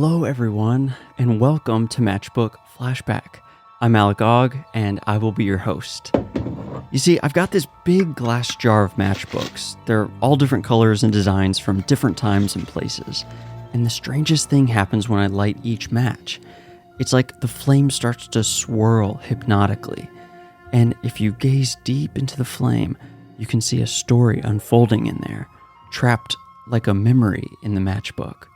Hello everyone, and welcome to Matchbook Flashback. I'm Alec Ogg, and I will be your host. You see, I've got this big glass jar of matchbooks. They're all different colors and designs from different times and places. And the strangest thing happens when I light each match. It's like the flame starts to swirl hypnotically. And if you gaze deep into the flame, you can see a story unfolding in there, trapped like a memory in the matchbook.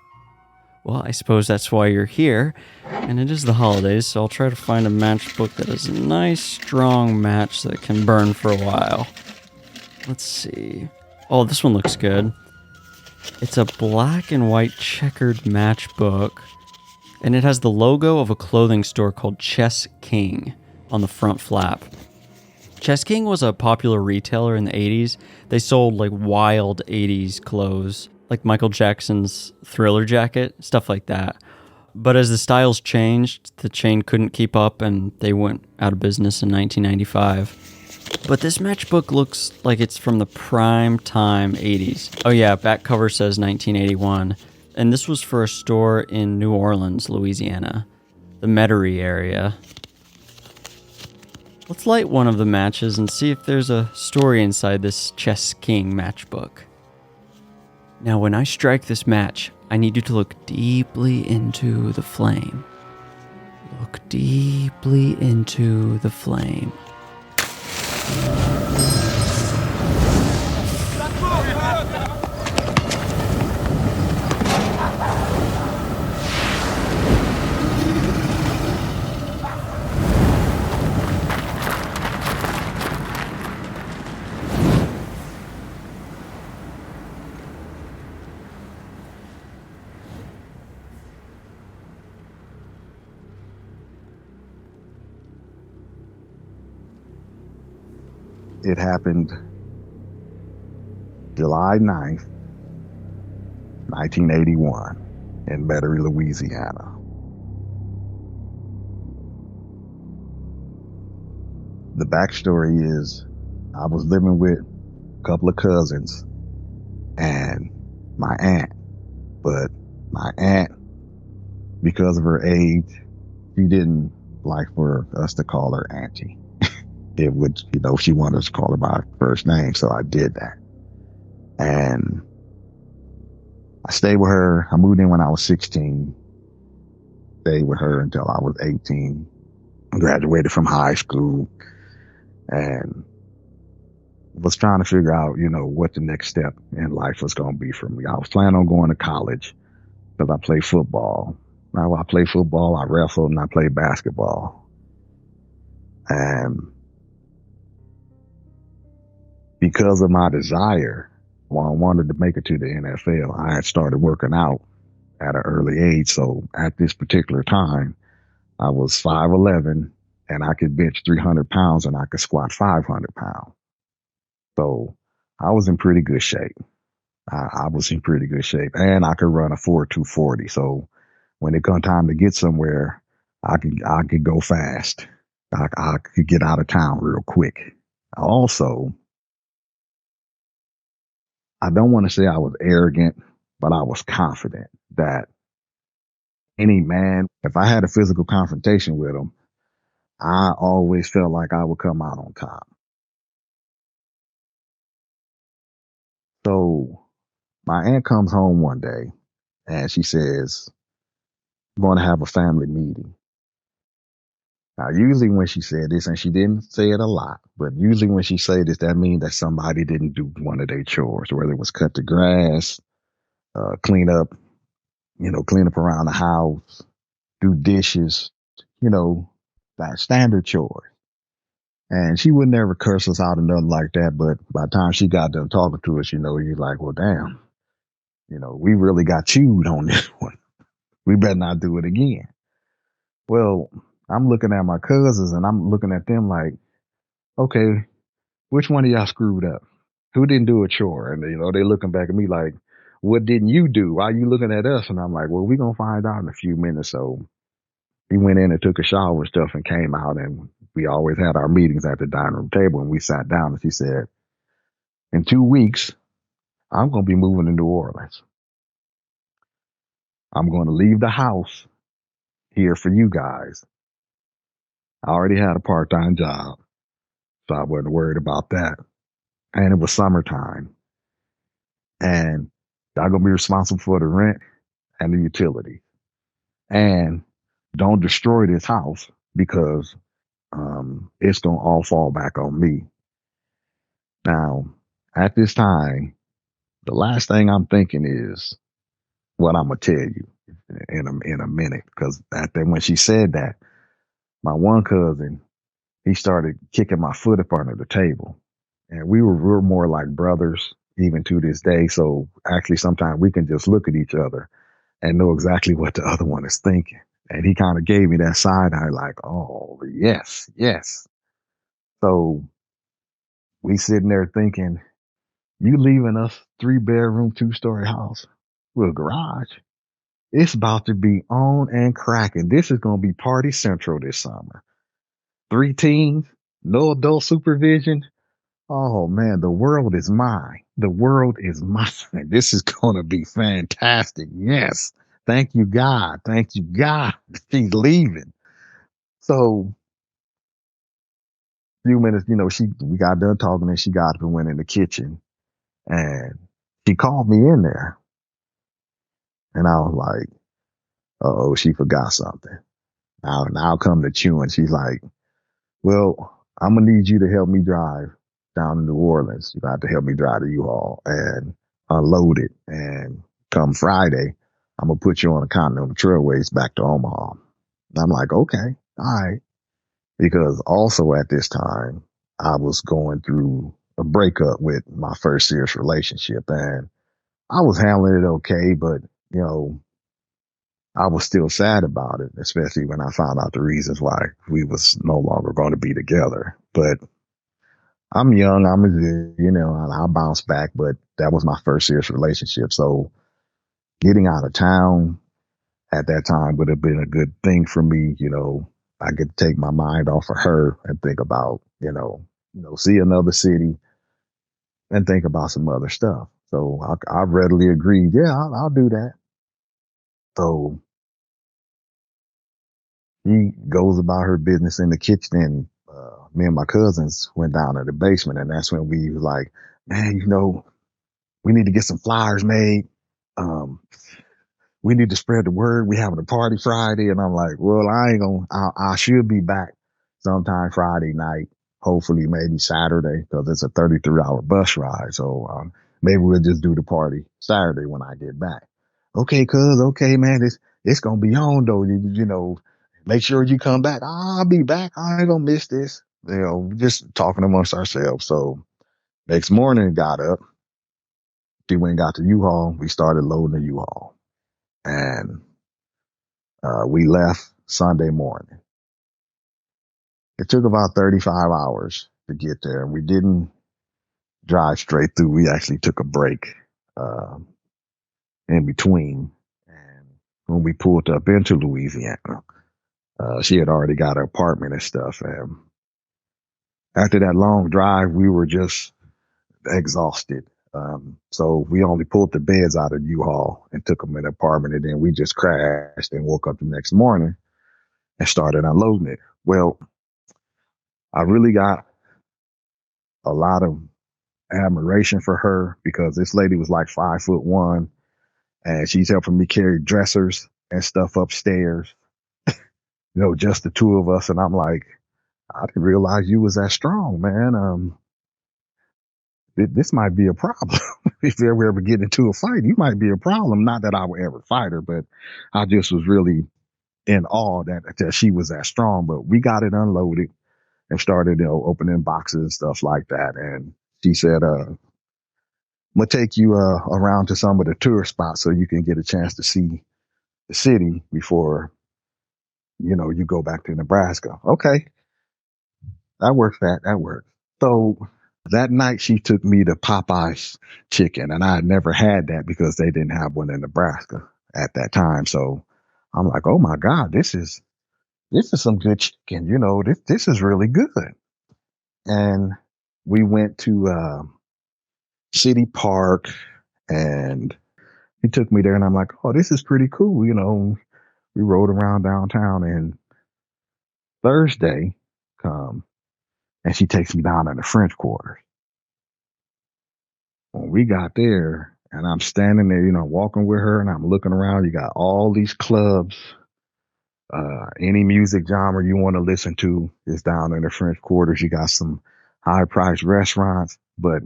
Well, I suppose that's why you're here, and it is the holidays, so I'll try to find a matchbook that is a nice, strong match that can burn for a while. Let's see. Oh, this one looks good. It's a black and white checkered matchbook, and it has the logo of a clothing store called Chess King on the front flap. Chess King was a popular retailer in the 80s. They sold like wild 80s clothes, like Michael Jackson's Thriller jacket, stuff like that. But as the styles changed, the chain couldn't keep up and they went out of business in 1995. But this matchbook looks like it's from the prime time 80s. Oh yeah, back cover says 1981. And this was for a store in New Orleans, Louisiana, the Metairie area. Let's light one of the matches and see if there's a story inside this Chess King matchbook. Now, when I strike this match, I need you to look deeply into the flame. Look deeply into the flame. It happened July 9th, 1981 in Metairie, Louisiana. The backstory is I was living with a couple of cousins and my aunt, but my aunt, because of her age, she didn't like for us to call her auntie. It would, she wanted us to call her by her first name, so I did that. And I stayed with her. I moved in when I was 16. Stayed with her until I was 18. Graduated from high school and was trying to figure out, what the next step in life was going to be for me. I was planning on going to college because I played football. Now, I played football, I wrestled, and I played basketball. And because of my desire, I wanted to make it to the NFL. I had started working out at an early age. So at this particular time, I was 5'11", and I could bench 300 pounds and I could squat 500 pounds. So I was in pretty good shape. I was in pretty good shape, and I could run a 4.240. So when it come time to get somewhere, I could go fast. I could get out of town real quick. Also, I don't want to say I was arrogant, but I was confident that any man, if I had a physical confrontation with him, I always felt like I would come out on top. So my aunt comes home one day and she says, "I'm going to have a family meeting." Now, usually when she said this, and she didn't say it a lot, but usually when she said this, that means that somebody didn't do one of their chores, whether it was cut the grass, clean up around the house, do dishes, that standard chores. And she would never curse us out or nothing like that. But by the time she got done talking to us, you're like, well, damn, we really got chewed on this one. We better not do it again. Well, I'm looking at my cousins and I'm looking at them like, okay, which one of y'all screwed up? Who didn't do a chore? And, they looking back at me like, what didn't you do? Why are you looking at us? And I'm like, well, we're going to find out in a few minutes. So he went in and took a shower and stuff and came out, and we always had our meetings at the dining room table, and we sat down and she said, in 2 weeks, I'm going to be moving to New Orleans. I'm going to leave the house here for you guys. I already had a part-time job, so I wasn't worried about that. And it was summertime. And y'all gonna be responsible for the rent and the utility. And don't destroy this house because it's gonna all fall back on me. Now, at this time, the last thing I'm thinking is what I'm gonna tell you in a minute. Because when she said that, my one cousin, he started kicking my foot up under the table. And we're more like brothers even to this day. So actually sometimes we can just look at each other and know exactly what the other one is thinking. And he kind of gave me that side eye like, oh yes, yes. So we sitting there thinking, you leaving us 3-bedroom, 2-story house with a garage. It's about to be on and cracking. This is going to be party central this summer. 3 teens, no adult supervision. Oh man, the world is mine. The world is mine. This is going to be fantastic. Yes. Thank you, God. Thank you, God. She's leaving. So, a few minutes, we got done talking and she got up and went in the kitchen and she called me in there. And I was like, oh, she forgot something. Now I'll come to chew. And she's like, well, I'm going to need you to help me drive down to New Orleans. You got to help me drive the U-Haul and unload it. And come Friday, I'm going to put you on a Continental Trailways back to Omaha. And I'm like, okay, all right. Because also at this time, I was going through a breakup with my first serious relationship and I was handling it okay, but you know, I was still sad about it, especially when I found out the reasons why we was no longer going to be together. But I'm young, and I'll bounce back, but that was my first serious relationship. So getting out of town at that time would have been a good thing for me. I could take my mind off of her and think about, see another city and think about some other stuff. So I readily agreed. Yeah, I'll do that. So she goes about her business in the kitchen and me and my cousins went down to the basement and that's when we was like, man, we need to get some flyers made. Um, we need to spread the word. We having a party Friday. And I'm like, well, I ain't gonna, I should be back sometime Friday night, hopefully maybe Saturday, because it's a 33-hour bus ride. So, maybe we'll just do the party Saturday when I get back. Okay, cuz, okay, man, it's gonna be on though. Make sure you come back. I'll be back. I ain't gonna miss this. Just talking amongst ourselves. So next morning, got up. We went and got the U-Haul. We started loading the U-Haul. And we left Sunday morning. It took about 35 hours to get there. We didn't drive straight through. We actually took a break uh, in between. And when we pulled up into Louisiana, she had already got her apartment and stuff. And after that long drive, we were just exhausted. So we only pulled the beds out of U-Haul and took them in the apartment. And then we just crashed and woke up the next morning and started unloading it. Well, I really got a lot of admiration for her because this lady was like 5'1" and she's helping me carry dressers and stuff upstairs, just the two of us. And I'm like, I didn't realize you was that strong, man. This might be a problem. If we ever get into a fight, you might be a problem. Not that I would ever fight her, but I just was really in awe that she was that strong. But we got it unloaded and started, opening boxes and stuff like that. And she said, I'm gonna take you around to some of the tourist spots so you can get a chance to see the city before, you go back to Nebraska. Okay, that works. That works. So that night she took me to Popeye's chicken, and I had never had that because they didn't have one in Nebraska at that time. So I'm like, oh my God, this is some good chicken. This is really good. And we went to City Park and he took me there, and I'm like, oh, this is pretty cool. We rode around downtown, and Thursday come, and she takes me down in the French Quarter. When we got there, and I'm standing there, walking with her, and I'm looking around, you got all these clubs. Any music genre you want to listen to is down in the French Quarters. You got some high priced restaurants, but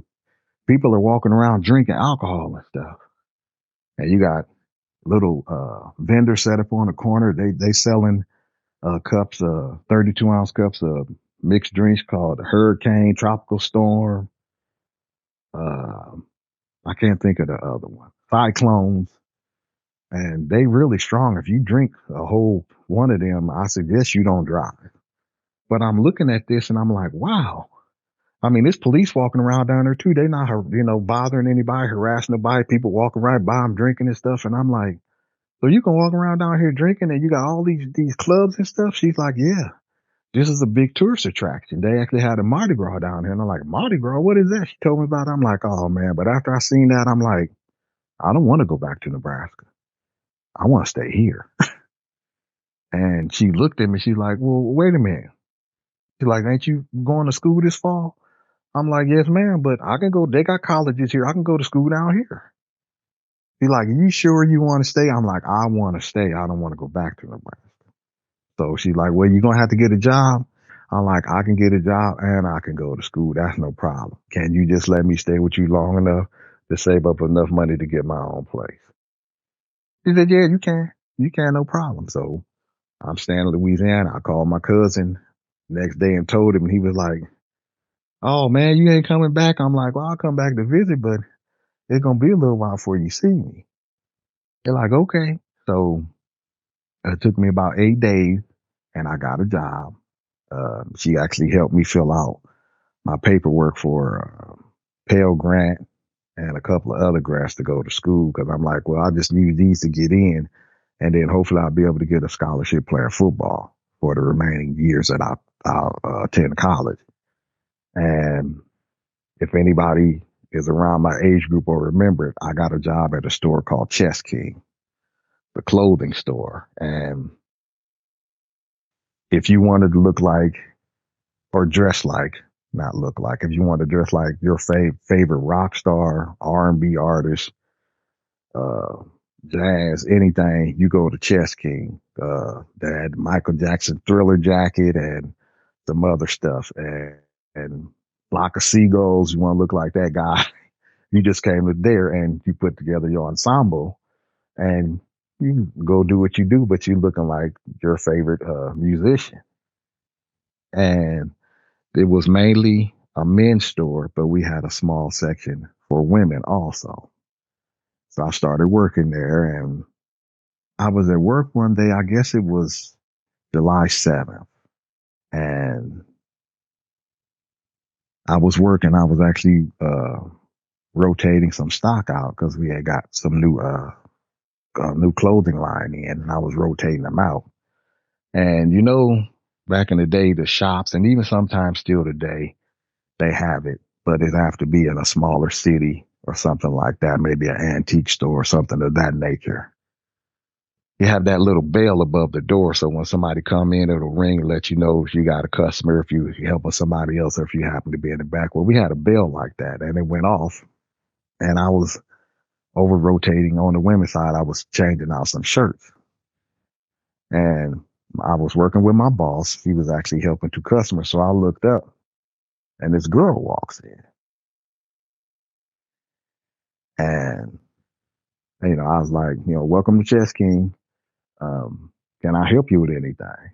people are walking around drinking alcohol and stuff. And you got little vendors set up on the corner. They selling cups, 32-ounce cups of mixed drinks called Hurricane, Tropical Storm. Uh, I can't think of the other one. Cyclones. And they really strong. If you drink a whole one of them, I suggest you don't drive. But I'm looking at this and I'm like, wow. I mean, there's police walking around down there too. They not, bothering anybody, harassing nobody. People walking right by them drinking and stuff. And I'm like, so you can walk around down here drinking and you got all these clubs and stuff? She's like, yeah, this is a big tourist attraction. They actually had a Mardi Gras down here. And I'm like, Mardi Gras? What is that? She told me about it. I'm like, oh man. But after I seen that, I'm like, I don't want to go back to Nebraska. I want to stay here. And she looked at me. She's like, well, wait a minute. She's like, ain't you going to school this fall? I'm like, yes, ma'am, but I can go. They got colleges here. I can go to school down here. She's like, are you sure you want to stay? I'm like, I want to stay. I don't want to go back to Nebraska. So she's like, well, you're going to have to get a job. I'm like, I can get a job and I can go to school. That's no problem. Can you just let me stay with you long enough to save up enough money to get my own place? She said, yeah, you can. You can, no problem. So I'm staying in Louisiana. I called my cousin next day and told him, and he was like, oh man, you ain't coming back. I'm like, well, I'll come back to visit, but it's going to be a little while before you see me. They're like, okay. So it took me about 8 days and I got a job. She actually helped me fill out my paperwork for Pell Grant and a couple of other grants to go to school. Cause I'm like, well, I just need these to get in. And then hopefully I'll be able to get a scholarship playing football for the remaining years that I'll attend college. And if anybody is around my age group or remember it, I got a job at a store called Chess King, the clothing store. And if you wanted to look like or dress like, not look like, if you want to dress like your favorite rock star, R&B artist, uh, jazz, anything, you go to Chess King. They had Michael Jackson Thriller jacket and some other stuff. And Flock of Seagulls, you want to look like that guy. You just came to there and you put together your ensemble and you go do what you do, but you looking like your favorite musician. And it was mainly a men's store, but we had a small section for women also. So I started working there and I was at work one day, I guess it was July 7th. And I was working, I was actually rotating some stock out because we had got some new clothing line in and I was rotating them out. And back in the day, the shops and even sometimes still today, they have it, but it have to be in a smaller city or something like that, maybe an antique store or something of that nature. You have that little bell above the door, so when somebody come in, it'll ring and let you know if you got a customer, if you helping somebody else, or if you happen to be in the back. Well, we had a bell like that, and it went off, and I was over rotating on the women's side. I was changing out some shirts, and I was working with my boss. He was actually helping two customers, so I looked up, and this girl walks in, and I was like, welcome to Chess King. Can I help you with anything?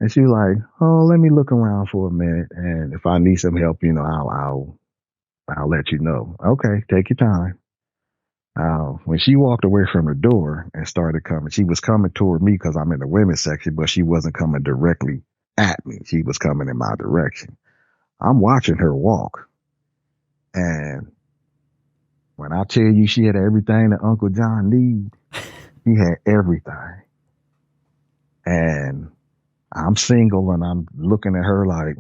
And she was like, oh, let me look around for a minute. And if I need some help, I'll let you know. Okay, take your time. When she walked away from the door and started coming, she was coming toward me because I'm in the women's section, but she wasn't coming directly at me. She was coming in my direction. I'm watching her walk. And when I tell you she had everything that Uncle John needs, he had everything. And I'm single and I'm looking at her like,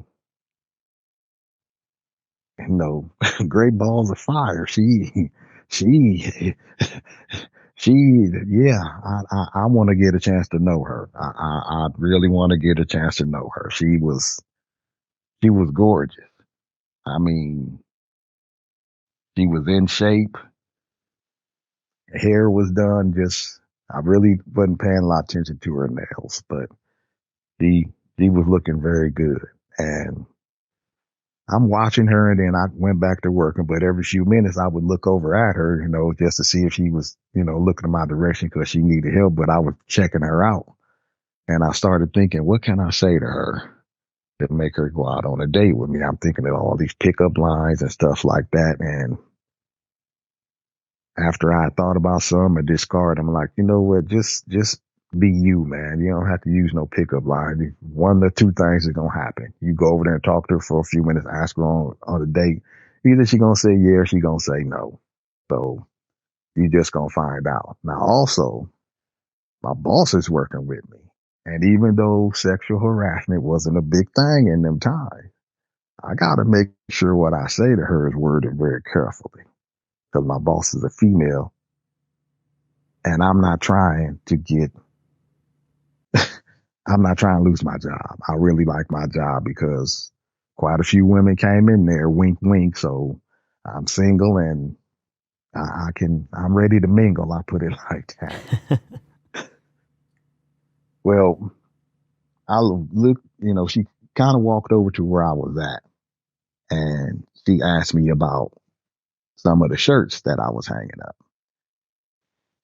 great balls of fire. She she, she, yeah, I want to get a chance to know her. I really want to get a chance to know her. She was gorgeous. I mean, she was in shape. Hair was done. Just, I really wasn't paying a lot of attention to her nails, but she, she was looking very good. And I'm watching her, and then I went back to working. But every few minutes, I would look over at her, just to see if she was, looking in my direction because she needed help. But I was checking her out, and I started thinking, what can I say to her to make her go out on a date with me? I'm thinking of all these pickup lines and stuff like that. And after I thought about some and discard, I'm like, you know what? Just be you, man. You don't have to use no pickup line. One of the two things is gonna happen. You go over there and talk to her for a few minutes, ask her on a date. Either she gonna say yeah or she gonna say no. So you just gonna find out. Now also, my boss is working with me. And even though sexual harassment wasn't a big thing in them times, I gotta make sure what I say to her is worded very carefully. Because my boss is a female, and I'm not trying to lose my job. I really like my job because quite a few women came in there, wink, wink. So I'm single, and I'm ready to mingle. I put it like that. Well, I look, she kind of walked over to where I was at, and she asked me about some of the shirts that I was hanging up.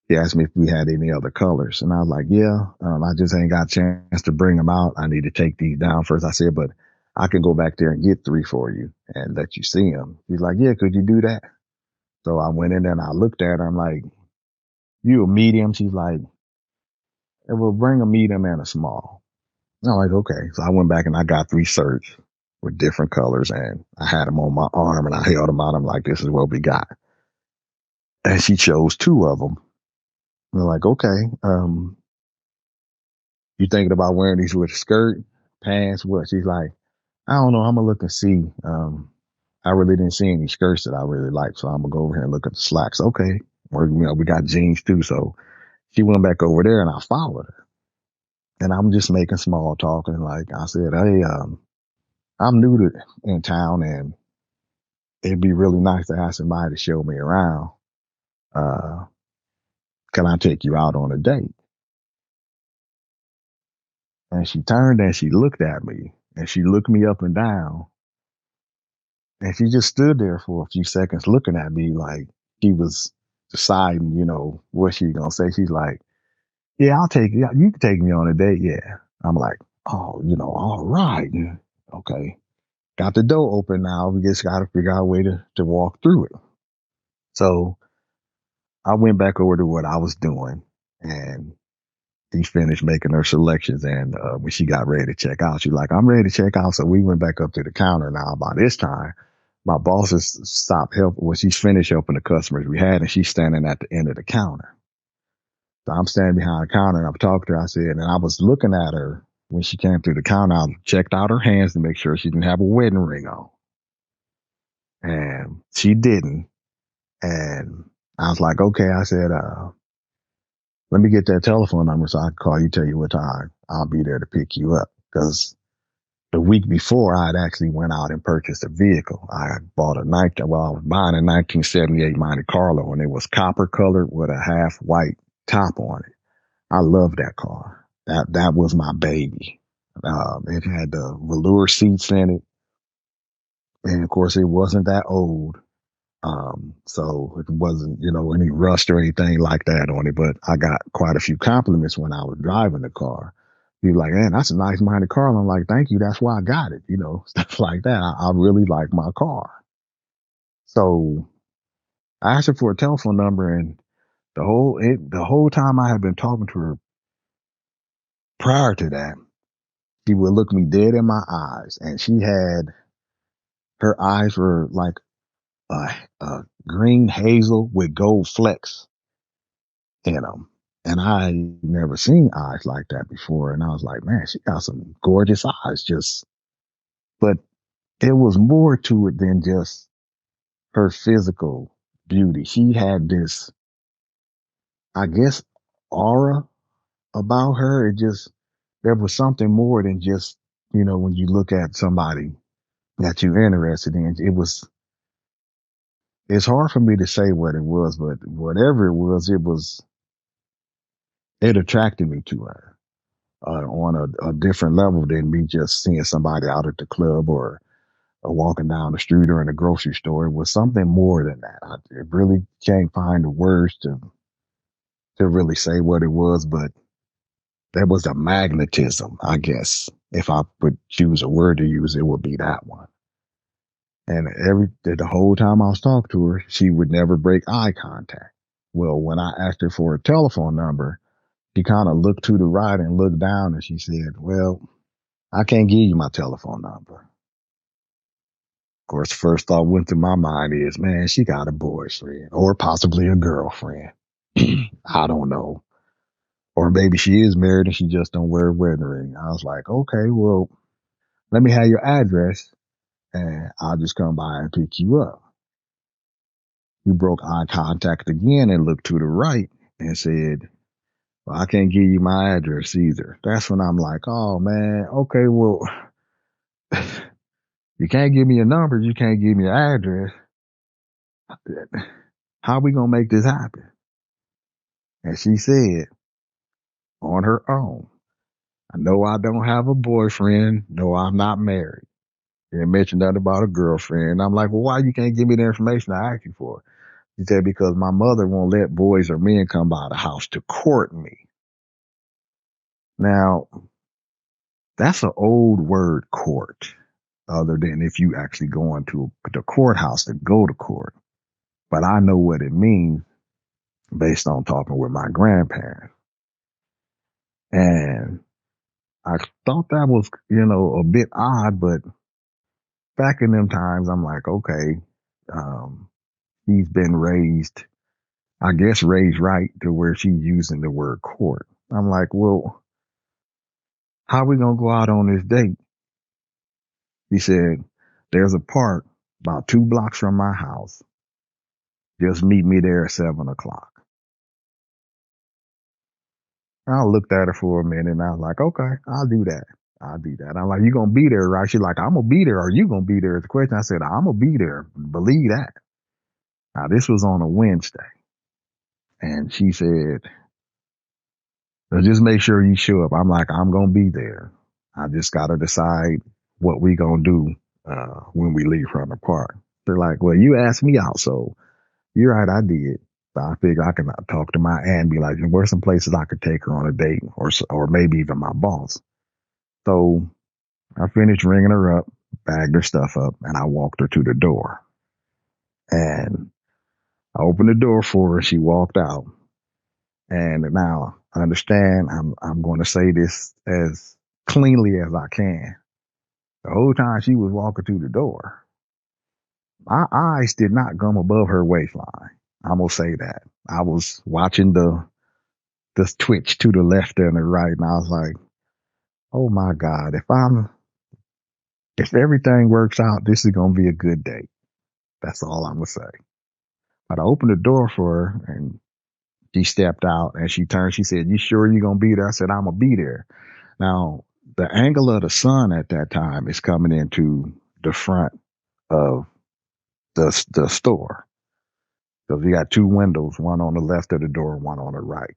He asked me if we had any other colors, and I was like, "Yeah, I just ain't got a chance to bring them out. I need to take these down first." I said, "But I can go back there and get 3 for you and let you see them." He's like, "Yeah, could you do that?" So I went in there and I looked at her. I'm like, "You a medium?" She's like, "Well, bring a medium and a small." I'm like, "Okay." So I went back and I got 3 shirts with different colors, and I had them on my arm and I held them out. I'm like, "This is what we got." And she chose 2 of them. We're like, "Okay, you thinking about wearing these with a skirt, pants, what?" She's like, "I don't know. I'm gonna look and see. I really didn't see any skirts that I really like, so I'm gonna go over here and look at the slacks." Okay. Or, we got jeans too. So she went back over there and I followed her. And I'm just making small talk. And like I said, "Hey, I'm new to in town, and it'd be really nice to have somebody to show me around. Uh, can I take you out on a date?" And she turned and she looked at me, and she looked me up and down. And she just stood there for a few seconds looking at me like she was deciding, what she gonna say. She's like, "Yeah, I'll take you. You can take me on a date." Yeah. I'm like, "Oh, all right. Okay." Got the door open now. We just gotta figure out a way to walk through it. So I went back over to what I was doing, and she finished making her selections. And when she got ready to check out, she's like, "I'm ready to check out." So we went back up to the counter. Now by this time, my boss has stopped helping. Well, she's finished helping the customers we had, and she's standing at the end of the counter. So I'm standing behind the counter and I'm talking to her. I said, and I was looking at her when she came through the counter. I checked out her hands to make sure she didn't have a wedding ring on. And she didn't. And I was like, "Okay." I said, "Let me get that telephone number so I can call you, tell you what time I'll be there to pick you up." Because the week before, I had actually went out and purchased a vehicle. I bought I was buying a 1978 Monte Carlo, and it was copper colored with a half white top on it. I love that car. That was my baby. It had the velour seats in it, and of course, it wasn't that old. So it wasn't, any rust or anything like that on it. But I got quite a few compliments when I was driving the car. He was like, "Man, that's a nice Monte Carlo." I'm like, "Thank you. That's why I got it." Stuff like that. I really like my car. So I asked her for a telephone number, and the whole time I had been talking to her prior to that, she would look me dead in my eyes, and her eyes were like a green hazel with gold flecks in them. And I never seen eyes like that before. And I was like, "Man, she got some gorgeous eyes." But it was more to it than just her physical beauty. She had this, I guess, aura about her. There was something more than just, when you look at somebody that you're interested in. It's hard for me to say what it was, but whatever it attracted me to her on a different level than me just seeing somebody out at the club or walking down the street or in a grocery store. It was something more than that. I really can't find the words to really say what it was, but there was a magnetism, I guess. If I would choose a word to use, it would be that one. And the whole time I was talking to her, she would never break eye contact. Well, when I asked her for a telephone number, she kind of looked to the right and looked down and she said, "Well, I can't give you my telephone number." Of course, the first thought went through my mind is, man, she got a boyfriend or possibly a girlfriend. I don't know. Or maybe she is married and she just don't wear a wedding ring. I was like, okay, well, let me have your address and I'll just come by and pick you up. We broke eye contact again and looked to the right and said, "Well, I can't give you my address either." That's when I'm like, oh man, okay, well, you can't give me a number, you can't give me an address. How we gonna make this happen? And she said, on her own, "I know I don't have a boyfriend. No, I'm not married." She didn't mention nothing about a girlfriend. I'm like, well, why you can't give me the information I asked you for? She said, because my mother won't let boys or men come by the house to court me. Now, that's an old word, court, other than if you actually go into the courthouse to go to court. But I know what it means based on talking with my grandparents. And I thought that was, a bit odd, but back in them times, I'm like, okay, he's been raised, I guess, raised right to where she's using the word court. I'm like, well, how we gonna go out on this date? He said, there's a park about 2 blocks from my house. Just meet me there at 7 o'clock. I looked at her for a minute and I was like, okay, I'll do that. I'll do that. I'm like, you gonna be there, right? She's like, I'm gonna be there. Are you gonna be there? Is the question. I said, I'm gonna be there. Believe that. Now this was on a Wednesday. And she said, "So just make sure you show up." I'm like, I'm gonna be there. I just gotta decide what we gonna do when we leave from the park. They're like, well, you asked me out, so you're right, I did. But I figure I can talk to my aunt and be like, where's some places I could take her on a date, or maybe even my boss. So I finished ringing her up, bagged her stuff up, and I walked her to the door. And I opened the door for her. She walked out. And now I understand. I'm going to say this as cleanly as I can. The whole time she was walking through the door, my eyes did not come above her waistline. I'm gonna say that. I was watching the twitch to the left and the right, and I was like, "Oh my God! If everything works out, this is gonna be a good day." That's all I'm gonna say. But I opened the door for her, and she stepped out, and she turned. She said, "You sure you're gonna be there?" I said, "I'm gonna be there." Now, the angle of the sun at that time is coming into the front of the store. So you got 2 windows, one on the left of the door, one on the right.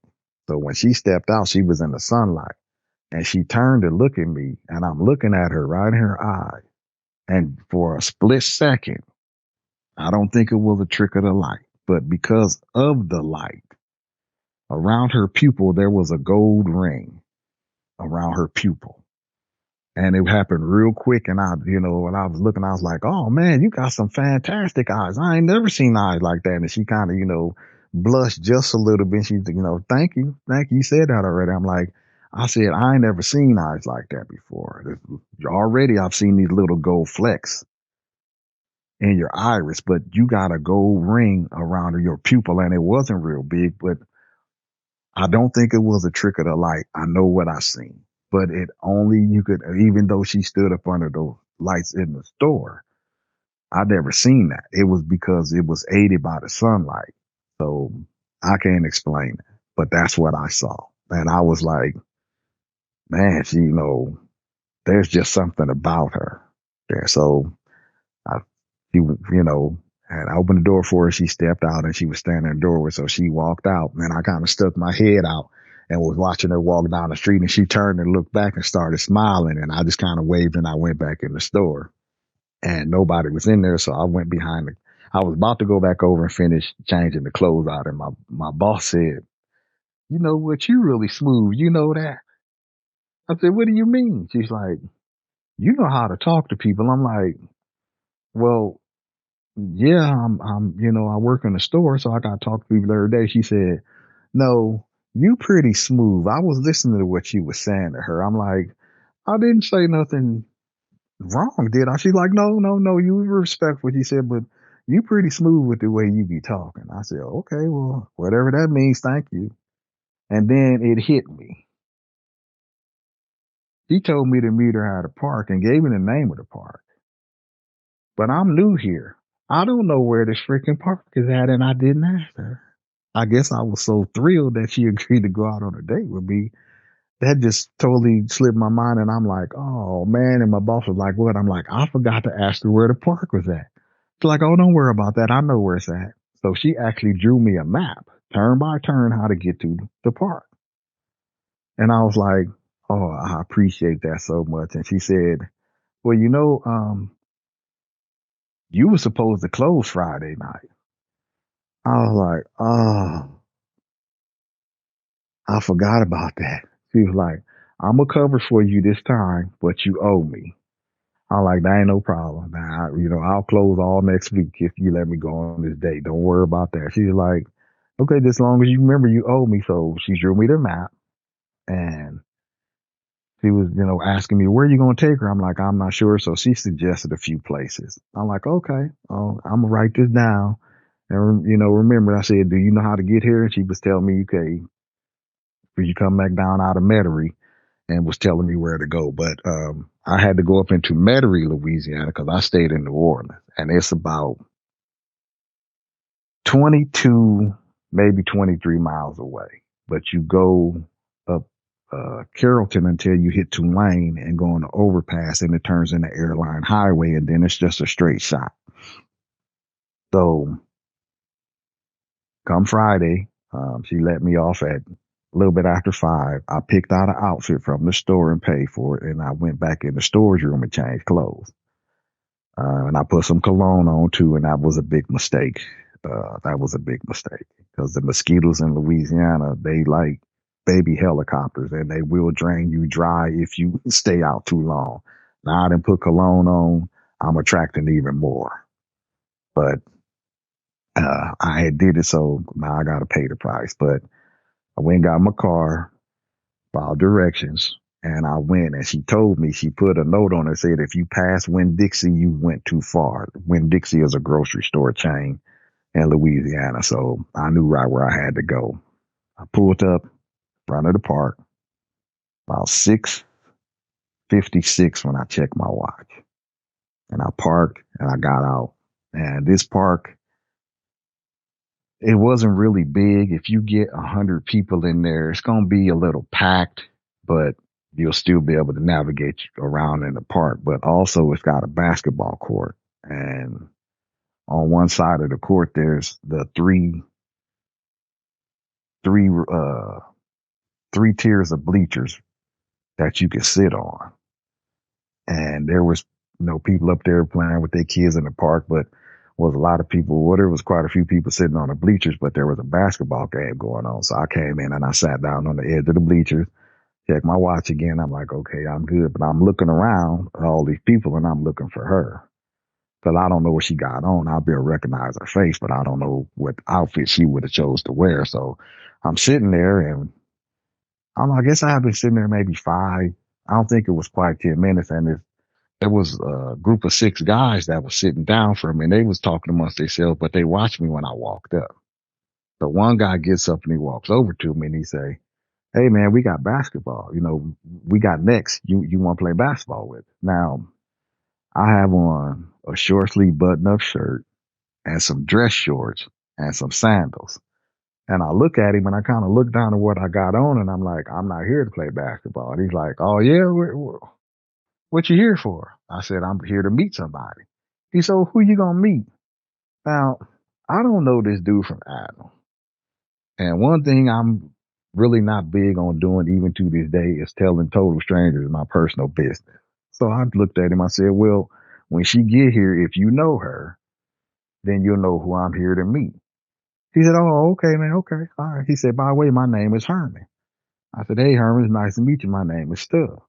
So when she stepped out, she was in the sunlight and she turned to look at me and I'm looking at her right in her eye. And for a split second, I don't think it was a trick of the light, but because of the light around her pupil, there was a gold ring around her pupil. And it happened real quick. And when I was looking, I was like, oh man, you got some fantastic eyes. I ain't never seen eyes like that. And she kind of, blushed just a little bit. She, thank you. Thank you. You said that already. I'm like, I said, I ain't never seen eyes like that before. Already I've seen these little gold flecks in your iris, but you got a gold ring around your pupil and it wasn't real big, but I don't think it was a trick of the light. I know what I seen, but it only you could, even though she stood up under those lights in the store, I never seen that. It was because it was aided by the sunlight. So I can't explain it, but that's what I saw. And I was like, man, there's just something about her there. So I, and I opened the door for her. She stepped out and she was standing in the doorway. So she walked out and I kind of stuck my head out and was watching her walk down the street, and she turned and looked back and started smiling. And I just kind of waved and I went back in the store, and nobody was in there. So I went behind I was about to go back over and finish changing the clothes out. And my boss said, you know what? You really smooth. You know that? I said, what do you mean? She's like, you know how to talk to people. I'm like, well, yeah, I work in the store, so I got to talk to people every day. She said, no, you pretty smooth. I was listening to what she was saying to her. I'm like, I didn't say nothing wrong, did I? She's like, no, no, no, you respect what you said, but you pretty smooth with the way you be talking. I said, okay, well, whatever that means, thank you. And then it hit me. She told me to meet her at a park and gave me the name of the park. But I'm new here. I don't know where this freaking park is at, and I didn't ask her. I guess I was so thrilled that she agreed to go out on a date with me. That just totally slipped my mind, and I'm like, oh man. And my boss was like, what? I'm like, I forgot to ask her where the park was at. She's like, oh, don't worry about that. I know where it's at. So she actually drew me a map, turn by turn, how to get to the park. And I was like, oh, I appreciate that so much. And she said, well, you were supposed to close Friday night. I was like, oh, I forgot about that. She was like, I'm gonna cover for you this time, but you owe me. I'm like, that ain't no problem. Now, I'll close all next week if you let me go on this date. Don't worry about that. She's like, okay, just as long as you remember you owe me. So she drew me the map, and she was, asking me, where you going to take her? I'm like, I'm not sure. So she suggested a few places. I'm like, okay, I'm going to write this down. And, remember, I said, do you know how to get here? And she was telling me, okay, you come back down out of Metairie, and was telling me where to go. But I had to go up into Metairie, Louisiana, because I stayed in New Orleans. And it's about 22, maybe 23 miles away. But you go up Carrollton until you hit Tulane and go on the overpass, and it turns into Airline Highway, and then it's just a straight shot. So come Friday, she let me off at a little bit after 5. I picked out an outfit from the store and paid for it, and I went back in the storage room and changed clothes. And I put some cologne on too, and that was a big mistake. That was a big mistake because the mosquitoes in Louisiana, they like baby helicopters, and they will drain you dry if you stay out too long. Now I didn't put cologne on, I'm attracting even more. But I had did it, so now I got to pay the price. But I went and got my car, followed directions, and I went, and she told me, she put a note on it, said, if you pass Winn-Dixie, you went too far. Winn-Dixie is a grocery store chain in Louisiana, so I knew right where I had to go. I pulled up in front of the park about 6:56 when I checked my watch. And I parked and I got out. And this park, it wasn't really big. If you get 100 people in there, it's going to be a little packed, but you'll still be able to navigate around in the park. But also, it's got a basketball court. And on one side of the court, there's the three, uh, three tiers of bleachers that you can sit on. And there was, people up there playing with their kids in the park, but was a lot of people. Well, there was quite a few people sitting on the bleachers, but there was a basketball game going on. So I came in and I sat down on the edge of the bleachers, checked my watch again. I'm like, okay, I'm good. But I'm looking around at all these people and I'm looking for her. Cause I don't know what she got on. I'll be able to recognize her face, but I don't know what outfit she would have chose to wear. So I'm sitting there and I guess I have been sitting there maybe I don't think it was quite 10 minutes. And there was a group of 6 guys that was sitting down from me, and they was talking amongst themselves, but they watched me when I walked up. So one guy gets up and he walks over to me and he say, hey man, we got basketball. We got next. You want to play basketball with? Now, I have on a short sleeve button up shirt and some dress shorts and some sandals. And I look at him and I kind of look down at what I got on and I'm like, I'm not here to play basketball. And he's like, oh yeah, what you here for? I said, I'm here to meet somebody. He said, who you gonna meet? Now, I don't know this dude from Adam. And one thing I'm really not big on doing even to this day is telling total strangers my personal business. So I looked at him, I said, well, when she get here, if you know her, then you'll know who I'm here to meet. He said, oh, okay, man, okay, all right. He said, by the way, my name is Herman. I said, hey, Herman, it's nice to meet you. My name is Stubbs.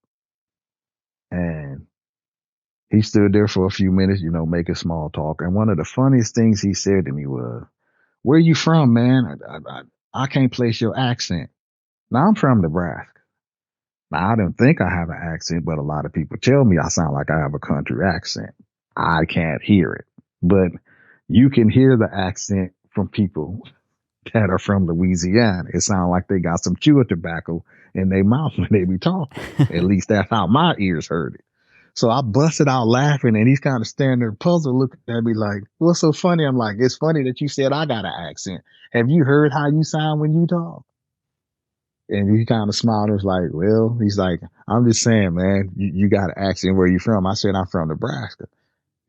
And he stood there for a few minutes, making small talk. And one of the funniest things he said to me was, where you from, man? I can't place your accent. Now, I'm from Nebraska. Now, I don't think I have an accent, but a lot of people tell me I sound like I have a country accent. I can't hear it. But you can hear the accent from people that are from Louisiana. It sounds like they got some chewing tobacco in their mouth when they be talking. At least that's how my ears heard it. So I busted out laughing and he's kind of staring there puzzled looking at me like, what's so funny? I'm like, it's funny that you said I got an accent. Have you heard how you sound when you talk? And he kind of smiled and was like, well, he's like, I'm just saying, man, you got an accent. Where you from? I said, I'm from Nebraska.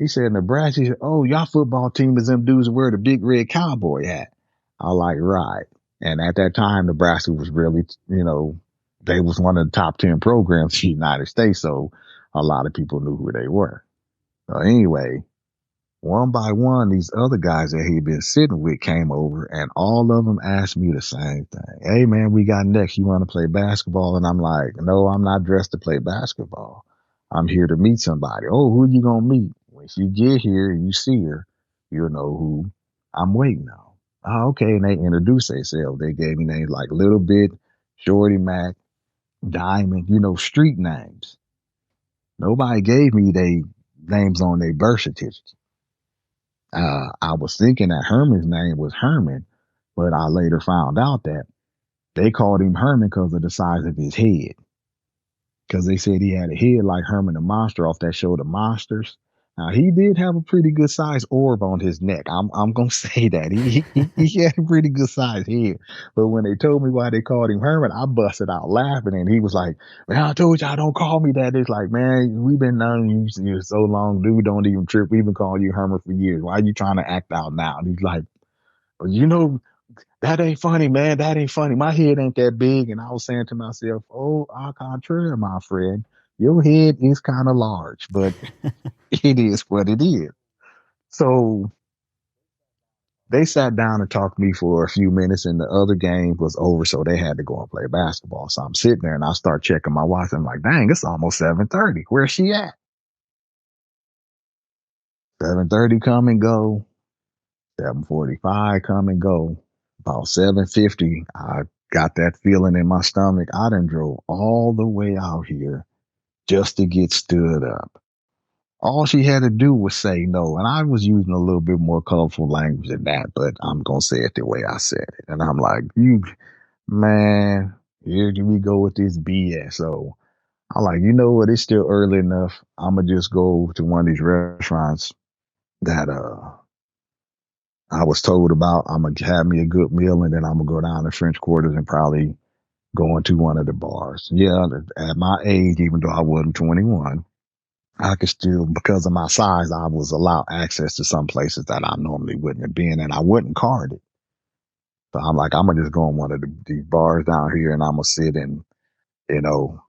He said, Nebraska. He said, oh, y'all football team is them dudes who wear the big red cowboy hat. I was like, right. And at that time, Nebraska was really, they was one of the top 10 programs in the United States. So a lot of people knew who they were. So anyway, one by one, these other guys that he'd been sitting with came over and all of them asked me the same thing. Hey man, we got next. You want to play basketball? And I'm like, no, I'm not dressed to play basketball. I'm here to meet somebody. Oh, who you going to meet? When she get here and you see her, you'll know who I'm waiting on. Oh, okay. And they introduced themselves. They gave me names like Little Bit, Shorty Mac, Diamond, street names. Nobody gave me they names on their birth certificate. I was thinking that Herman's name was Herman, but I later found out that they called him Herman because of the size of his head. Because they said he had a head like Herman the Monster off that show, The Monsters. Now he did have a pretty good sized orb on his neck. I'm gonna say that he had a pretty good sized head. But when they told me why they called him Herman, I busted out laughing, and he was like, "Man, I told y'all don't call me that." It's like, man, we've been knowing you so long, dude. Don't even trip. We've been calling you Herman for years. Why are you trying to act out now? And he's like, well, that ain't funny, man. That ain't funny. My head ain't that big. And I was saying to myself, oh, au contraire, my friend, your head is kind of large, but it is what it is. So they sat down and talked to me for a few minutes and the other game was over. So they had to go and play basketball. So I'm sitting there and I start checking my watch. I'm like, dang, it's almost 7:30. Where's she at? 7:30 come and go. 7:45 come and go. About 7:50, I got that feeling in my stomach. I done drove all the way out here just to get stood up. All she had to do was say no. And I was using a little bit more colorful language than that, but I'm going to say it the way I said it. And I'm like, man, here we go with this BS. So I'm like, you know what? It's still early enough. I'm going to just go to one of these restaurants that, I was told about. I'm gonna have me a good meal and then I'm gonna go down to French Quarters and probably go into one of the bars. Yeah, at my age, even though I wasn't 21, I could still, because of my size, I was allowed access to some places that I normally wouldn't have been, and I wouldn't card it. So I'm like, I'm gonna just go in one of these bars down here and I'm gonna sit and, you know,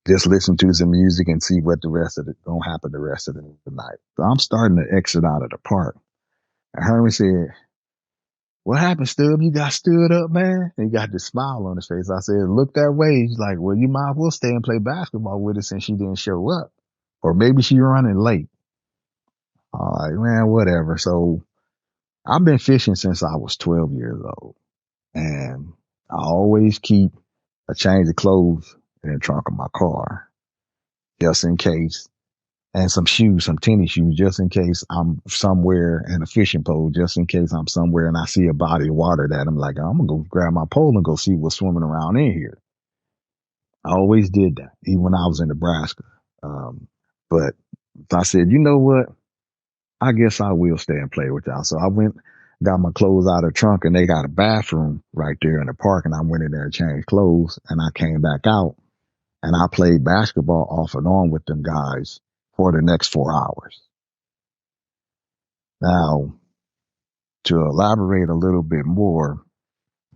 just listen to some music and see what the rest of it gonna happen the rest of the night. So I'm starting to exit out of the park. And Herman said, what happened, Stub? You got stood up, man? And he got this smile on his face. I said, look that way. He's like, well, you might as well stay and play basketball with us since she didn't show up. Or maybe she running late. I'm like, man, whatever. So I've been fishing since I was 12 years old. And I always keep a change of clothes in the trunk of my car just in case. And some shoes, some tennis shoes, just in case I'm somewhere in a fishing pole, just in case I'm somewhere and I see a body of water that I'm like, I'm gonna go grab my pole and go see what's swimming around in here. I always did that, even when I was in Nebraska. But So I said, you know what? I guess I will stay and play with y'all. So I went, got my clothes out of the trunk, and they got a bathroom right there in the park. And I went in there and changed clothes, and I came back out and I played basketball off and on with them guys for the next 4 hours. Now, to elaborate a little bit more,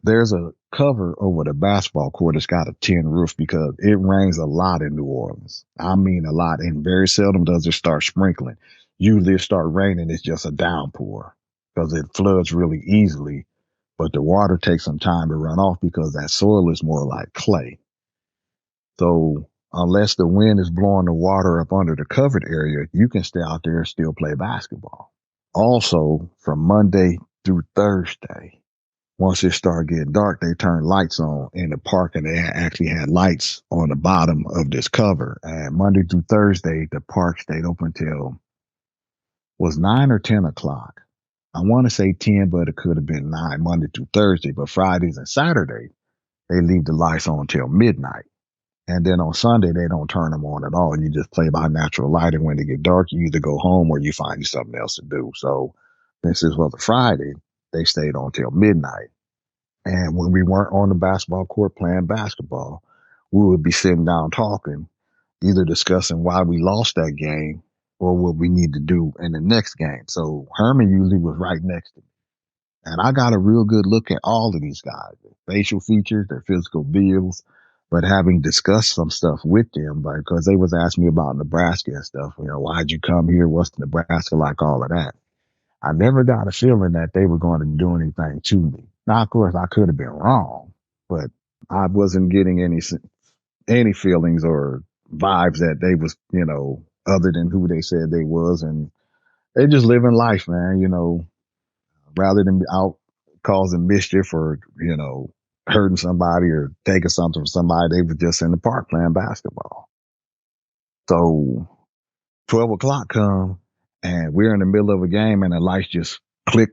there's a cover over the basketball court that's got a tin roof because it rains a lot in New Orleans. I mean, a lot. And very seldom does it start sprinkling. Usually it start raining, it's just a downpour because it floods really easily. But the water takes some time to run off because that soil is more like clay. So unless the wind is blowing the water up under the covered area, you can stay out there and still play basketball. Also, from Monday through Thursday, once it started getting dark, they turned lights on in the park, and they actually had lights on the bottom of this cover. And Monday through Thursday, the park stayed open till was 9 or 10 o'clock. I want to say 10, but it could have been 9 Monday through Thursday. But Fridays and Saturdays, they leave the lights on till midnight. And then on Sunday, they don't turn them on at all. You just play by natural light. And when it get dark, you either go home or you find you something else to do. So this is the Friday, they stayed on till midnight. And when we weren't on the basketball court playing basketball, we would be sitting down talking, either discussing why we lost that game or what we need to do in the next game. So Herman usually was right next to me. And I got a real good look at all of these guys, their facial features, their physical builds. But having discussed some stuff with them, because they was asking me about Nebraska and stuff, why'd you come here? What's Nebraska like? All of that. I never got a feeling that they were going to do anything to me. Now, of course, I could have been wrong, but I wasn't getting any feelings or vibes that they was, other than who they said they was, and they just living life, man. Rather than be out causing mischief or hurting somebody or taking something from somebody, they were just in the park playing basketball. So 12 o'clock come, and we're in the middle of a game, and the lights just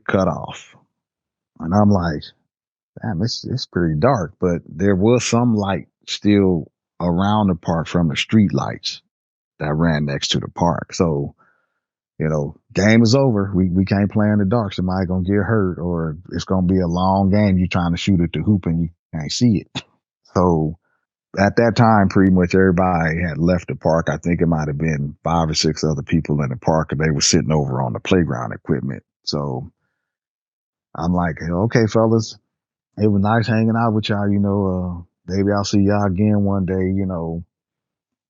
cut off. And I'm like, damn, it's pretty dark. But there was some light still around the park from the street lights that ran next to the park. So, game is over. We can't play in the dark. Somebody gonna get hurt, or it's gonna be a long game. You trying to shoot at the hoop and you can't see it. So at that time, pretty much everybody had left the park. I think it might have been 5 or 6 other people in the park, and they were sitting over on the playground equipment. So I'm like, okay, fellas, it was nice hanging out with y'all. Maybe I'll see y'all again one day.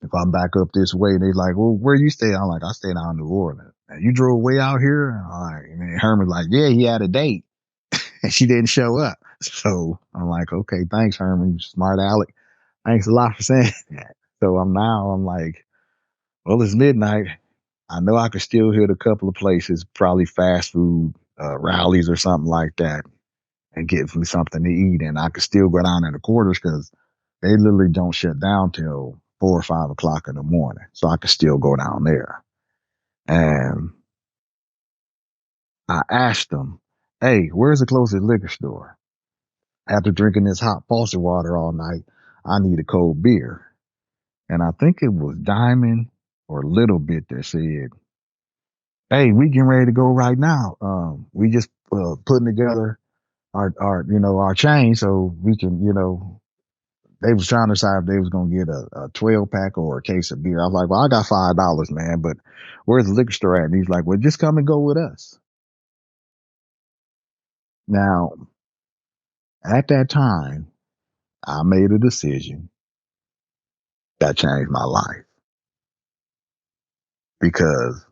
If I'm back up this way. And they're like, well, where you stay? I'm like, I stay down in New Orleans. And you drove way out here? And Herman's like, yeah, he had a date and she didn't show up. So I'm like, okay, thanks, Herman. You smart Alec. Thanks a lot for saying that. So I'm like, well, it's midnight. I know I could still hit a couple of places, probably fast food rallies or something like that, and get me something to eat. And I could still go down in the quarters because they literally don't shut down till 4 or 5 o'clock in the morning. So I could still go down there. And I asked them, hey, where's the closest liquor store? After drinking this hot faucet water all night, I need a cold beer. And I think it was Diamond or Little Bit that said, hey, we getting ready to go right now. We just putting together our chain so we can, they was trying to decide if they was going to get a 12 pack or a case of beer. I was like, well, I got $5, man, but where's the liquor store at? And he's like, well, just come and go with us. Now, at that time, I made a decision that changed my life because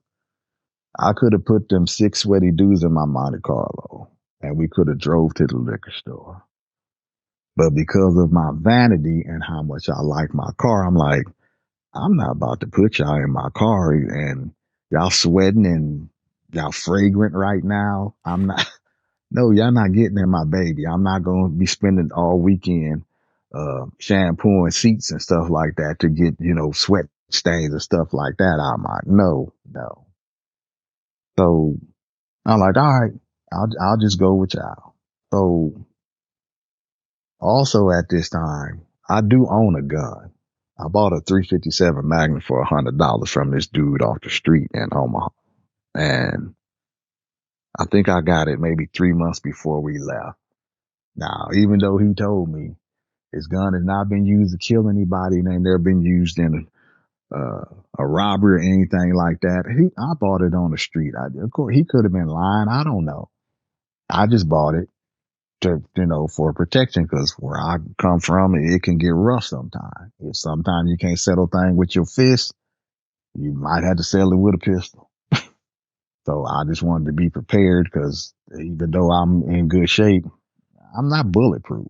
I could have put them 6 sweaty dudes in my Monte Carlo and we could have drove to the liquor store. But because of my vanity and how much I like my car, I'm like, I'm not about to put y'all in my car and y'all sweating and y'all fragrant right now. I'm not, no, y'all not getting in my baby. I'm not going to be spending all weekend shampooing seats and stuff like that to get, sweat stains and stuff like that out my, no. So I'm like, all right, I'll just go with y'all. So also at this time, I do own a gun. I bought a 357 Magnum for $100 from this dude off the street in Omaha. And I think I got it maybe 3 months before we left. Now, even though he told me his gun has not been used to kill anybody and ain't never been used in uh, a robbery or anything like that, I bought it on the street. Of course, he could have been lying. I don't know. I just bought it to, for protection because where I come from, it can get rough sometimes. If sometimes you can't settle things with your fist, you might have to settle it with a pistol. So I just wanted to be prepared because even though I'm in good shape, I'm not bulletproof.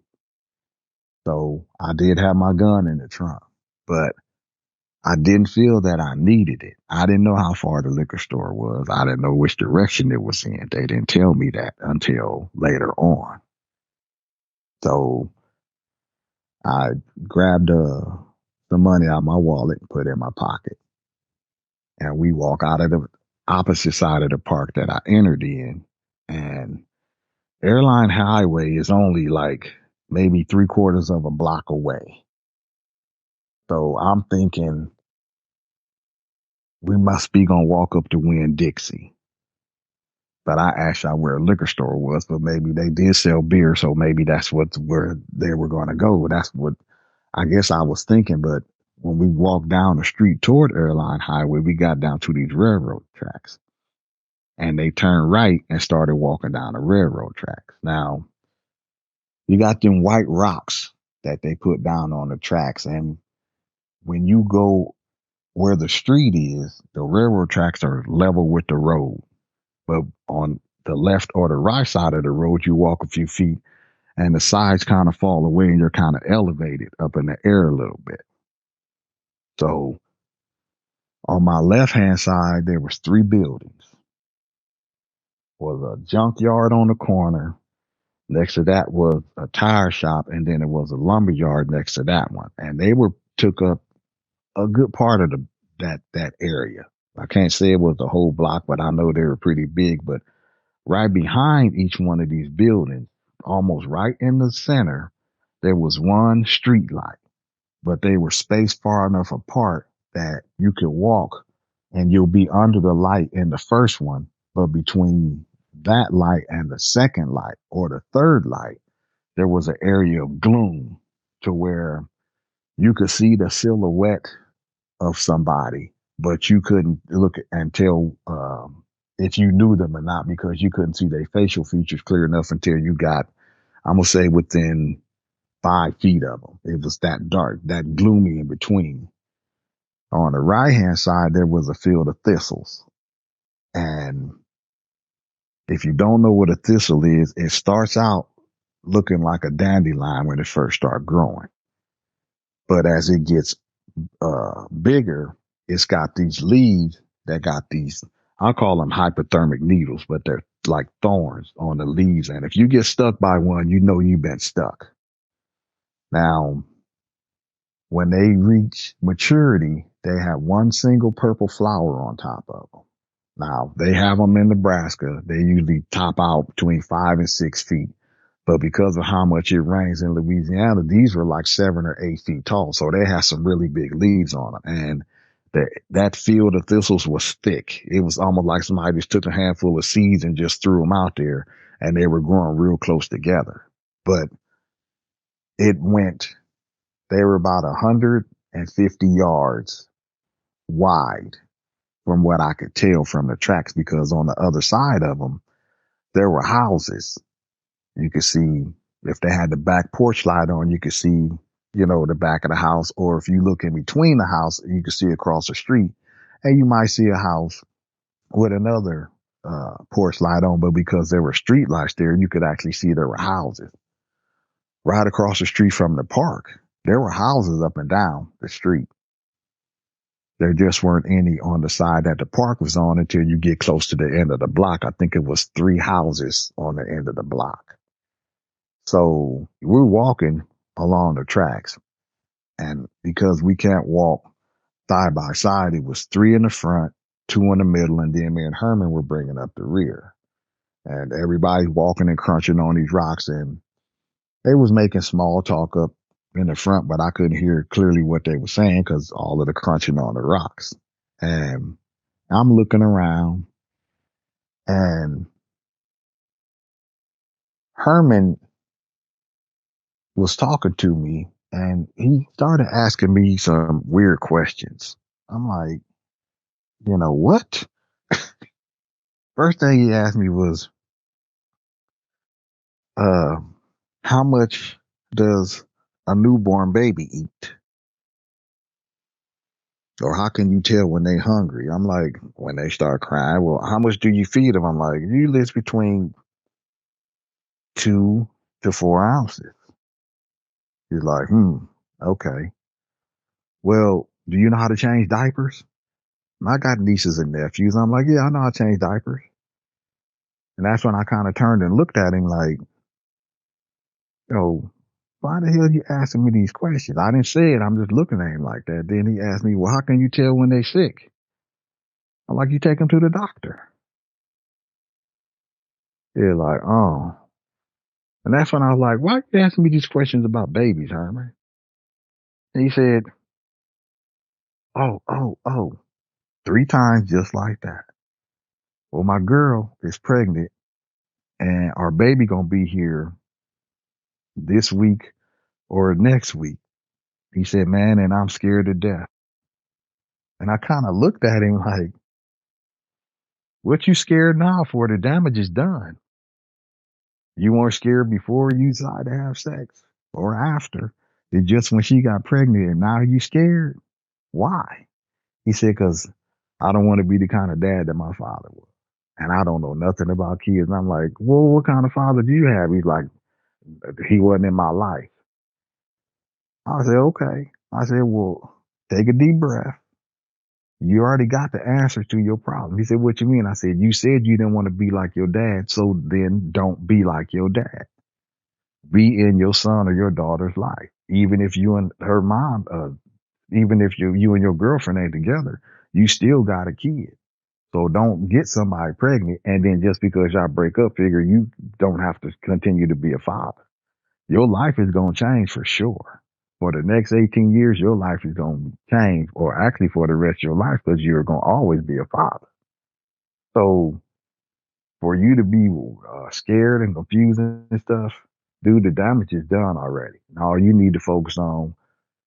So I did have my gun in the trunk, but I didn't feel that I needed it. I didn't know how far the liquor store was. I didn't know which direction it was in. They didn't tell me that until later on. So I grabbed the money out of my wallet and put it in my pocket. And we walk out of the opposite side of the park that I entered in. And Airline Highway is only like maybe 3/4 of a block away. So I'm thinking we must be gonna walk up to Winn-Dixie. But I asked y'all where a liquor store was, but maybe they did sell beer, so maybe that's where they were gonna go. That's what I guess I was thinking. But when we walked down the street toward Airline Highway, we got down to these railroad tracks. And they turned right and started walking down the railroad tracks. Now, you got them white rocks that they put down on the tracks. And when you go where the street is, the railroad tracks are level with the road. But on the left or the right side of the road, you walk a few feet and the sides kind of fall away and you're kind of elevated up in the air a little bit. So on my left hand side, there was 3 buildings. Was a junkyard on the corner. Next to that was a tire shop, and then it was a lumber yard next to that one. And they took up a good part of that area. I can't say it was the whole block, but I know they were pretty big. But right behind each one of these buildings, almost right in the center, there was one street light, but they were spaced far enough apart that you could walk and you'll be under the light in the first one, but between that light and the second light or the third light, there was an area of gloom to where you could see the silhouette of somebody, but you couldn't look and tell if you knew them or not because you couldn't see their facial features clear enough until you got, I'm gonna say, within 5 feet of them. It was that dark, that gloomy in between. On the right hand side, there was a field of thistles. And if you don't know what a thistle is, it starts out looking like a dandelion when it first starts growing. But as it gets bigger, it's got these leaves that got these, I call them hypothermic needles, but they're like thorns on the leaves. And if you get stuck by one, you know you've been stuck. Now, when they reach maturity, they have one single purple flower on top of them. Now, they have them in Nebraska. They usually top out between 5 and 6 feet. But because of how much it rains in Louisiana, these were like 7 or 8 feet tall. So they had some really big leaves on them. And that field of thistles was thick. It was almost like somebody just took a handful of seeds and just threw them out there, and they were growing real close together. But they were about 150 yards wide from what I could tell from the tracks, because on the other side of them, there were houses. You could see, if they had the back porch light on, you could see, the back of the house. Or if you look in between the house, you could see across the street, and you might see a house with another porch light on. But because there were street lights there, you could actually see there were houses right across the street from the park. There were houses up and down the street. There just weren't any on the side that the park was on until you get close to the end of the block. I think it was 3 houses on the end of the block. So we're walking along the tracks, and because we can't walk side by side, it was 3 in the front, 2 in the middle, and then me and Herman were bringing up the rear. And everybody's walking and crunching on these rocks, and they was making small talk up, in the front, but I couldn't hear clearly what they were saying because all of the crunching on the rocks. And I'm looking around, and Herman was talking to me, and he started asking me some weird questions. I'm like, what? First thing he asked me was, uh, how much does a newborn baby eat? Or how can you tell when they hungry? I'm like, when they start crying. Well, how much do you feed them? I'm like, usually it's between 2 to 4 ounces. He's like, okay. Well, do you know how to change diapers? And I got nieces and nephews. I'm like, yeah, I know how to change diapers. And that's when I kind of turned and looked at him like, yo, why the hell are you asking me these questions? I didn't say it. I'm just looking at him like that. Then he asked me, well, how can you tell when they sick? I'm like, you take them to the doctor. They're like, oh. And that's when I was like, why are you asking me these questions about babies, Herman? And he said, oh, 3 times just like that. Well, my girl is pregnant and our baby gonna be here this week or next week. He said, man, and I'm scared to death. And I kind of looked at him like, what you scared now for? The damage is done. You weren't scared before you decided to have sex or after. It's just when she got pregnant and now you scared. Why? He said, because I don't want to be the kind of dad that my father was. And I don't know nothing about kids. And I'm like, well, what kind of father do you have? He's like, he wasn't in my life. I said, okay. I said, well, take a deep breath. You already got the answer to your problem. He said, what you mean? I said, you said you didn't want to be like your dad. So then don't be like your dad. Be in your son or your daughter's life. Even if you and her mom, even if you and your girlfriend ain't together, you still got a kid. So don't get somebody pregnant and then just because y'all break up, figure you don't have to continue to be a father. Your life is going to change for sure. For the next 18 years, your life is going to change, or actually for the rest of your life, because you're going to always be a father. So for you to be scared and confused and stuff, dude, the damage is done already. And all you need to focus on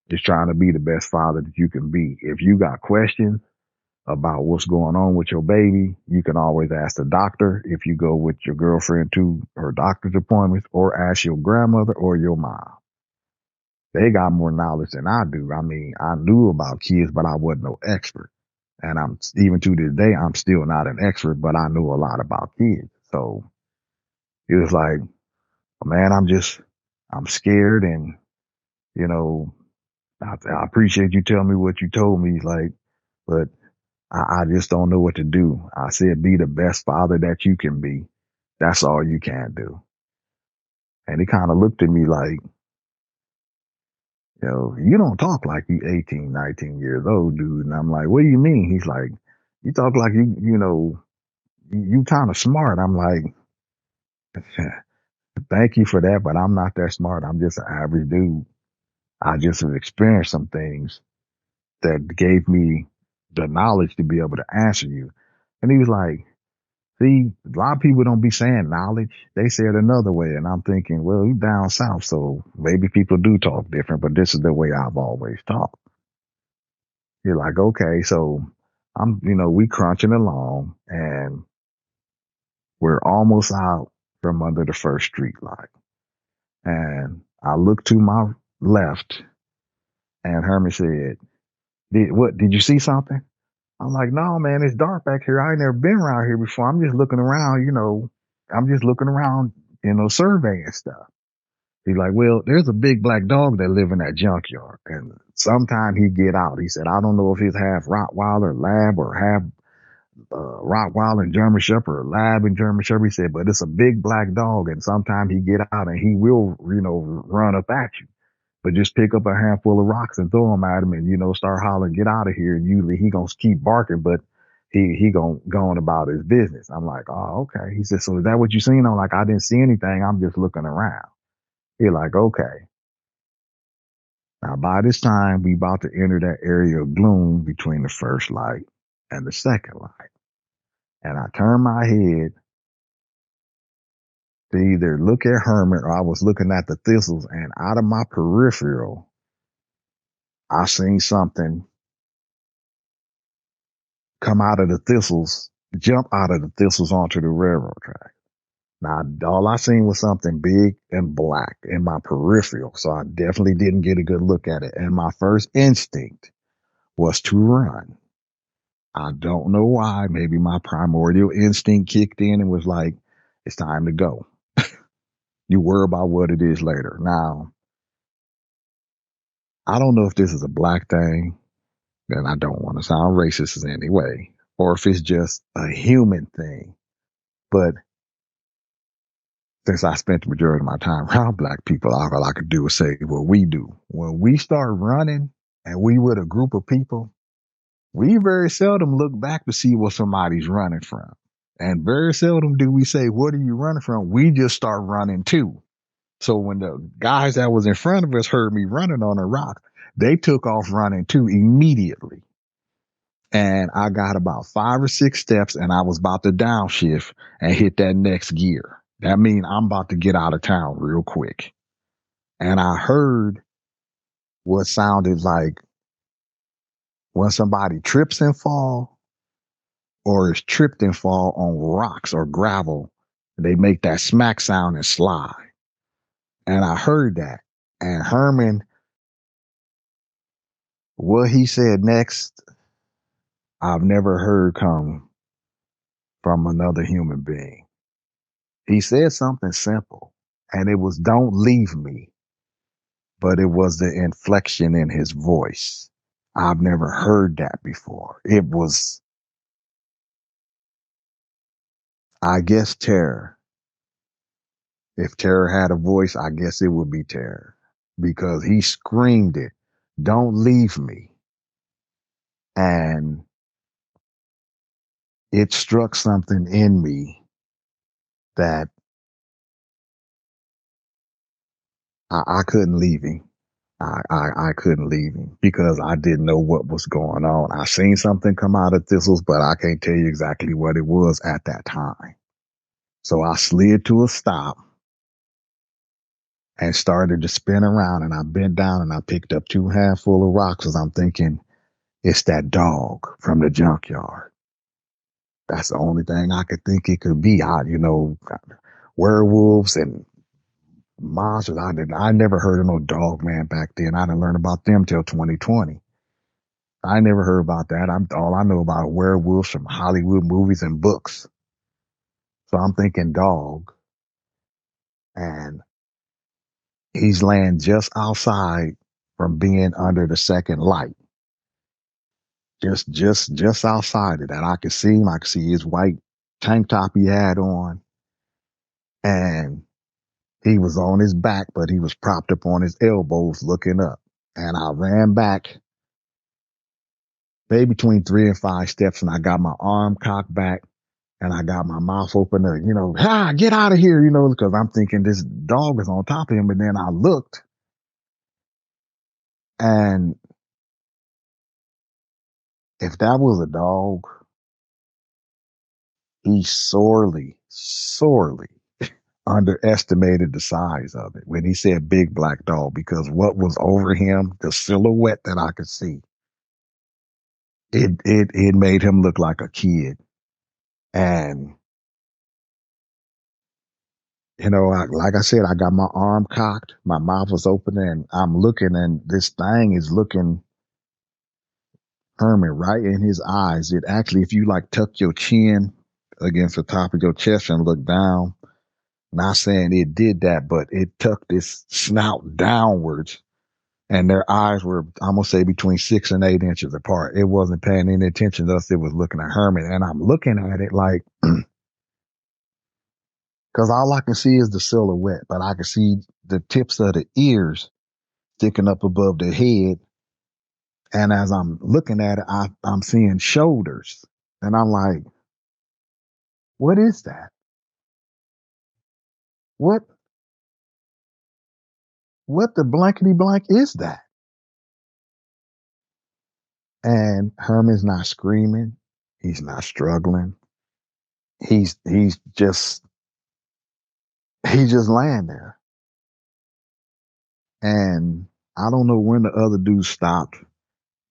is trying to be the best father that you can be. If you got questions about what's going on with your baby, you can always ask the doctor if you go with your girlfriend to her doctor's appointments, or ask your grandmother or your mom. They got more knowledge than I do. I mean, I knew about kids, but I wasn't no expert. And I'm even to this day, I'm still not an expert, but I knew a lot about kids. So it was like, man, I'm scared. And, you know, I appreciate you telling me what you told me, like, but I just don't know what to do. I said, be the best father that you can be. That's all you can do. And he kind of looked at me like, you don't talk like you 18, 19 years old, dude. And I'm like, what do you mean? He's like, you talk like you kind of smart. I'm like, thank you for that, but I'm not that smart. I'm just an average dude. I just have experienced some things that gave me the knowledge to be able to answer you. And he was like, see, a lot of people don't be saying knowledge. They say it another way. And I'm thinking, well, you down south, so maybe people do talk different, but this is the way I've always talked. You're like, okay, so we crunching along and we're almost out from under the first street light. And I look to my left and Herman said, did you see something? I'm like, no, man, it's dark back here. I ain't never been around here before. I'm just looking around, I'm just looking around, surveying stuff. He's like, well, there's a big black dog that live in that junkyard. And sometime he get out. He said, I don't know if he's half Rottweiler lab or half Rottweiler and German Shepherd or lab and German Shepherd. He said, but it's a big black dog. And sometime he get out and he will, run up at you. But just pick up a handful of rocks and throw them at him and, start hollering, get out of here. And usually he gonna keep barking, but he gonna go on about his business. I'm like, oh, okay. He said, so is that what you seen? I'm like, I didn't see anything. I'm just looking around. He's like, okay. Now, by this time, we about to enter that area of gloom between the first light and the second light. And I turned my head to either look at Herman or I was looking at the thistles, and out of my peripheral, I seen something come out of the thistles, jump out of the thistles onto the railroad track. Now, all I seen was something big and black in my peripheral, so I definitely didn't get a good look at it. And my first instinct was to run. I don't know why. Maybe my primordial instinct kicked in and was like, it's time to go. You worry about what it is later. Now, I don't know if this is a black thing, and I don't want to sound racist in any way, or if it's just a human thing. But since I spent the majority of my time around black people, all I could do was say what we do. When we start running and we with a group of people, we very seldom look back to see what somebody's running from. And very seldom do we say, what are you running from? We just start running too. So when the guys that was in front of us heard me running on a rock, they took off running too immediately. And I got about 5 or 6 steps and I was about to downshift and hit that next gear. That means I'm about to get out of town real quick. And I heard what sounded like when somebody trips and fall or is tripped and fall on rocks or gravel, they make that smack sound and slide. And I heard that. And Herman, what he said next, I've never heard come from another human being. He said something simple, and it was, don't leave me. But it was the inflection in his voice. I've never heard that before. It was, I guess, terror. If terror had a voice, I guess it would be terror because he screamed it, don't leave me. And it struck something in me that I couldn't leave him. I couldn't leave him because I didn't know what was going on. I seen something come out of thistles, but I can't tell you exactly what it was at that time. So I slid to a stop and started to spin around, and I bent down and I picked up 2 handful of rocks as I'm thinking, it's that dog from the junkyard. That's the only thing I could think it could be. Werewolves and monsters. I never heard of no dog man back then. I didn't learn about them till 2020. I never heard about that. All I know about werewolves from Hollywood movies and books. So I'm thinking dog, and he's laying just outside from being under the second light. Just outside of that. I could see him. I could see his white tank top he had on. And he was on his back, but he was propped up on his elbows looking up. And I ran back maybe between 3 and 5 steps, and I got my arm cocked back and I got my mouth open to, get out of here, because I'm thinking this dog is on top of him. And then I looked, and if that was a dog, he sorely underestimated the size of it when he said big black dog, because what was over him, the silhouette that I could see, it made him look like a kid. And like I said, I got my arm cocked, my mouth was open, and I'm looking, and this thing is looking Herman right in his eyes. It actually, if you like tuck your chin against the top of your chest and look down, not saying it did that, but it tucked its snout downwards, and their eyes were, I'm gonna say, between 6 and 8 inches apart. It wasn't paying any attention to us. It was looking at Herman, and I'm looking at it like, because all I can see is the silhouette, but I can see the tips of the ears sticking up above the head. And as I'm looking at it, I'm seeing shoulders, and I'm like, what is that? What what the blankety blank is that? And Herman's not screaming. He's not struggling. He's just laying there. And I don't know when the other dude stopped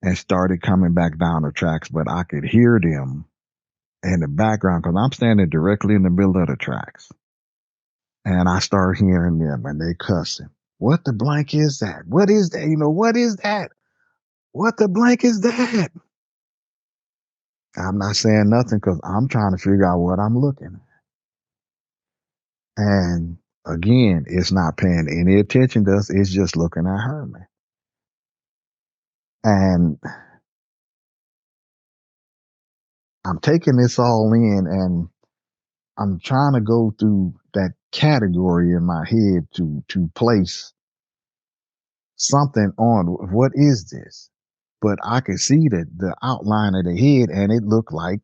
and started coming back down the tracks, but I could hear them in the background because I'm standing directly in the middle of the tracks. And I start hearing them and they cussing. What the blank is that? What is that? What is that? What the blank is that? I'm not saying nothing because I'm trying to figure out what I'm looking at. And again, it's not paying any attention to us. It's just looking at Herman. And I'm taking this all in and I'm trying to go through that category in my head to place something on what is this? But I could see the outline of the head and it looked like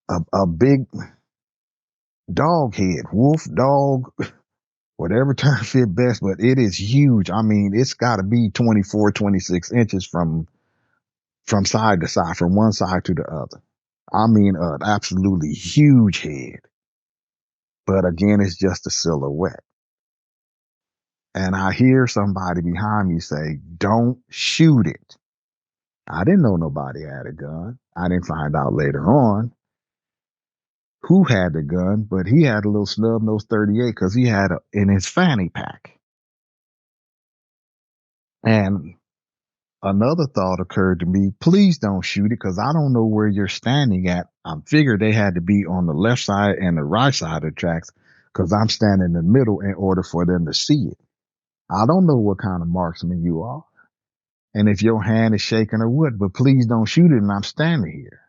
a big dog head, wolf, dog, whatever term fit best, but it is huge. I mean, it's got to be 24, 26 inches from side to side, from one side to the other. I mean, an absolutely huge head. But again, it's just a silhouette. And I hear somebody behind me say, "Don't shoot it." I didn't know nobody had a gun. I didn't find out later on who had the gun, but he had a little snub nose 38 because he had it in his fanny pack. And another thought occurred to me, please don't shoot it because I don't know where you're standing at. I figured they had to be on the left side and the right side of the tracks because I'm standing in the middle in order for them to see it. I don't know what kind of marksman you are. And if your hand is shaking or what, but please don't shoot it and I'm standing here.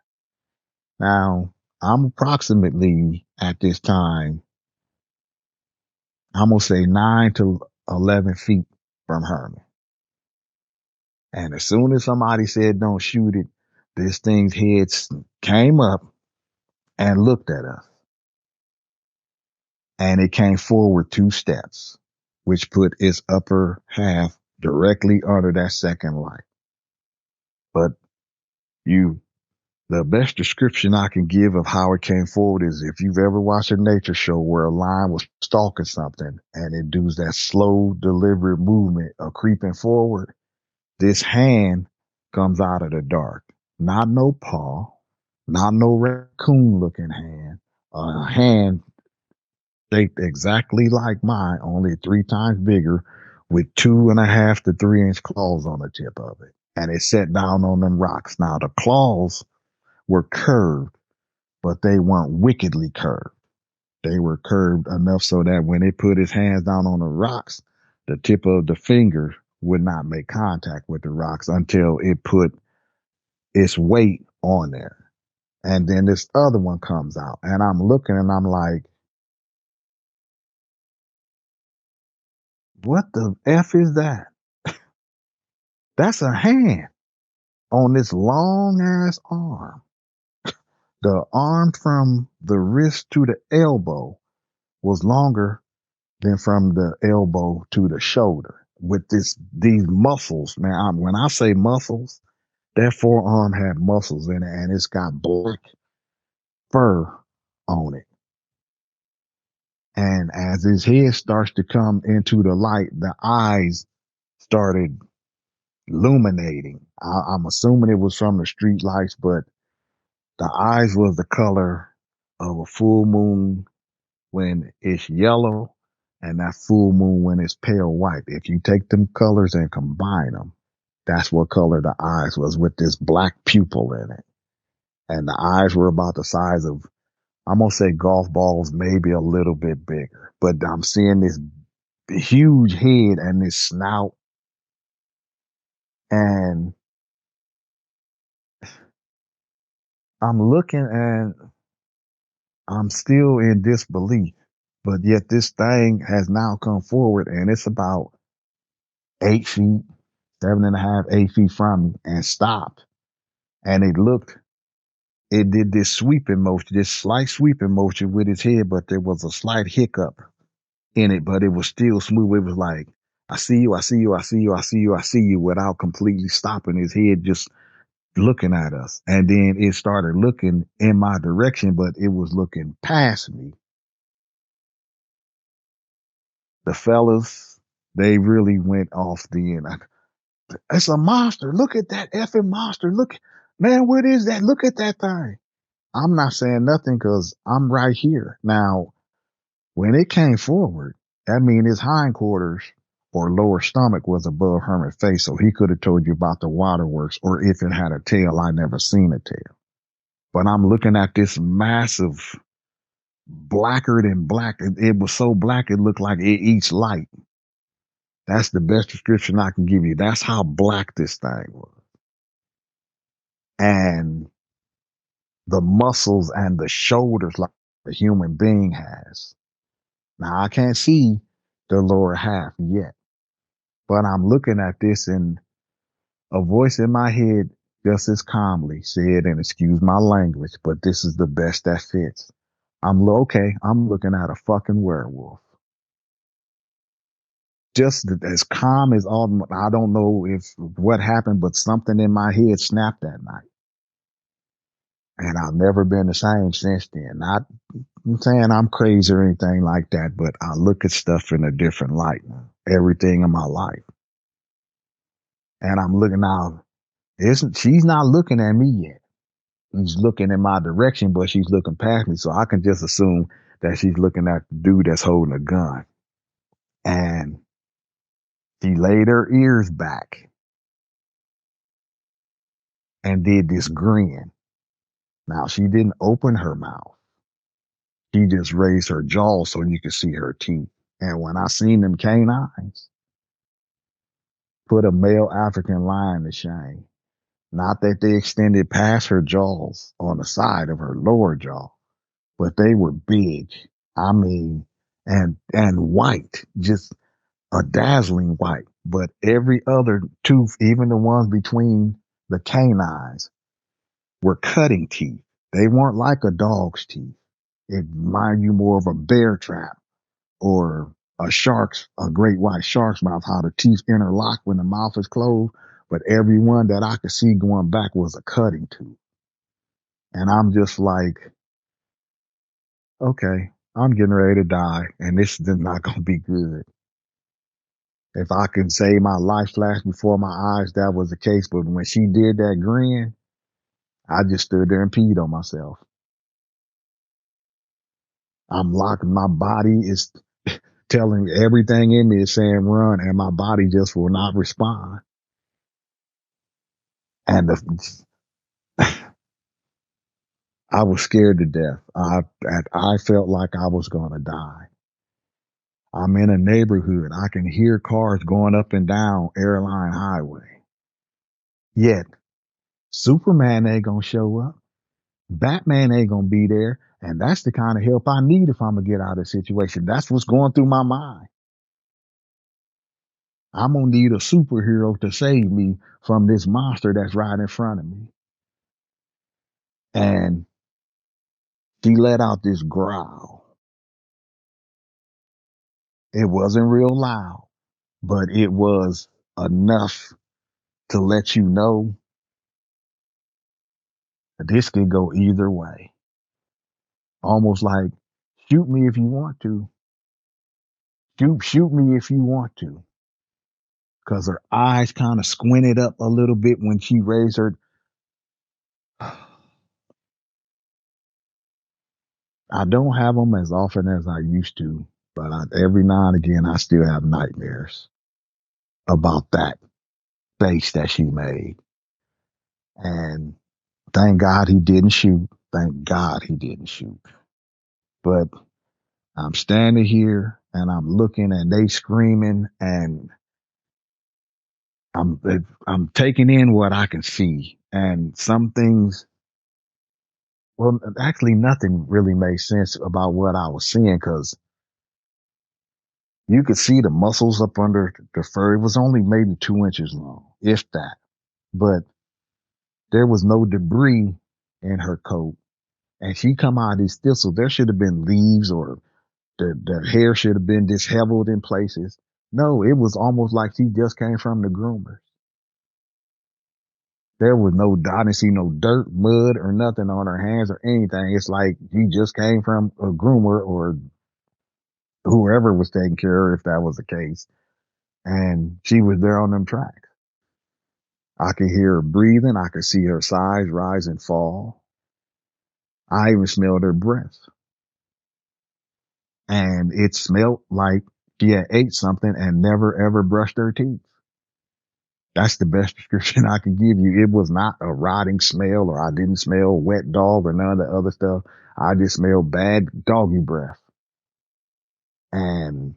Now, I'm approximately at this time, I'm going to say 9 to 11 feet from Herman. And as soon as somebody said don't shoot it, this thing's head came up and looked at us. And it came forward 2 steps, which put its upper half directly under that second light. But the best description I can give of how it came forward is if you've ever watched a nature show where a lion was stalking something and it does that slow, deliberate movement of creeping forward, this hand comes out of the dark. Not no paw, not no raccoon looking hand, a hand shaped exactly like mine, only 3 times bigger, with 2.5 to 3 inch claws on the tip of it. And it sat down on them rocks. Now the claws were curved, but they weren't wickedly curved. They were curved enough so that when it put its hands down on the rocks, the tip of the finger would not make contact with the rocks until it put its weight on there. And then this other one comes out, and I'm looking and I'm like, what the F is that? That's a hand on this long ass arm. The arm from the wrist to the elbow was longer than from the elbow to the shoulder with these muscles. Man, when I say muscles, that forearm had muscles in it and it's got black fur on it. And as his head starts to come into the light, the eyes started illuminating. I'm assuming it was from the street lights, but the eyes was the color of a full moon when it's yellow and that full moon when it's pale white. If you take them colors and combine them, that's what color the eyes was with this black pupil in it. And the eyes were about the size of, I'm going to say golf balls, maybe a little bit bigger. But I'm seeing this huge head and this snout. And I'm looking and I'm still in disbelief. But yet this thing has now come forward and it's about 8 feet, 7.5, 8 feet from me and stopped. And it did this sweeping motion, this slight sweeping motion with its head, but there was a slight hiccup in it, but it was still smooth. It was like, I see you, I see you, I see you, I see you, I see you, without completely stopping. His head just looking at us. And then it started looking in my direction, but it was looking past me. The fellas, they really went off then. It's a monster. Look at that effing monster. Look, man, what is that? Look at that thing. I'm not saying nothing because I'm right here. Now, when it came forward, that mean his hindquarters or lower stomach was above Hermit's face, so he could have told you about the waterworks, or if it had a tail, I never seen a tail. But I'm looking at this massive, blacker than black. It was so black it looked like it eats light. That's the best description I can give you. That's how black this thing was. And the muscles and the shoulders like a human being has. Now I can't see the lower half yet, but I'm looking at this and a voice in my head just as calmly said, and excuse my language, but this is the best that fits. Okay, I'm looking at a fucking werewolf. Just as calm as all, I don't know if what happened, but something in my head snapped that night. And I've never been the same since then. Not saying I'm crazy or anything like that, but I look at stuff in a different light now. Everything in my life. And I'm looking now, she's not looking at me yet. She's looking in my direction, but she's looking past me. So I can just assume that she's looking at the dude that's holding a gun. And she laid her ears back and did this grin. Now she didn't open her mouth. She just raised her jaw so you could see her teeth. And when I seen them canines, put a male African lion to shame. Not that they extended past her jaws on the side of her lower jaw, but they were big. I mean, and white, just a dazzling white. But every other tooth, even the ones between the canines, were cutting teeth. They weren't like a dog's teeth. It reminded you more of a bear trap or a great white shark's mouth, how the teeth interlock when the mouth is closed. But every one that I could see going back was a cutting tooth. And I'm just like, okay, I'm getting ready to die, and this is not going to be good. If I can say my life flashed before my eyes, that was the case. But when she did that grin, I just stood there and peed on myself. I'm locking, my body is telling everything in me is saying run, and my body just will not respond. And I was scared to death. I felt like I was going to die. I'm in a neighborhood. I can hear cars going up and down Airline Highway. Yet, Superman ain't going to show up. Batman ain't going to be there. And that's the kind of help I need if I'm going to get out of the situation. That's what's going through my mind. I'm going to need a superhero to save me from this monster that's right in front of me. And she let out this growl. It wasn't real loud, but it was enough to let you know this could go either way. Almost like, shoot me if you want to. Shoot me if you want to. Because her eyes kind of squinted up a little bit when she raised her. I don't have them as often as I used to, but every now and again, I still have nightmares about that face that she made. And thank God he didn't shoot. Thank God he didn't shoot. But I'm standing here and I'm looking and they screaming and I'm taking in what I can see. And some things, well, actually nothing really made sense about what I was seeing because you could see the muscles up under the fur. It was only maybe 2 inches long, if that. But there was no debris in her coat. And she come out of these thistles. There should have been leaves or the hair should have been disheveled in places. No, it was almost like she just came from the groomer. There was no, I didn't see no dirt, mud, or nothing on her hands or anything. It's like she just came from a groomer or whoever was taking care of her, if that was the case. And she was there on them tracks. I could hear her breathing. I could see her size rise and fall. I even smelled her breath. And it smelled like she had ate something and never ever brushed her teeth. That's the best description I can give you. It was not a rotting smell, or I didn't smell wet dog or none of the other stuff. I just smelled bad doggy breath. And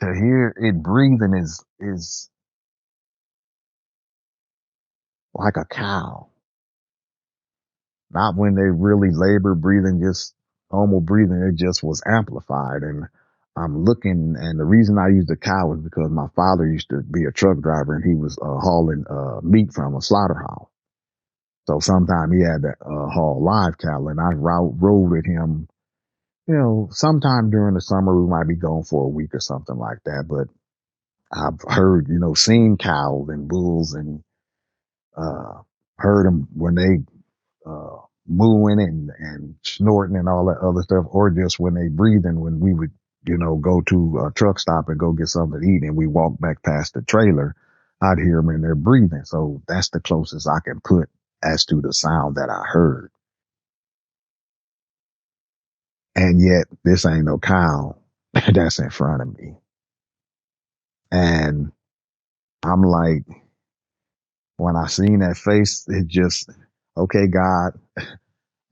to hear it breathing is like a cow. Not when they really labor breathing, just normal breathing. It just was amplified. And I'm looking, and the reason I used the cow is because my father used to be a truck driver, and he was hauling meat from a slaughterhouse. So sometime he had to haul live cattle, and I rode with him. You know, sometime during the summer we might be going for a week or something like that. But I've heard, seen cows and bulls, and uh, heard them when they uh, mooing and snorting and all that other stuff, or just when they breathing. When we would, go to a truck stop and go get something to eat, and we walk back past the trailer, I'd hear them in there breathing. So that's the closest I can put as to the sound that I heard. And yet this ain't no cow that's in front of me. And I'm like, when I seen that face, it just, okay, God,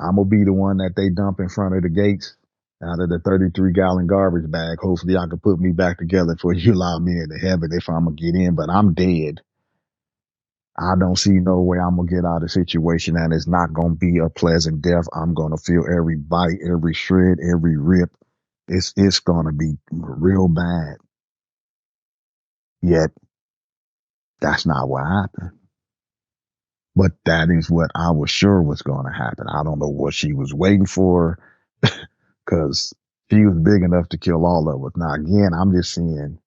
I'm gonna be the one that they dump in front of the gates out of the 33-gallon garbage bag. Hopefully I can put me back together before you allow me into heaven if I'm gonna get in, but I'm dead. I don't see no way I'm gonna get out of the situation, and it's not gonna be a pleasant death. I'm gonna feel every bite, every shred, every rip. It's gonna be real bad. Yet that's not what happened. But that is what I was sure was gonna happen. I don't know what she was waiting for, because she was big enough to kill all of us. Now again, I'm just seeing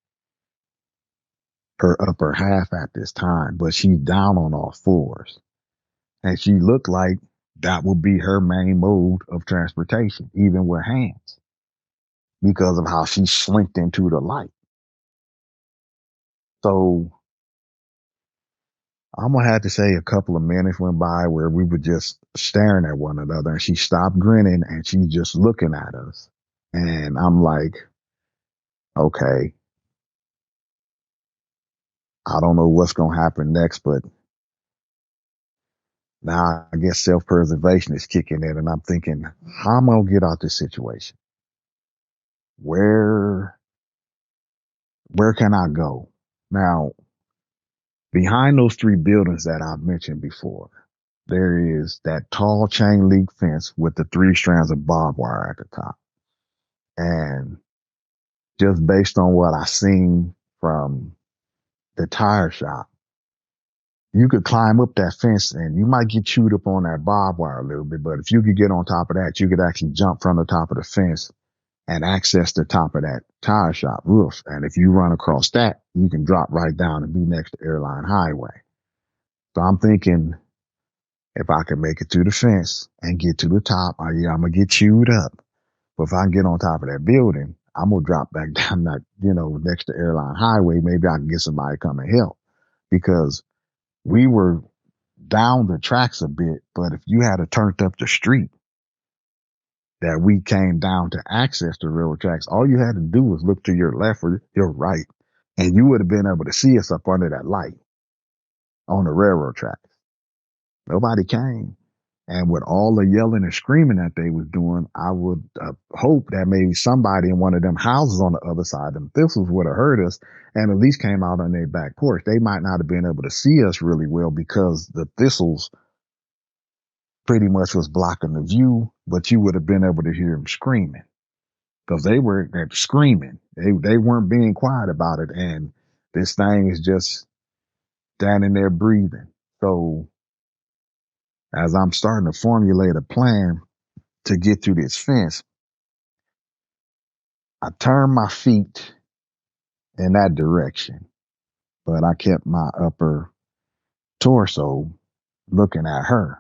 her upper half at this time, but she's down on all fours. And she looked like that would be her main mode of transportation, even with hands, because of how she slinked into the light. So I'm gonna have to say a couple of minutes went by where we were just staring at one another, and she stopped grinning and she just looking at us. And I'm like, okay, I don't know what's gonna happen next, but now I guess self-preservation is kicking in, and I'm thinking, how am I gonna get out this situation? Where where can I go? Now, behind those three buildings that I've mentioned before, there is that tall chain link fence with the three strands of barbed wire at the top. And just based on what I seen from the tire shop, you could climb up that fence and you might get chewed up on that barbed wire a little bit. But if you could get on top of that, you could actually jump from the top of the fence and access the top of that tire shop roof. And if you run across that, you can drop right down and be next to Airline Highway. So I'm thinking, if I can make it to the fence and get to the top, yeah, I'm gonna get chewed up. But if I can get on top of that building, I'm gonna drop back down that, next to Airline Highway. Maybe I can get somebody to come and help, because we were down the tracks a bit. But if you had a turned up the street that we came down to access the railroad tracks, all you had to do was look to your left or your right, and you would have been able to see us up under that light on the railroad tracks. Nobody came. And with all the yelling and screaming that they was doing, I would hope that maybe somebody in one of them houses on the other side of them thistles would have heard us and at least came out on their back porch. They might not have been able to see us really well because the thistles pretty much was blocking the view, but you would have been able to hear them screaming, because they're screaming. They weren't being quiet about it. And this thing is just standing there breathing. So as I'm starting to formulate a plan to get through this fence, I turned my feet in that direction, but I kept my upper torso looking at her.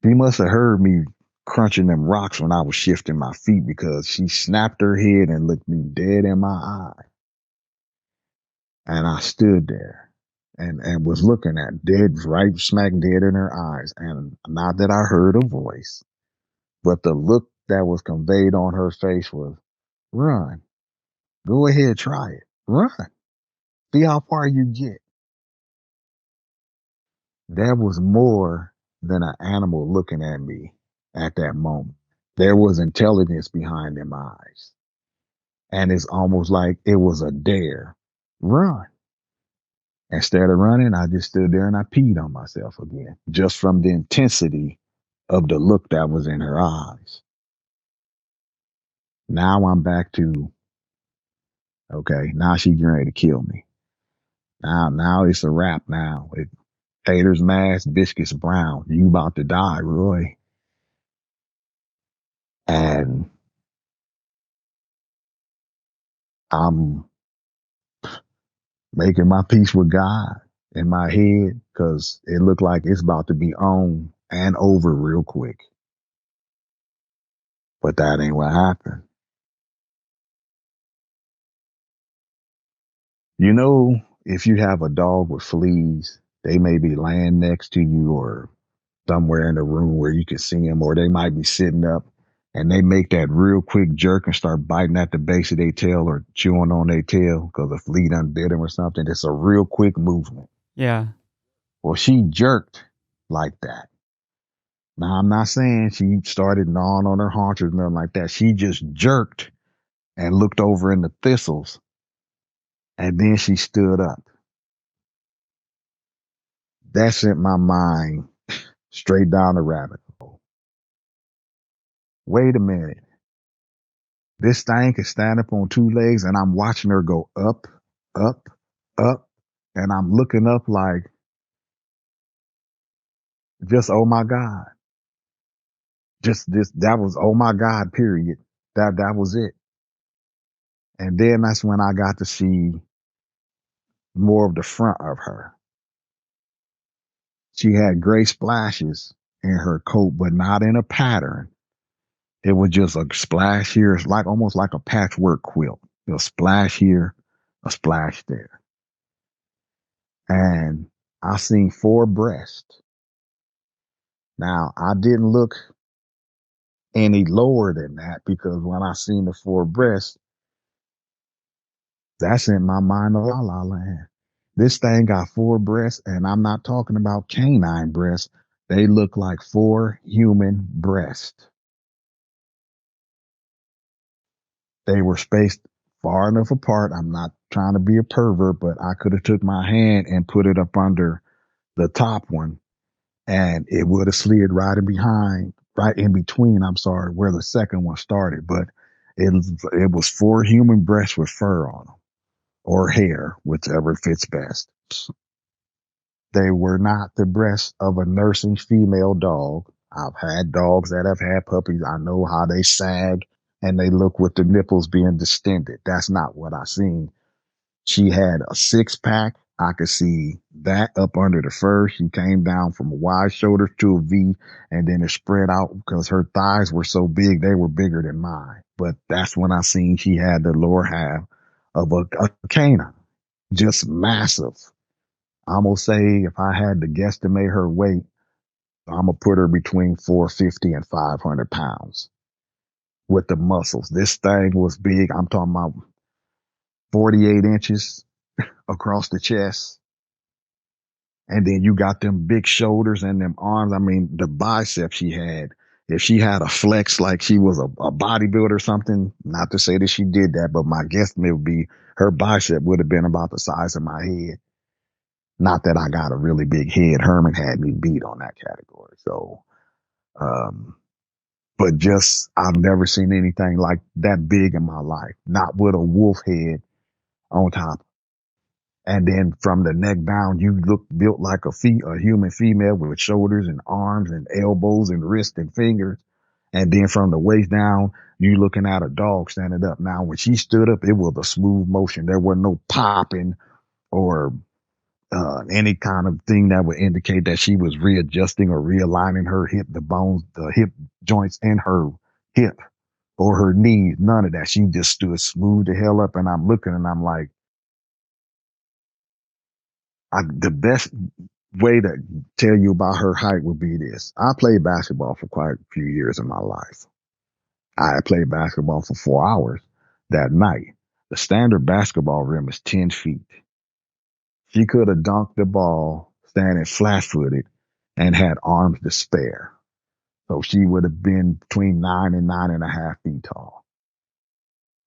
She must have heard me crunching them rocks when I was shifting my feet because she snapped her head and looked me dead in my eye. And I stood there and was looking at dead, right smack dead in her eyes. And not that I heard a voice, but the look that was conveyed on her face was run. Go ahead, try it. Run. See how far you get. There was more than an animal looking at me at that moment. There was intelligence behind them eyes. And it's almost like it was a dare. Run. Instead of running, I just stood there and I peed on myself again, just from the intensity of the look that was in her eyes. Now I'm back to, okay, now she's getting ready to kill me. Now it's a wrap now. Taters mashed, biscuits brown. You about to die, Roy. And I'm making my peace with God in my head because it looked like it's about to be on and over real quick. But that ain't what happened. You know, if you have a dog with fleas, they may be laying next to you or somewhere in the room where you can see them, or they might be sitting up and they make that real quick jerk and start biting at the base of their tail or chewing on their tail because a flea done bit them or something. It's a real quick movement. Yeah. Well, she jerked like that. Now, I'm not saying she started gnawing on her haunches or nothing like that. She just jerked and looked over in the thistles, and then she stood up. That sent my mind straight down the rabbit hole. Wait a minute. This thing can stand up on two legs, and I'm watching her go up, up, up, and I'm looking up like, just oh my God. Just this, that was oh my God, period. That was it. And then that's when I got to see more of the front of her. She had gray splashes in her coat, but not in a pattern. It was just a splash here. It's like almost like a patchwork quilt. A splash here, a splash there. And I seen 4 breasts. Now I didn't look any lower than that because when I seen the 4 breasts, that's in my mind of La La Land. This thing got 4 breasts, and I'm not talking about canine breasts. They look like 4 human breasts. They were spaced far enough apart. I'm not trying to be a pervert, but I could have took my hand and put it up under the top one, and it would have slid right in between. I'm sorry, where the second one started, but it was 4 human breasts with fur on them or hair, whichever fits best. They were not the breasts of a nursing female dog. I've had dogs that have had puppies. I know how they sag and they look with the nipples being distended. That's not what I seen. She had a 6-pack. I could see that up under the fur. She came down from a wide shoulder to a V, and then it spread out because her thighs were so big, they were bigger than mine. But that's when I seen she had the lower half of a canine, just massive. I'm gonna say if I had to guesstimate her weight, I'm gonna put her between 450 and 500 pounds with the muscles. This thing was big. I'm talking about 48 inches across the chest. And then you got them big shoulders and them arms. I mean, the biceps she had. If she had a flex like she was a bodybuilder or something, not to say that she did that, but my guesstimate would be her bicep would have been about the size of my head. Not that I got a really big head. Herman had me beat on that category. So, um, but just, I've never seen anything like that big in my life. Not with a wolf head on top. And then from the neck down, you look built like a human female with shoulders and arms and elbows and wrists and fingers. And then from the waist down, you looking at a dog standing up. Now, when she stood up, it was a smooth motion. There was no popping or any kind of thing that would indicate that she was readjusting or realigning her hip, the bones, the hip joints in her hip or her knees. None of that. She just stood smooth the hell up. And I'm looking and I'm like, the best way to tell you about her height would be this. I played basketball for quite a few years in my life. I played basketball for 4 hours that night. The standard basketball rim is 10 feet. She could have dunked the ball standing flat footed and had arms to spare. So she would have been between 9 and 9.5 feet tall.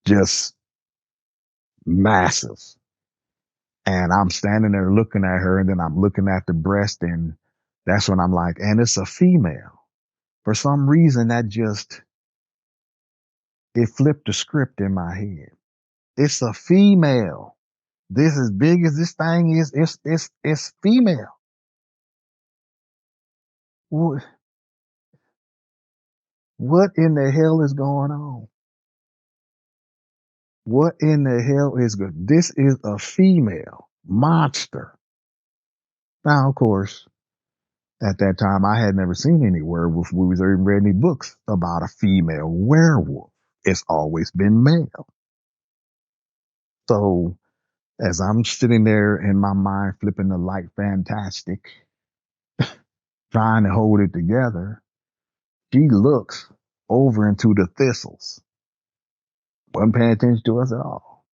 Just massive. And I'm standing there looking at her, and then I'm looking at the breast, and that's when I'm like, and it's a female. For some reason, it flipped the script in my head. It's a female. This as big as this thing is, it's female. What in the hell is going on? What in the hell is good? This is a female monster. Now, of course, at that time, I had never seen any werewolf movies or even read any books about a female werewolf. It's always been male. So as I'm sitting there in my mind flipping the light fantastic, trying to hold it together, she looks over into the thistles. Wasn't paying attention to us at all.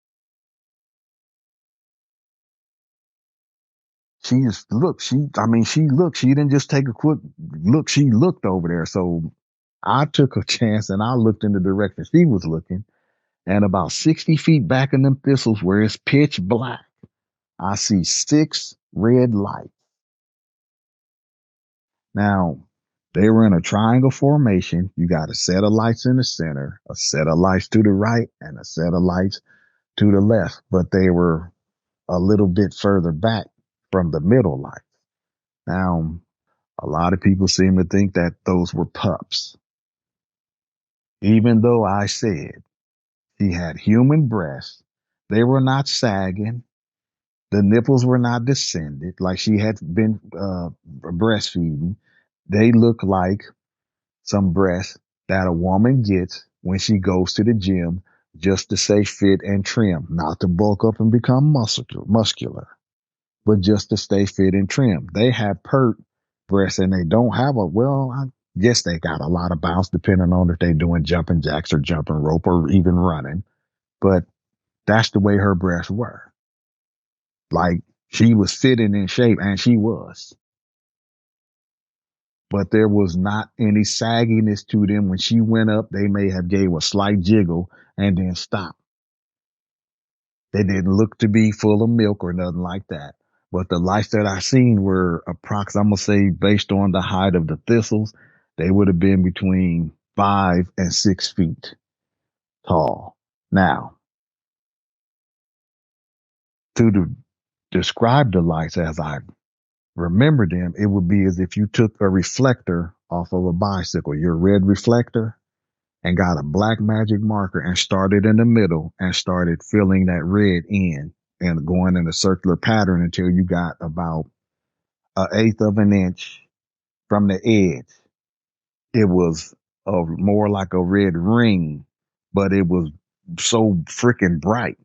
She just looked. She looked. She didn't just take a quick look. She looked over there. So I took a chance and I looked in the direction she was looking. And about 60 feet back in them thistles where it's pitch black, I see 6 red lights. Now, they were in a triangle formation. You got a set of lights in the center, a set of lights to the right, and a set of lights to the left. But they were a little bit further back from the middle light. Now, a lot of people seem to think that those were pups. Even though I said he had human breasts, they were not sagging. The nipples were not descended like she had been breastfeeding. They look like some breasts that a woman gets when she goes to the gym just to stay fit and trim, not to bulk up and become muscular, but just to stay fit and trim. They have pert breasts and they don't have I guess they got a lot of bounce depending on if they're doing jumping jacks or jumping rope or even running. But that's the way her breasts were. Like she was fitting in shape and she was. But there was not any sagginess to them. When she went up, they may have gave a slight jiggle and then stopped. They didn't look to be full of milk or nothing like that. But the lights that I seen were approximately, I'm going to say, based on the height of the thistles, they would have been between 5 and 6 feet tall. Now, describe the lights as I remember them, it would be as if you took a reflector off of a bicycle, your red reflector, and got a black magic marker and started in the middle and started filling that red in and going in a circular pattern until you got about 1/8 of an inch from the edge. It was more like a red ring, but it was so freaking bright.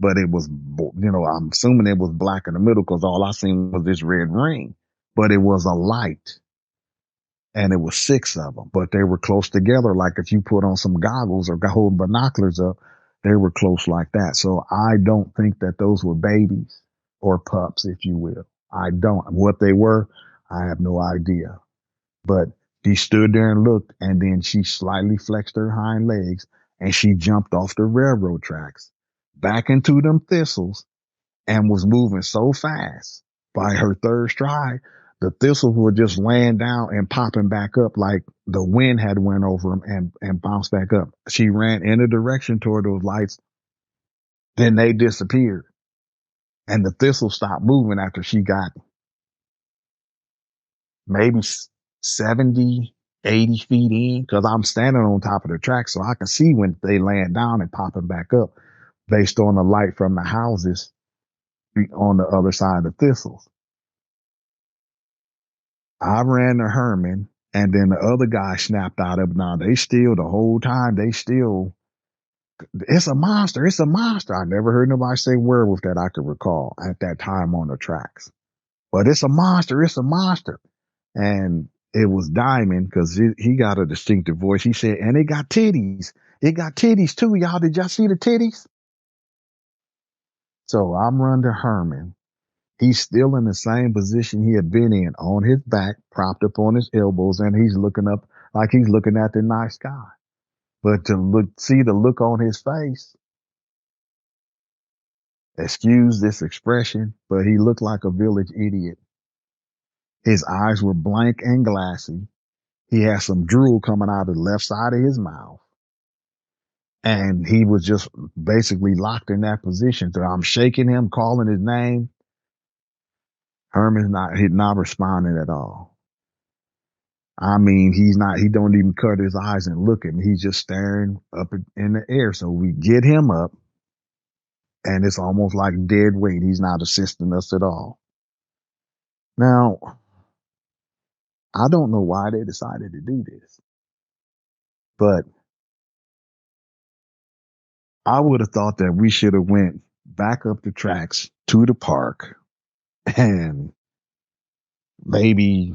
But it was, I'm assuming it was black in the middle because all I seen was this red ring. But it was a light, and it was 6 of them. But they were close together, like if you put on some goggles or hold binoculars up, they were close like that. So I don't think that those were babies or pups, if you will. I don't. What they were, I have no idea. But she stood there and looked, and then she slightly flexed her hind legs, and she jumped off the railroad tracks back into them thistles and was moving so fast. By her third stride, the thistles were just laying down and popping back up like the wind had went over them and bounced back up. She ran in a direction toward those lights. Then they disappeared. And the thistle stopped moving after she got maybe 70 80 feet in because I'm standing on top of the track so I can see when they land down and popping back up based on the light from the houses on the other side of thistles. I ran to Herman, and then the other guy snapped out of it. Now they still the whole time they still, it's a monster, it's a monster. I never heard nobody say werewolf that I could recall at that time on the tracks. But it's a monster, it's a monster. And it was Diamond because he got a distinctive voice. He said, and it got titties. It got titties too, y'all. Did y'all see the titties? So I'm running to Herman. He's still in the same position he had been in, on his back, propped up on his elbows, and he's looking up like he's looking at the night sky. But to see the look on his face, excuse this expression, but he looked like a village idiot. His eyes were blank and glassy. He had some drool coming out of the left side of his mouth. And he was just basically locked in that position. So I'm shaking him, calling his name. Herman's he's not responding at all. I mean, he don't even cut his eyes and look at me. He's just staring up in the air. So we get him up, and it's almost like dead weight. He's not assisting us at all. Now, I don't know why they decided to do this, but I would have thought that we should have went back up the tracks to the park and maybe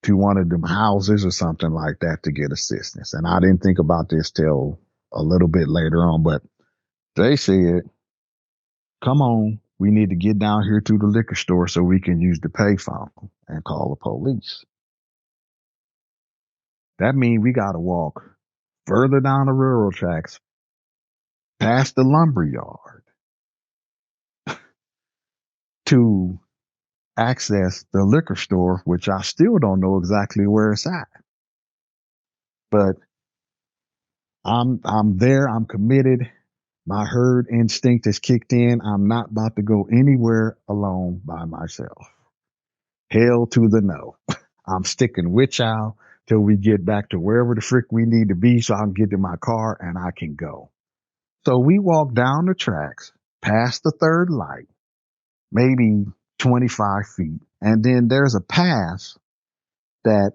to one of them houses or something like that to get assistance. And I didn't think about this till a little bit later on, but they said, come on, we need to get down here to the liquor store so we can use the payphone and call the police. That means we got to walk further down the railroad tracks, past the lumber yard to access the liquor store, which I still don't know exactly where it's at. But I'm there, I'm committed. My herd instinct is kicked in. I'm not about to go anywhere alone by myself. Hell to the no. I'm sticking with y'all till we get back to wherever the frick we need to be so I can get in my car and I can go. So we walk down the tracks, past the third light, maybe 25 feet. And then there's a path that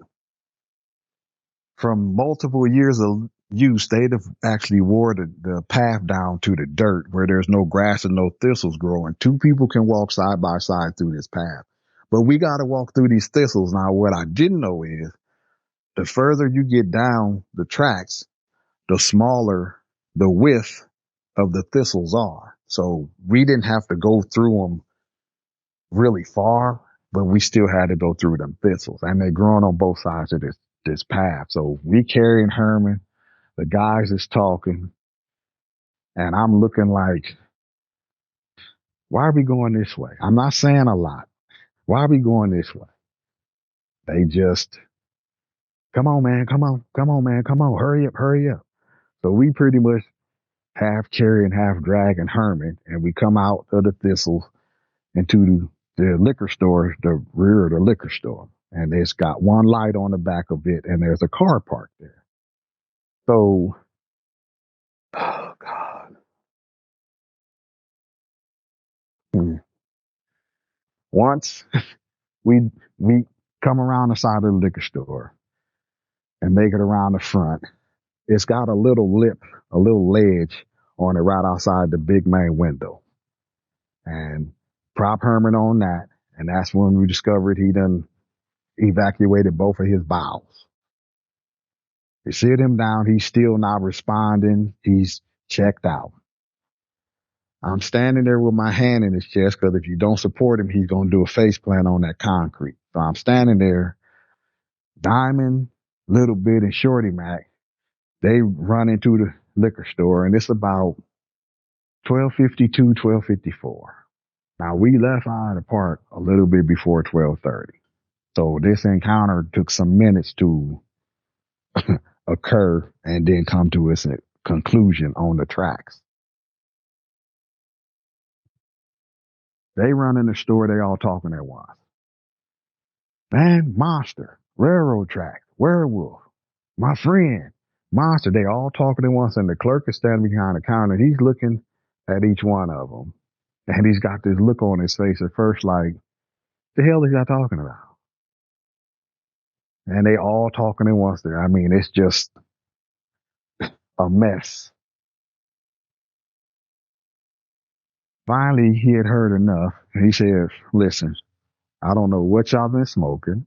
from multiple years of use, they'd have actually wore the path down to the dirt where there's no grass and no thistles growing. Two people can walk side by side through this path. But we got to walk through these thistles. Now, what I didn't know is the further you get down the tracks, the smaller the width of the thistles are. So we didn't have to go through them really far, but we still had to go through them thistles. And they're growing on both sides of this path. So we carrying Herman, the guys is talking, and I'm looking like, why are we going this way? I'm not saying a lot. Why are we going this way? They just, come on, man, come on, come on, man, come on, hurry up, hurry up. So we pretty much half carrying, half dragging Herman, and we come out of the thistles into the liquor store, the rear of the liquor store. And it's got one light on the back of it, and there's a car parked there. So, oh God. Once we we come around the side of the liquor store and make it around the front, it's got a little lip, a little ledge on it right outside the big main window. And prop Herman on that, and that's when we discovered he done evacuated both of his bowels. We sit him down. He's still not responding. He's checked out. I'm standing there with my hand in his chest because if you don't support him, he's going to do a face plant on that concrete. So I'm standing there. Diamond, Little Bit, and Shorty Mac, they run into the liquor store, and it's about 12:52, 12:54. Now, we left out of the park a little bit before 12:30. So this encounter took some minutes to occur and then come to its conclusion on the tracks. They run in the store, they all talking at once. Man, monster, railroad track, werewolf. My friend, monster. They all talking at once, and the clerk is standing behind the counter. He's looking at each one of them, and he's got this look on his face at first, like, the hell is y'all talking about? And they all talking at once there. I mean, it's just a mess. Finally, he had heard enough, and he said, listen, I don't know what y'all been smoking.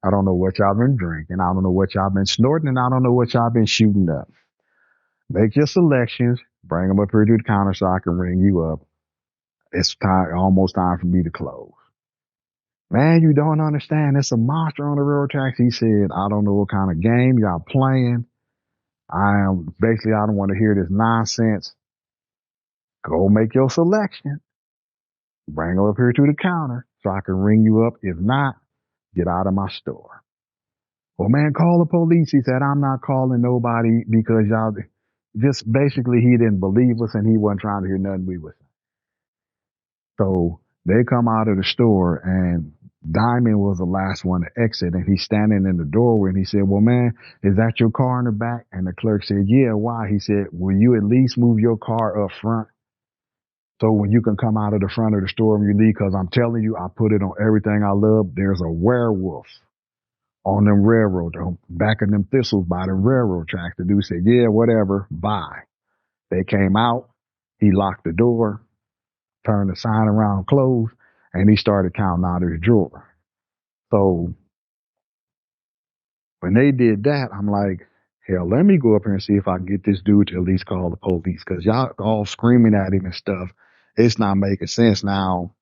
I don't know what y'all been drinking. I don't know what y'all been snorting, and I don't know what y'all been shooting up. Make your selections, bring them up here to the counter so I can ring you up. It's time, almost time for me to close. Man, you don't understand. It's a monster on the railroad tracks. He said, I don't know what kind of game y'all playing. I don't want to hear this nonsense. Go make your selection. Bring them up here to the counter so I can ring you up. If not, get out of my store. Well, man, call the police. He said, I'm not calling nobody because y'all just basically he didn't believe us and he wasn't trying to hear nothing we was saying. So they come out of the store and Diamond was the last one to exit and he's standing in the doorway and he said, well, man, is that your car in the back? And the clerk said, yeah, why? He said, will you at least move your car up front? So when you can come out of the front of the store and you leave, because I'm telling you, I put it on everything I love. There's a werewolf on them railroad, back of them thistles by the railroad tracks. The dude said, yeah, whatever, bye. They came out. He locked the door, turned the sign around, closed, and he started counting out his drawer. So when they did that, I'm like, hell, let me go up here and see if I can get this dude to at least call the police, because y'all all screaming at him and stuff. It's not making sense. Now,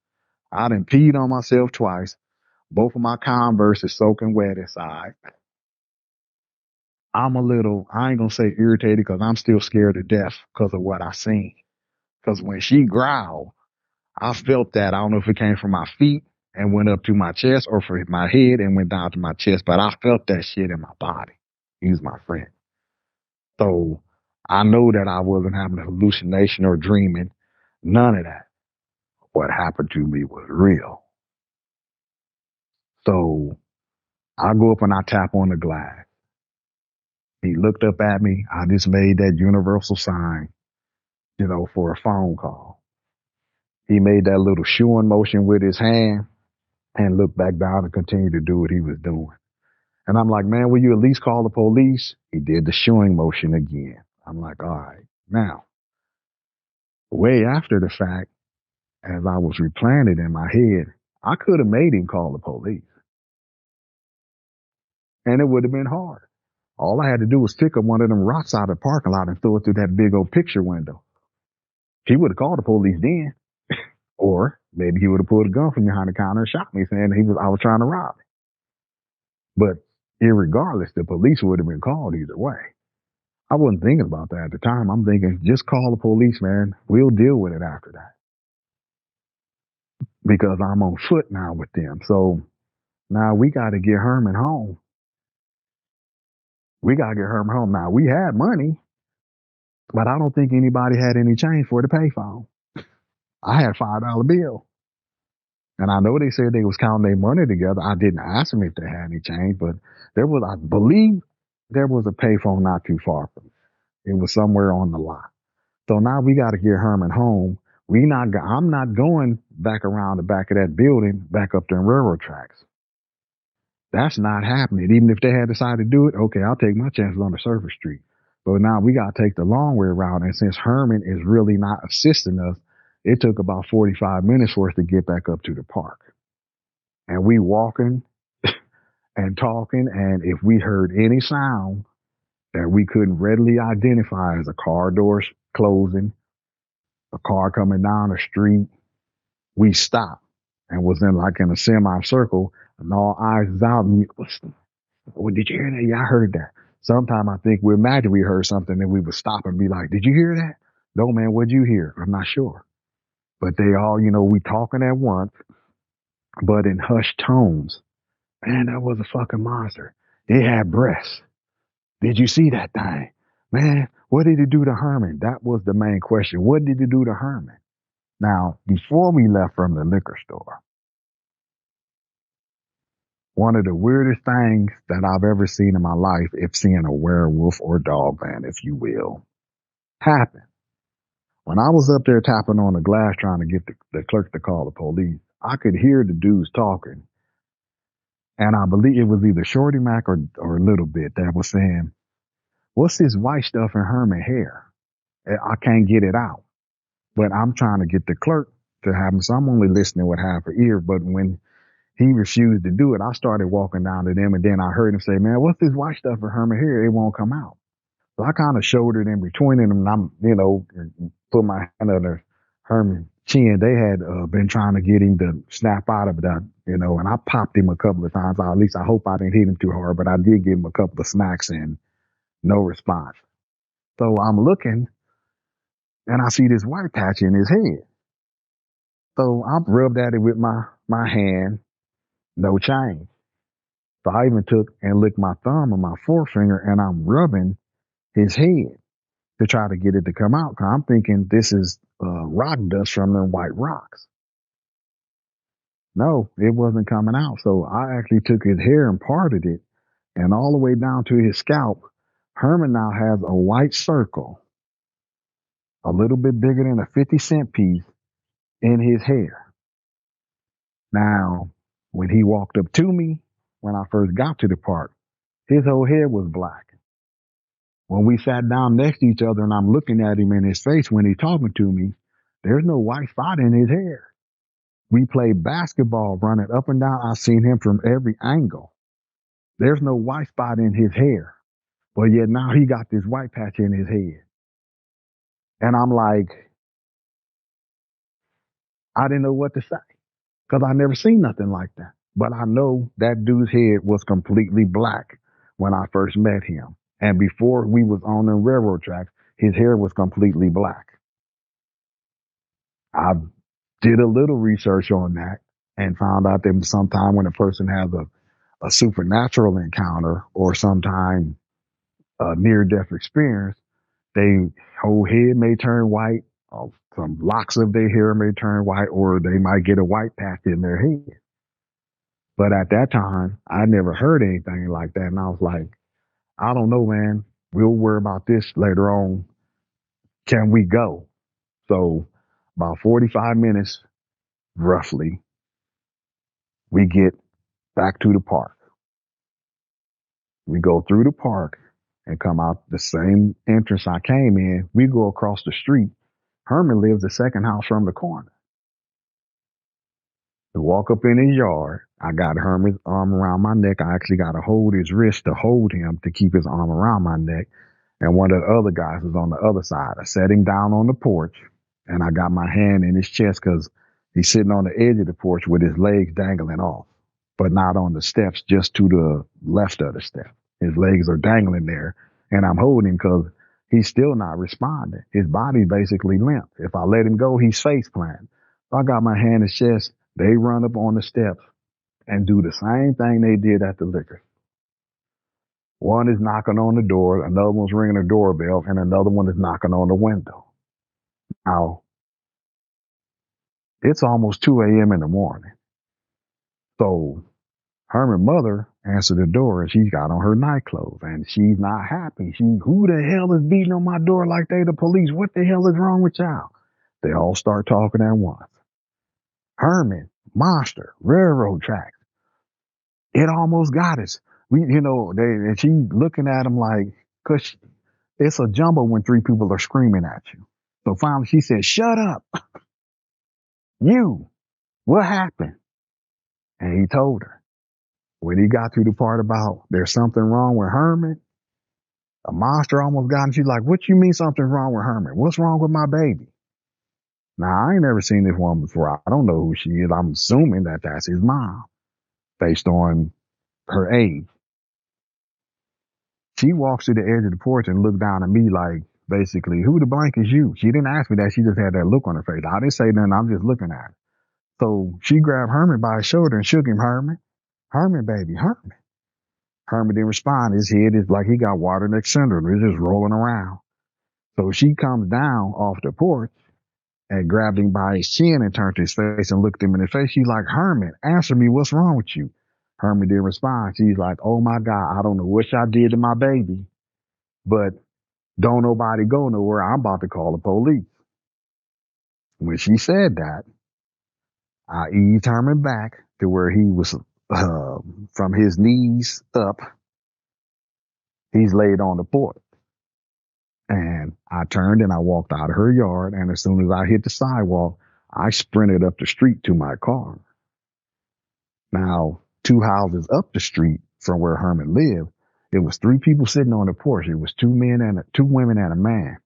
I done peed on myself twice. Both of my Converse is soaking wet inside. I'm a little, I ain't gonna say irritated because I'm still scared to death because of what I seen. Because when she growled, I felt that. I don't know if it came from my feet and went up to my chest or from my head and went down to my chest, but I felt that shit in my body. He's my friend. So I know that I wasn't having a hallucination or dreaming. None of that. What happened to me was real. So I go up and I tap on the glass. He looked up at me. I just made that universal sign, for a phone call. He made that little shooing motion with his hand and looked back down and continued to do what he was doing. And I'm like, man, will you at least call the police? He did the shooing motion again. I'm like, all right. Now, way after the fact, as I was replaying it in my head, I could have made him call the police. And it would have been hard. All I had to do was pick up one of them rocks out of the parking lot and throw it through that big old picture window. He would have called the police then. Or maybe he would have pulled a gun from behind the counter and shot me saying I was trying to rob him. But irregardless, the police would have been called either way. I wasn't thinking about that at the time. I'm thinking, just call the police, man. We'll deal with it after that. Because I'm on foot now with them. So now we got to get Herman home. We got to get Herman home. Now, we had money, but I don't think anybody had any change for the payphone. I had $5 bill. And I know they said they was counting their money together. I didn't ask them if they had any change, but I believe there was a payphone not too far from me. It was somewhere on the lot. So now we got to get Herman home. I'm not going back around the back of that building, back up them railroad tracks. That's not happening. Even if they had decided to do it, okay, I'll take my chances on the surface street. But now we got to take the long way around. And since Herman is really not assisting us, it took about 45 minutes for us to get back up to the park. And we walking and talking. And if we heard any sound that we couldn't readily identify as a car door closing, a car coming down the street, we stopped and was in a semicircle and all eyes is out. And did you hear that? Yeah, I heard that. Sometimes I think we imagine we heard something and we would stop and be like, did you hear that? No, man, what'd you hear? I'm not sure. But they all, we talking at once, but in hushed tones. Man, that was a fucking monster. It had breasts. Did you see that thing? Man, what did it do to Herman? That was the main question. What did it do to Herman? Now, before we left from the liquor store, one of the weirdest things that I've ever seen in my life, if seeing a werewolf or dog man, if you will, happened. When I was up there tapping on the glass trying to get the clerk to call the police, I could hear the dudes talking. And I believe it was either Shorty Mac or Little Bit that was saying, what's this white stuff in Herman hair? I can't get it out. But I'm trying to get the clerk to have him. So I'm only listening with half an ear. But when he refused to do it, I started walking down to them. And then I heard him say, man, what's this white stuff in Herman hair? It won't come out. So I kind of shouldered in between them, and I'm, put my hand under Herman's chin. They had been trying to get him to snap out of that, and I popped him a couple of times. At least I hope I didn't hit him too hard, but I did give him a couple of smacks and no response. So I'm looking, and I see this white patch in his head. So I rubbed at it with my hand, no change. So I even took and licked my thumb and my forefinger, and I'm rubbing his head to try to get it to come out. Cause I'm thinking this is rock dust from them white rocks. No, it wasn't coming out. So I actually took his hair and parted it, and all the way down to his scalp. Herman now has a white circle, a little bit bigger than a 50-cent piece, in his hair. Now, when he walked up to me, when I first got to the park, his whole head was black. When we sat down next to each other and I'm looking at him in his face when he's talking to me, there's no white spot in his hair. We played basketball running up and down. I've seen him from every angle. There's no white spot in his hair. But yet now he got this white patch in his head. And I'm like, I didn't know what to say because I never seen nothing like that. But I know that dude's head was completely black when I first met him. And before we was on the railroad tracks, his hair was completely black. I did a little research on that and found out that sometime when a person has a supernatural encounter or sometime a near-death experience, they whole head may turn white, some locks of their hair may turn white, or they might get a white patch in their head. But at that time, I never heard anything like that. And I was like, I don't know, man. We'll worry about this later on. Can we go? So about 45 minutes, roughly, we get back to the park. We go through the park and come out the same entrance I came in. We go across the street. Herman lives the second house from the corner. To walk up in his yard, I got Herman's arm around my neck. I actually got to hold his wrist to hold him to keep his arm around my neck. And one of the other guys was on the other side. I sat him down on the porch, and I got my hand in his chest because he's sitting on the edge of the porch with his legs dangling off, but not on the steps, just to the left of the step. His legs are dangling there, and I'm holding him because he's still not responding. His body's basically limp. If I let him go, he's face planted. So I got my hand in his chest. They run up on the steps and do the same thing they did at the liquor. One is knocking on the door, another one's ringing the doorbell, and another one is knocking on the window. Now, it's almost 2 a.m. in the morning. So Herman's mother answered the door, and she's got on her night clothes, and she's not happy. Who the hell is beating on my door like they the police? What the hell is wrong with y'all? They all start talking at once. Herman, monster, railroad tracks. It almost got us. And she looking at him like, cause it's a jumble when three people are screaming at you. So finally she said, shut up. You, what happened? And he told her. When he got to the part about there's something wrong with Herman, a monster almost got him. She's like, what you mean something's wrong with Herman? What's wrong with my baby? Now, I ain't never seen this woman before. I don't know who she is. I'm assuming that that's his mom based on her age. She walks to the edge of the porch and looked down at me like, basically, who the blank is you? She didn't ask me that. She just had that look on her face. I didn't say nothing. I'm just looking at her. So she grabbed Herman by his shoulder and shook him. Herman, baby, Herman. Herman didn't respond. His head is like he got water in the center. It's just rolling around. So she comes down off the porch and grabbed him by his chin and turned to his face and looked him in the face. She's like, Herman, answer me. What's wrong with you? Herman didn't respond. She's like, oh my God, I don't know what y'all did to my baby, but don't nobody go nowhere. I'm about to call the police. When she said that, I eased Herman back to where he was from his knees up. He's laid on the porch. And I turned and I walked out of her yard. And as soon as I hit the sidewalk, I sprinted up the street to my car. Now, 2 houses up the street from where Herman lived, it was 3 people sitting on the porch. It was 2 men and 2 women and a man.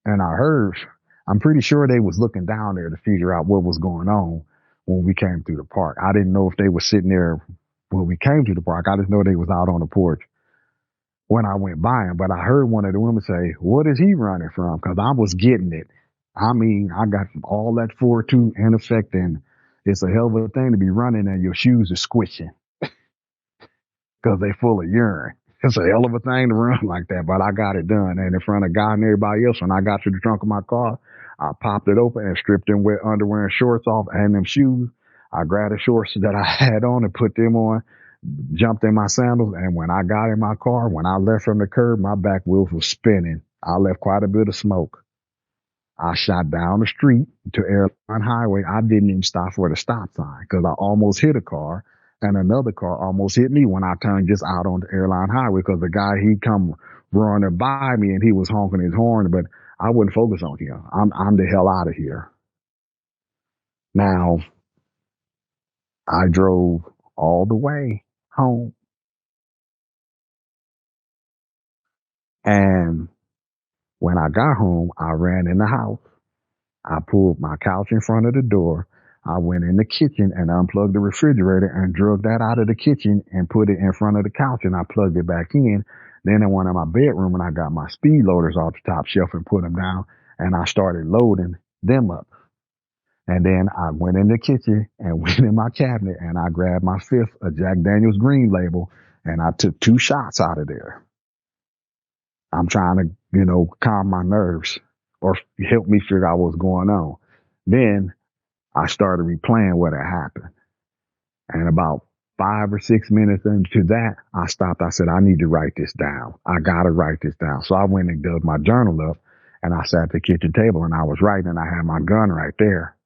And I'm pretty sure they was looking down there to figure out what was going on when we came through the park. I didn't know if they were sitting there when we came to the park. I just know they was out on the porch when I went by him. But I heard one of the women say, what is he running from? Because I was getting it. I mean, I got all that 4-2 in effect, and it's a hell of a thing to be running and your shoes are squishing because they full of urine. It's a hell of a thing to run like that, but I got it done. And in front of God and everybody else, when I got to the trunk of my car, I popped it open and stripped them wet underwear and shorts off and them shoes. I grabbed the shorts that I had on and put them on, jumped in my sandals. And when I got in my car, when I left from the curb, my back wheels was spinning. I left quite a bit of smoke. I shot down the street to Airline Highway. I didn't even stop for the stop sign because I almost hit a car. And another car almost hit me when I turned just out on the Airline Highway because the guy, he come running by me and he was honking his horn, but I wouldn't focus on him. I'm the hell out of here. Now, I drove all the way home. And when I got home, I ran in the house. I pulled my couch in front of the door. I went in the kitchen and unplugged the refrigerator and drug that out of the kitchen and put it in front of the couch and I plugged it back in. Then I went in my bedroom and I got my speed loaders off the top shelf and put them down and I started loading them up. And then I went in the kitchen and went in my cabinet and I grabbed my 5th, a Jack Daniel's Green Label, and I took 2 shots out of there. I'm trying to, calm my nerves or help me figure out what's going on. Then I started replaying what had happened. And about 5 or 6 minutes into that, I stopped. I said, I need to write this down. I got to write this down. So I went and dug my journal up and I sat at the kitchen table and I was writing and I had my gun right there.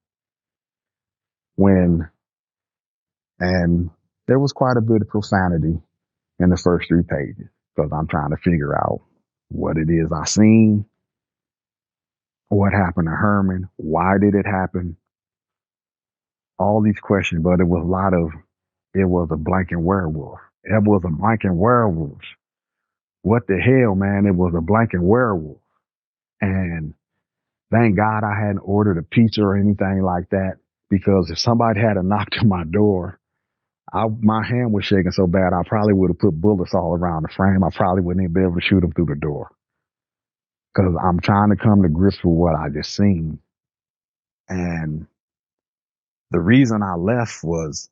And there was quite a bit of profanity in the first 3 pages because I'm trying to figure out what it is I seen, what happened to Herman, why did it happen, all these questions, but it was a blanking werewolf. It was a blanking werewolf. What the hell, man? It was a blanking werewolf. And thank God I hadn't ordered a pizza or anything like that because if somebody had knocked on my door, my hand was shaking so bad I probably would have put bullets all around the frame. I probably wouldn't even be able to shoot them through the door because I'm trying to come to grips with what I just seen. And the reason I left was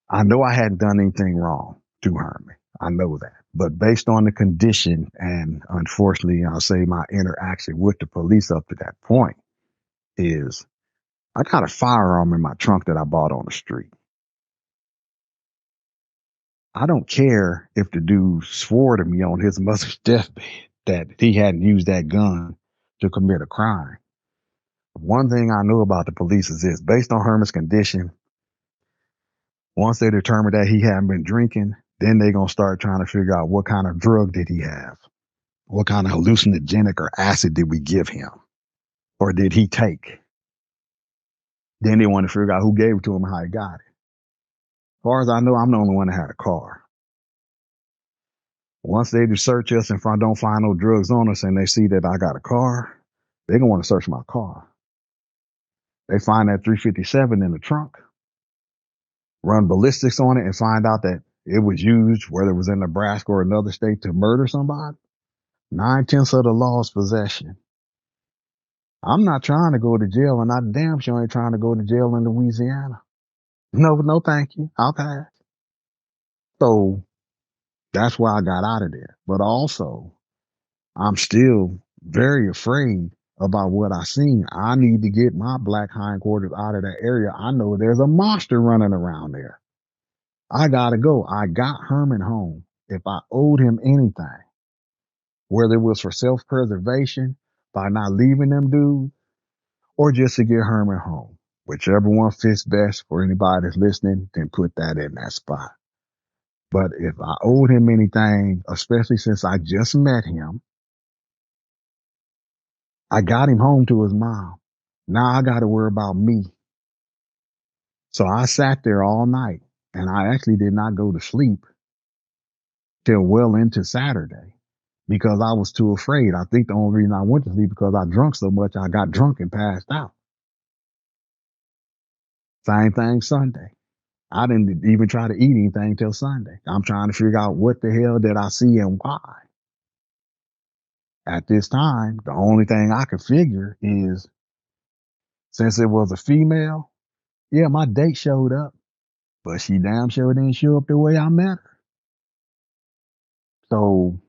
I know I hadn't done anything wrong to Herman. I know that. But based on the condition and unfortunately, I'll say my interaction with the police up to that point is I got a firearm in my trunk that I bought on the street. I don't care if the dude swore to me on his mother's deathbed that he hadn't used that gun to commit a crime. One thing I know about the police is this, based on Herman's condition, once they determine that he hadn't been drinking, then they're going to start trying to figure out what kind of drug did he have? What kind of hallucinogenic or acid did we give him? Or did he take? Then they want to figure out who gave it to him and how he got it. As far as I know, I'm the only one that had a car. Once they search us and don't find no drugs on us and they see that I got a car, they're going to want to search my car. They find that 357 in the trunk, run ballistics on it and find out that it was used, whether it was in Nebraska or another state, to murder somebody. 9/10 of the law is possession. I'm not trying to go to jail, and I damn sure ain't trying to go to jail in Louisiana. No, thank you. I'll pass. So that's why I got out of there. But also, I'm still very afraid about what I seen. I need to get my black hindquarters out of that area. I know there's a monster running around there. I gotta go. I got Herman home. If I owed him anything, whether it was for self-preservation by not leaving them dudes, or just to get Herman home, whichever one fits best for anybody that's listening, then put that in that spot. But if I owed him anything, especially since I just met him, I got him home to his mom. Now I got to worry about me. So I sat there all night and I actually did not go to sleep till well into Saturday because I was too afraid. I think the only reason I went to sleep because I drunk so much, I got drunk and passed out. Same thing Sunday. I didn't even try to eat anything till Sunday. I'm trying to figure out what the hell did I see and why. At this time, the only thing I could figure is since it was a female, yeah, my date showed up, but she damn sure didn't show up the way I met her. So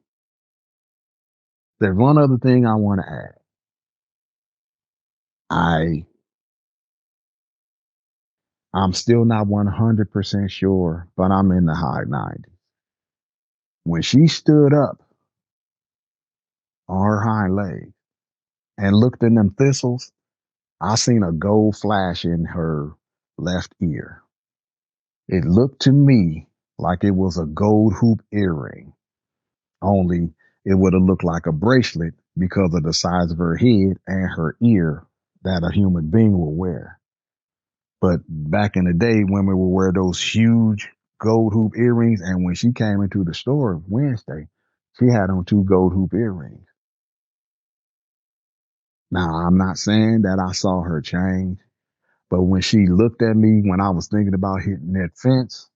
there's one other thing I want to add. I'm still not 100% sure, but I'm in the high 90s. When she stood up on her hind legs and looked in them thistles, I seen a gold flash in her left ear. It looked to me like it was a gold hoop earring, only it would have looked like a bracelet because of the size of her head and her ear that a human being will wear. But back in the day, women would wear those huge gold hoop earrings. And when she came into the store Wednesday, she had on two gold hoop earrings. Now, I'm not saying that I saw her change, but when she looked at me when I was thinking about hitting that fence,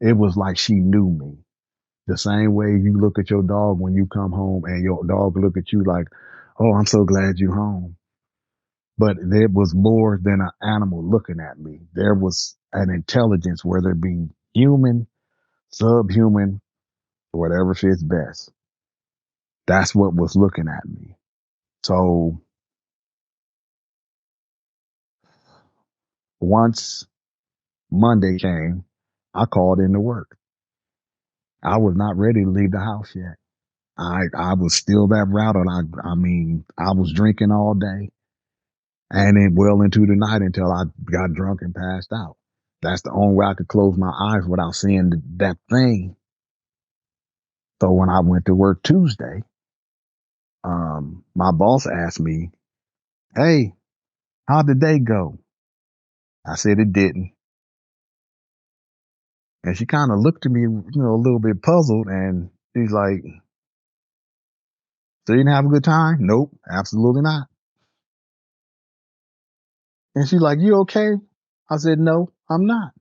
it was like she knew me. The same way you look at your dog when you come home and your dog look at you like, oh, I'm so glad you're home. But there was more than an animal looking at me. There was an intelligence, whether it be human, subhuman, whatever fits best. That's what was looking at me. So once Monday came, I called into work. I was not ready to leave the house yet. I was still that rattled. I mean, I was drinking all day and then well into the night until I got drunk and passed out. That's the only way I could close my eyes without seeing that thing. So when I went to work Tuesday, my boss asked me, hey, how'd the day go? I said it didn't. And she kind of looked at me, a little bit puzzled. And she's like, so you didn't have a good time? Nope, absolutely not. And she's like, you okay? I said, no, I'm not.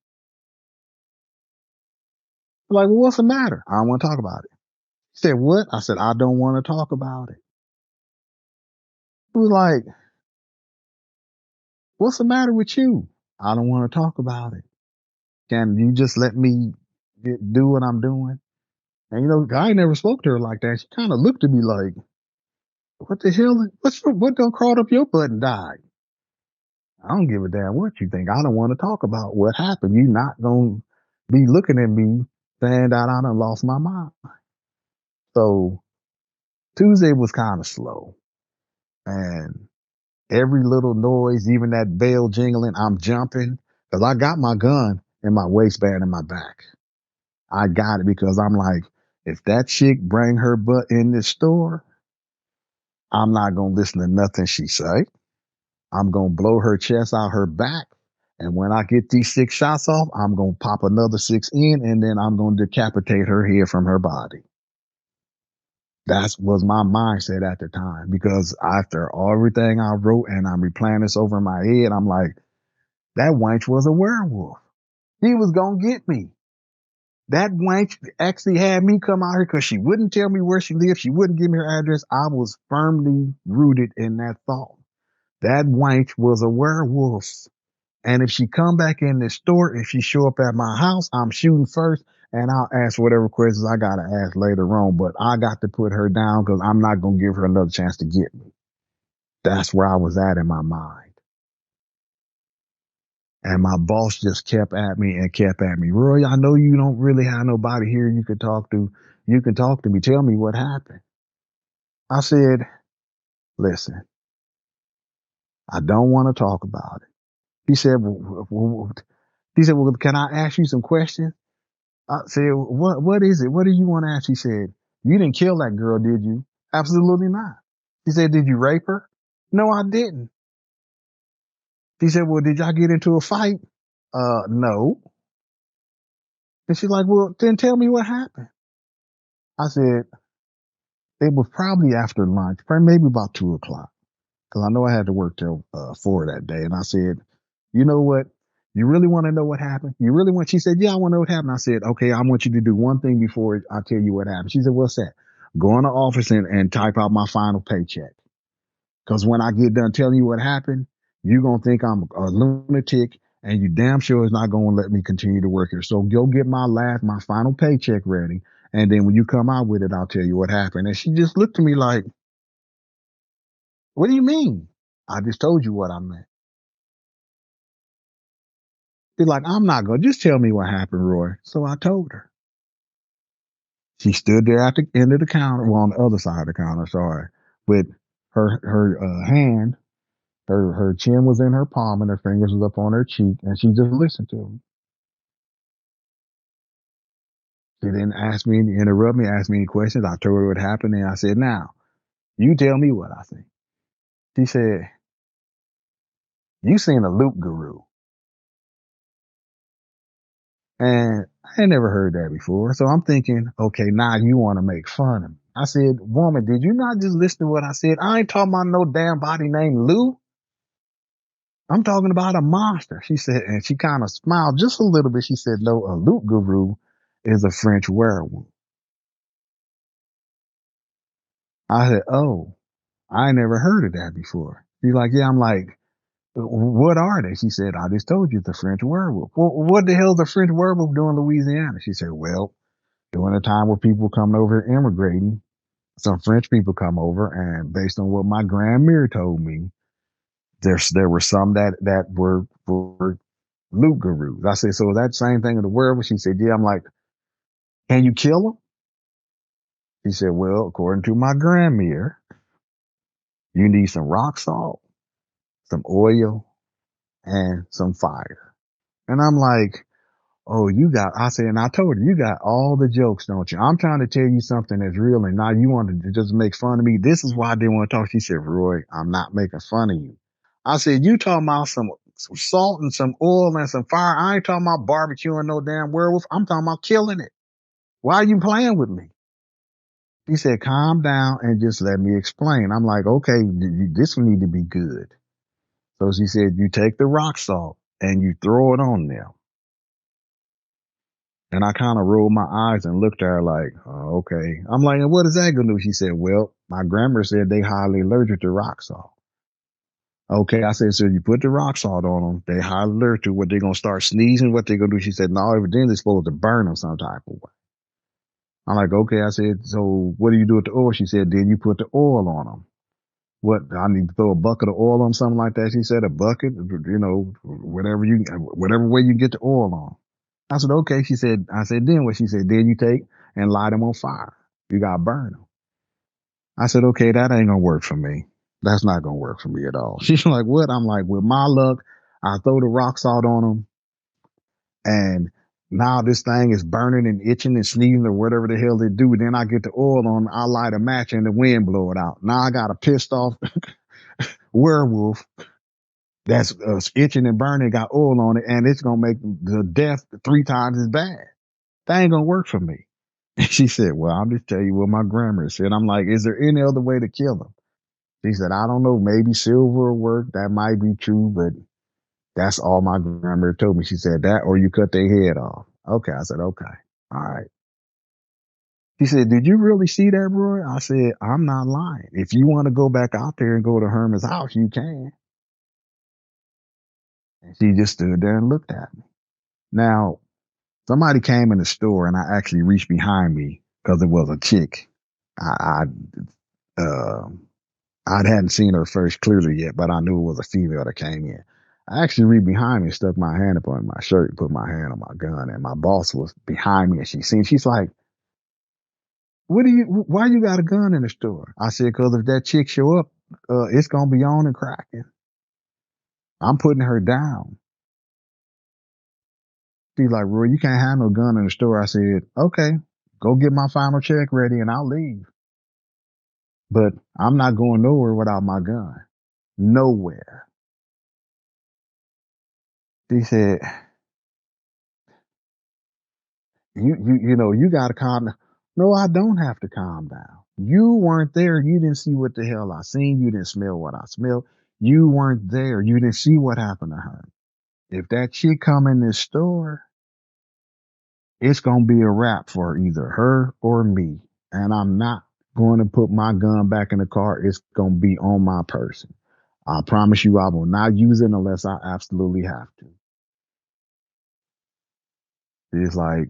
I'm like, well, what's the matter? I don't want to talk about it. She said, what? I said, I don't want to talk about it. She was like, what's the matter with you? I don't want to talk about it. Can you just let me do what I'm doing? And I never spoke to her like that. She kind of looked at me like, what the hell? What done crawled up your butt and died? I don't give a damn what you think. I don't want to talk about what happened. You not gonna be looking at me saying that I done lost my mind. So Tuesday was kind of slow. And every little noise, even that bell jingling, I'm jumping because I got my gun in my waistband in my back. I got it because I'm like, if that chick bring her butt in this store, I'm not gonna listen to nothing she say. I'm gonna blow her chest out her back. And when I get these 6 shots off, I'm gonna pop another 6 in, and then I'm gonna decapitate her head from her body. That was my mindset at the time because after everything I wrote and I'm replaying this over in my head, I'm like, that wench was a werewolf. He was gonna get me. That wench actually had me come out here because she wouldn't tell me where she lived. She wouldn't give me her address. I was firmly rooted in that thought. That wench was a werewolf. And if she come back in this store, if she show up at my house, I'm shooting first and I'll ask whatever questions I got to ask later on. But I got to put her down because I'm not going to give her another chance to get me. That's where I was at in my mind. And my boss just kept at me and kept at me. Roy, I know you don't really have nobody here you can talk to. You can talk to me. Tell me what happened. I said, listen, I don't want to talk about it. He said, well, can I ask you some questions? I said, what is it? What do you want to ask? He said, you didn't kill that girl, did you? Absolutely not. He said, did you rape her? No, I didn't. He said, well, did y'all get into a fight? No. And she's like, well, then tell me what happened. I said, it was probably after lunch, probably maybe about 2 o'clock. Cause I know I had to work till 4 that day. And I said, you know what? You really want to know what happened? You really want? She said, yeah, I want to know what happened. I said, okay, I want you to do one thing before I tell you what happened. She said, what's that? Go in the office and type out my final paycheck. Cause when I get done telling you what happened, you're going to think I'm a lunatic and you damn sure is not going to let me continue to work here. So go get my final paycheck ready. And then when you come out with it, I'll tell you what happened. And she just looked at me like, what do you mean? I just told you what I meant. She's like, I'm not going to just tell me what happened, Roy. So I told her. She stood there at the end of the counter, well, on the other side of the counter, sorry, with her hand, her chin was in her palm and her fingers was up on her cheek, and she just listened to me. She didn't ask me, interrupt me, ask me any questions. I told her what happened, and I said, now, you tell me what I think. She said, you seen a Loup-Garou. And I ain't never heard that before. So I'm thinking, okay, now you want to make fun of me. I said, woman, did you not just listen to what I said? I ain't talking about no damn body named Lou. I'm talking about a monster. She said, and she kind of smiled just a little bit. She said, no, a Loup-Garou is a French werewolf. I said, oh, I ain't never heard of that before. She's like, yeah. I'm like, what are they? She said, I just told you it's a French werewolf. Well, what the hell is a French werewolf doing in Louisiana? She said, well, during the time where people coming over immigrating, some French people come over, and based on what my grandmother told me, there were some that were Loup-Garous. I said, so that same thing in the werewolf? She said, yeah. I'm like, can you kill them? She said, well, according to my grandmother, you need some rock salt, some oil, and some fire. And I'm like, oh, I said, and I told her, you got all the jokes, don't you? I'm trying to tell you something that's real, and now you want to just make fun of me. This is why I didn't want to talk. She said, Roy, I'm not making fun of you. I said, you talking about some salt and some oil and some fire. I ain't talking about barbecuing no damn werewolf. I'm talking about killing it. Why are you playing with me? She said, calm down and just let me explain. I'm like, okay, this one need to be good. So she said, you take the rock salt and you throw it on them. And I kind of rolled my eyes and looked at her like, oh, okay. I'm like, and what is that going to do? She said, well, my grandma said they highly allergic to rock salt. Okay, I said, so you put the rock salt on them, they highly allergic to what they're going to start sneezing, what they're going to do. She said, no, evidently they're supposed to burn them some type of way. I'm like, okay. I said, so what do you do with the oil? She said, then you put the oil on them. What, I need to throw a bucket of oil on something like that? She said, a bucket, whatever way you get the oil on. I said, okay. I said, then what? She said, then you take and light them on fire. You got to burn them. I said, okay, that ain't going to work for me. That's not going to work for me at all. She's like, what? I'm like, with my luck, I throw the rock salt on them, and now this thing is burning and itching and sneezing or whatever the hell they do. Then I get the oil on, I light a match and the wind blow it out. Now I got a pissed off werewolf that's itching and burning, got oil on it, and it's going to make the death 3 times as bad. That ain't going to work for me. And she said, well, I'll just tell you what my grandma said. I'm like, is there any other way to kill them? She said, I don't know, maybe silver will work. That might be true, but that's all my grandma told me. She said that or you cut their head off. Okay. I said, okay. All right. She said, did you really see that, Roy? I said, I'm not lying. If you want to go back out there and go to Herman's house, you can. And she just stood there and looked at me. Now, somebody came in the store and I actually reached behind me because it was a chick. I I hadn't seen her face clearly yet, but I knew it was a female that came in. I actually reached behind me and stuck my hand up on my shirt and put my hand on my gun. And my boss was behind me and she's like, why you got a gun in the store? I said, cause if that chick show up, it's going to be on and cracking. I'm putting her down. She's like, Roy, you can't have no gun in the store. I said, okay, go get my final check ready and I'll leave. But I'm not going nowhere without my gun. Nowhere. She said, you got to calm down. No, I don't have to calm down. You weren't there. You didn't see what the hell I seen. You didn't smell what I smelled. You weren't there. You didn't see what happened to her. If that chick come in this store, it's going to be a wrap for either her or me. And I'm not going to put my gun back in the car. It's going to be on my person. I promise you I will not use it unless I absolutely have to. It's like,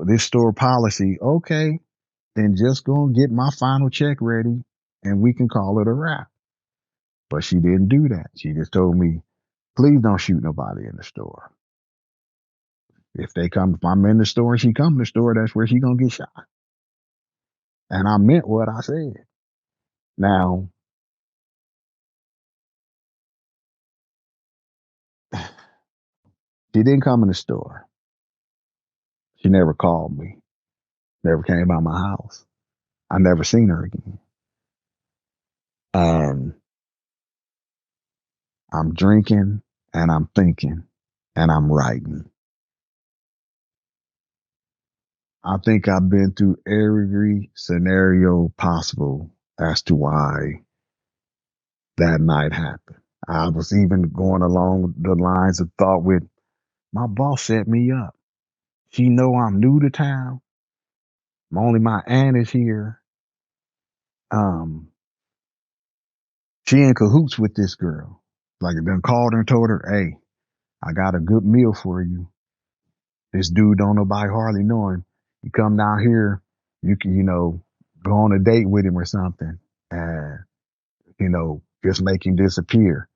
this store policy, okay, then just go and get my final check ready and we can call it a wrap. But she didn't do that. She just told me, please don't shoot nobody in the store. If I'm in the store and she come in the store, that's where she gonna get shot. And I meant what I said. Now, she didn't come in the store. She never called me, never came by my house. I never seen her again. I'm drinking and I'm thinking and I'm writing. I think I've been through every scenario possible as to why that night happened. I was even going along the lines of thought with my boss set me up. She know I'm new to town. Only my aunt is here. Um, she in cahoots with this girl. Like I done called her and told her, hey, I got a good meal for you. This dude don't nobody hardly know him. You come down here, you can, go on a date with him or something. And, just make him disappear.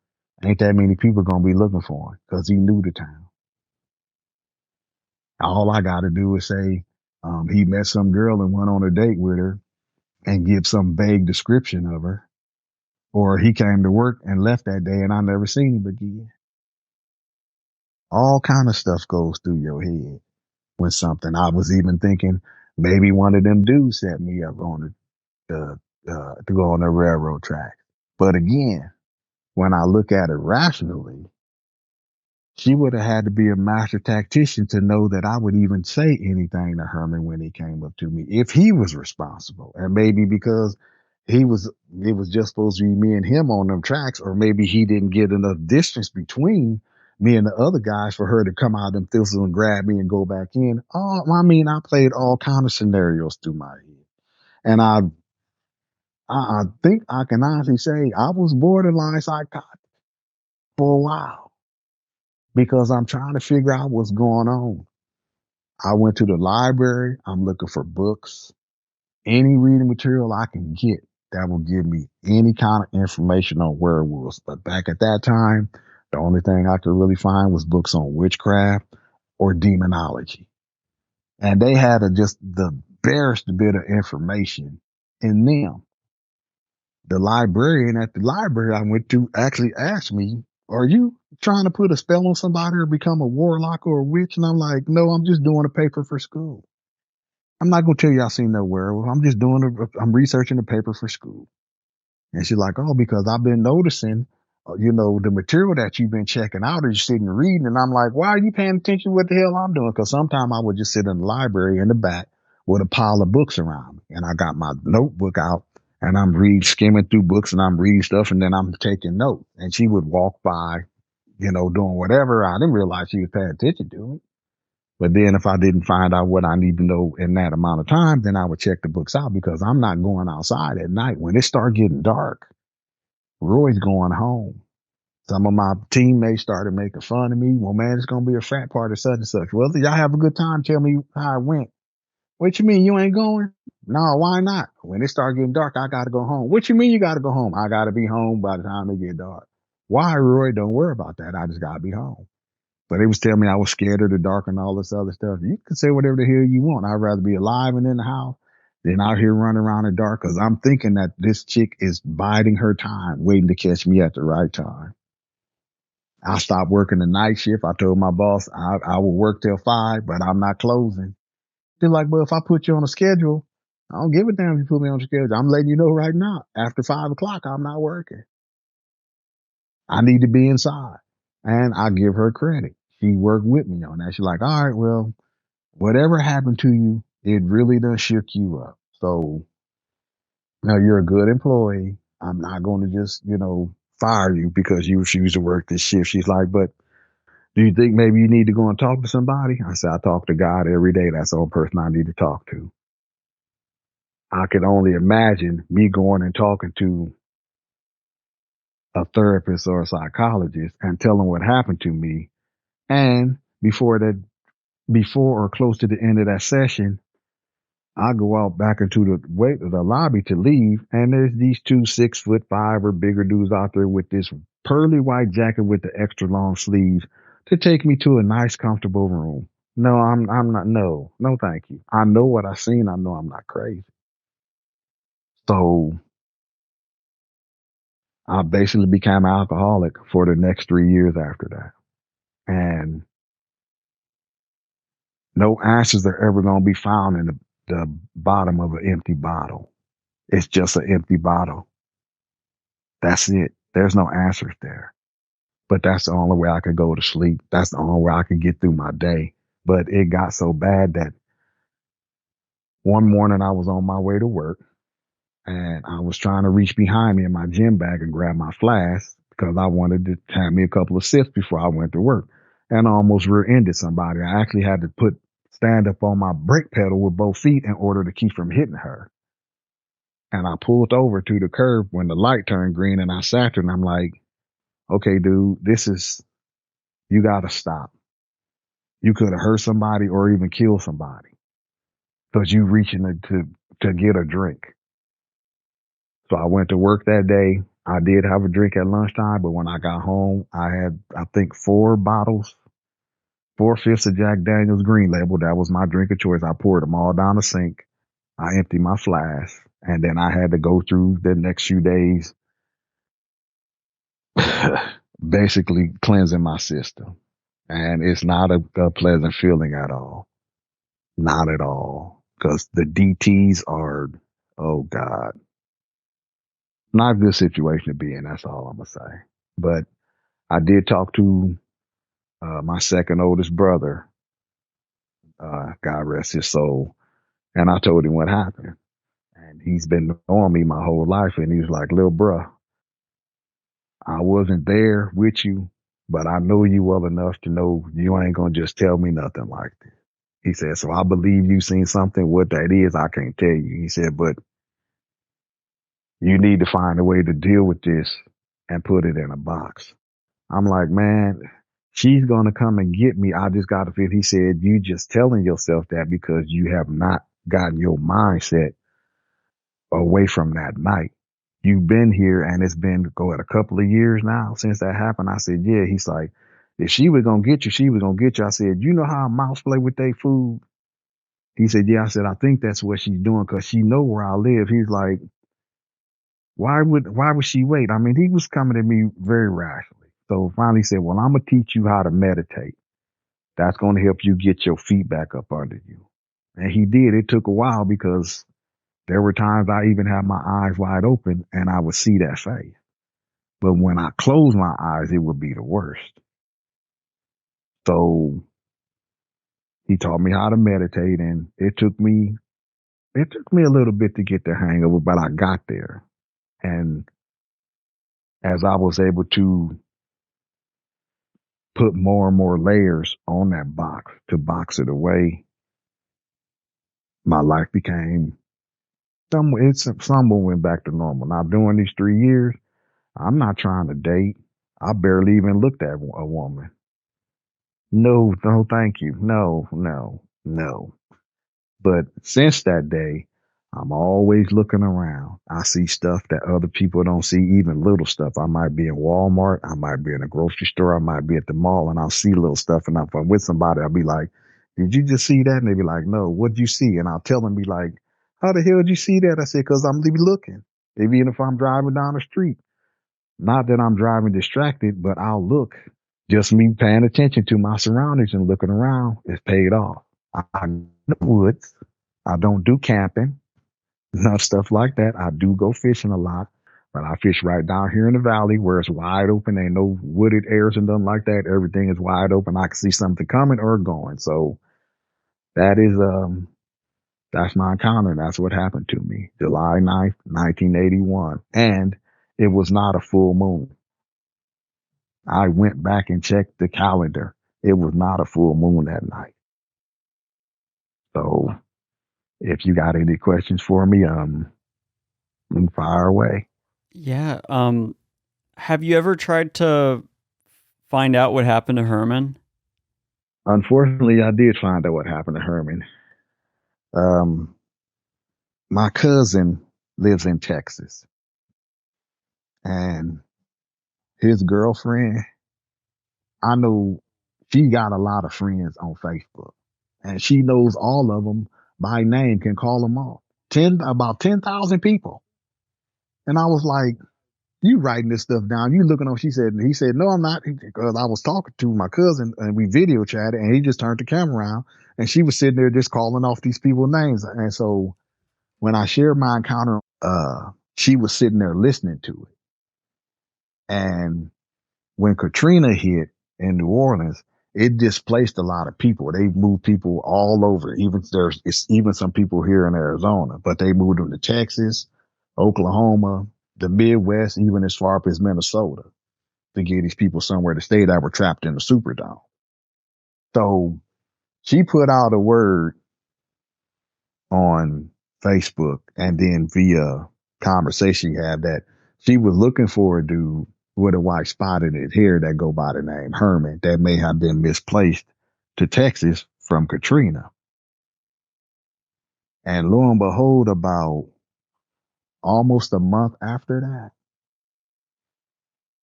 Ain't that many people gonna be looking for him because he new to town. All I gotta do is say, he met some girl and went on a date with her and give some vague description of her. Or he came to work and left that day and I never seen him again. All kind of stuff goes through your head when something. I was even thinking maybe one of them dudes set me up on to go on the railroad track. But again, when I look at it rationally, she would have had to be a master tactician to know that I would even say anything to Herman when he came up to me, if he was responsible. And maybe because it was just supposed to be me and him on them tracks, or maybe he didn't get enough distance between me and the other guys for her to come out of them thistles and grab me and go back in. I played all kind of scenarios through my head. And I think I can honestly say I was borderline psychotic for a while because I'm trying to figure out what's going on. I went to the library. I'm looking for books, any reading material I can get that will give me any kind of information on werewolves. But back at that time, the only thing I could really find was books on witchcraft or demonology. And they had just the barest bit of information in them. The librarian at the library I went to actually asked me, are you trying to put a spell on somebody or become a warlock or a witch? And I'm like, no, I'm just doing a paper for school. I'm not going to tell you I seen no werewolf. I'm researching a paper for school. And she's like, oh, because I've been noticing, the material that you've been checking out or you're sitting and reading. And I'm like, why are you paying attention to what the hell I'm doing? Because sometimes I would just sit in the library in the back with a pile of books around me. And I got my notebook out and I'm skimming through books and I'm reading stuff and then I'm taking notes. And she would walk by, doing whatever. I didn't realize she was paying attention to it. But then if I didn't find out what I need to know in that amount of time, then I would check the books out because I'm not going outside at night. When it started getting dark, Roy's going home. Some of my teammates started making fun of me. Well, man, it's going to be a frat party, such and such. Well, y'all have a good time. Tell me how it went. What you mean you ain't going? No, why not? When it start getting dark, I gotta go home. What you mean you gotta go home? I gotta be home by the time it get dark. Why, Roy? Don't worry about that. I just gotta be home. But they was telling me I was scared of the dark and all this other stuff. You can say whatever the hell you want. I'd rather be alive and in the house than out here running around in the dark because I'm thinking that this chick is biding her time, waiting to catch me at the right time. I stopped working the night shift. I told my boss I will work till 5, but I'm not closing. They're like, well, if I put you on a schedule, I don't give a damn if you put me on a schedule. I'm letting you know right now. After 5 o'clock, I'm not working. I need to be inside. And I give her credit. She worked with me on that. She's like, all right, well, whatever happened to you, it really done shook you up. So now you're a good employee. I'm not going to just, fire you because you refuse to work this shift. She's like, but do you think maybe you need to go and talk to somebody? I said, I talk to God every day. That's the only person I need to talk to. I can only imagine me going and talking to a therapist or a psychologist and telling what happened to me. And before or close to the end of that session, I go out back into the lobby to leave, and there's these two 6'5" or bigger dudes out there with this pearly white jacket with the extra long sleeves to take me to a nice, comfortable room. No, I'm not. No, no, thank you. I know what I seen. I know I'm not crazy. So I basically became an alcoholic for the next 3 years after that, and no answers are ever going to be found in the bottom of an empty bottle. It's just an empty bottle. That's it. There's no answers there. But that's the only way I could go to sleep. That's the only way I could get through my day. But it got so bad that one morning I was on my way to work and I was trying to reach behind me in my gym bag and grab my flask because I wanted to have me a couple of sips before I went to work. And I almost rear-ended somebody. I actually had to stand up on my brake pedal with both feet in order to keep from hitting her. And I pulled over to the curb when the light turned green and I sat there and I'm like, okay, dude, you gotta stop. You could have hurt somebody or even killed somebody because you reaching to get a drink. So I went to work that day. I did have a drink at lunchtime, but when I got home, I had, I think, 4 bottles, 4/5 of Jack Daniel's Green Label. That was my drink of choice. I poured them all down the sink. I emptied my flask, and then I had to go through the next few days basically cleansing my system. And it's not a pleasant feeling at all. Not at all. Because the DTs are, oh God, not a good situation to be in. That's all I'm going to say. But I did talk to my second oldest brother, God rest his soul, and I told him what happened. And he's been knowing me my whole life. And he was like, little bruh, I wasn't there with you, but I know you well enough to know you ain't going to just tell me nothing like this. He said, so I believe you seen something. What that is, I can't tell you. He said, but you need to find a way to deal with this and put it in a box. I'm like, man, she's going to come and get me. I just got to feel. He said, you just telling yourself that because you have not gotten your mindset away from that night. You've been here and it's been, a couple of years now since that happened. I said, yeah. He's like, if she was going to get you, she was going to get you. I said, you know how a mouse play with their food? He said, yeah. I said, I think that's what she's doing because she know where I live. He's like, why would she wait? I mean, he was coming at me very rationally. So finally he said, well, I'm going to teach you how to meditate. That's going to help you get your feet back up under you. And he did. It took a while because there were times I even had my eyes wide open and I would see that face. But when I closed my eyes, it would be the worst. So he taught me how to meditate and it took me a little bit to get the hang of it, but I got there. And as I was able to put more and more layers on that box to box it away, my life became somewhat went back to normal. Now during these 3 years, I'm not trying to date. I barely even looked at a woman. No, no, thank you. No, no, no. But since that day, I'm always looking around. I see stuff that other people don't see, even little stuff. I might be in Walmart, I might be in a grocery store, I might be at the mall, and I'll see little stuff. And if I'm with somebody, I'll be like, "Did you just see that?" And they be like, "No, what'd you see?" And I'll tell them, be like, "How the hell did you see that?" I said, "Because I'm looking." Even if I'm driving down the street. Not that I'm driving distracted, but I'll look. Just me paying attention to my surroundings and looking around is paid off. I'm in the woods. I don't do camping, not stuff like that. I do go fishing a lot, but I fish right down here in the valley where it's wide open. Ain't no wooded areas and nothing like that. Everything is wide open. I can see something coming or going. So that is that's my encounter. That's what happened to me. July 9th, 1981. And it was not a full moon. I went back and checked the calendar. It was not a full moon that night. So if you got any questions for me, fire away. Yeah. Have you ever tried to find out what happened to Herman? Unfortunately, I did find out what happened to Herman. Um, my cousin lives in Texas, and his girlfriend, I know she got a lot of friends on Facebook, and she knows all of them by name, can call them all. About 10,000 people. And I was like, "You writing this stuff down? You looking on?" He said, "No, I'm not." Because I was talking to my cousin and we video chatted, and he just turned the camera around, and she was sitting there just calling off these people's names. And so when I shared my encounter, she was sitting there listening to it. And when Katrina hit in New Orleans, it displaced a lot of people. They moved people all over. It's even some people here in Arizona, but they moved them to Texas, Oklahoma, the Midwest, even as far up as Minnesota to get these people somewhere to stay that were trapped in the Superdome. So she put out a word on Facebook and then via conversation you had that she was looking for a dude with a white spot in his hair that go by the name Herman that may have been misplaced to Texas from Katrina. And lo and behold, about almost a month after that,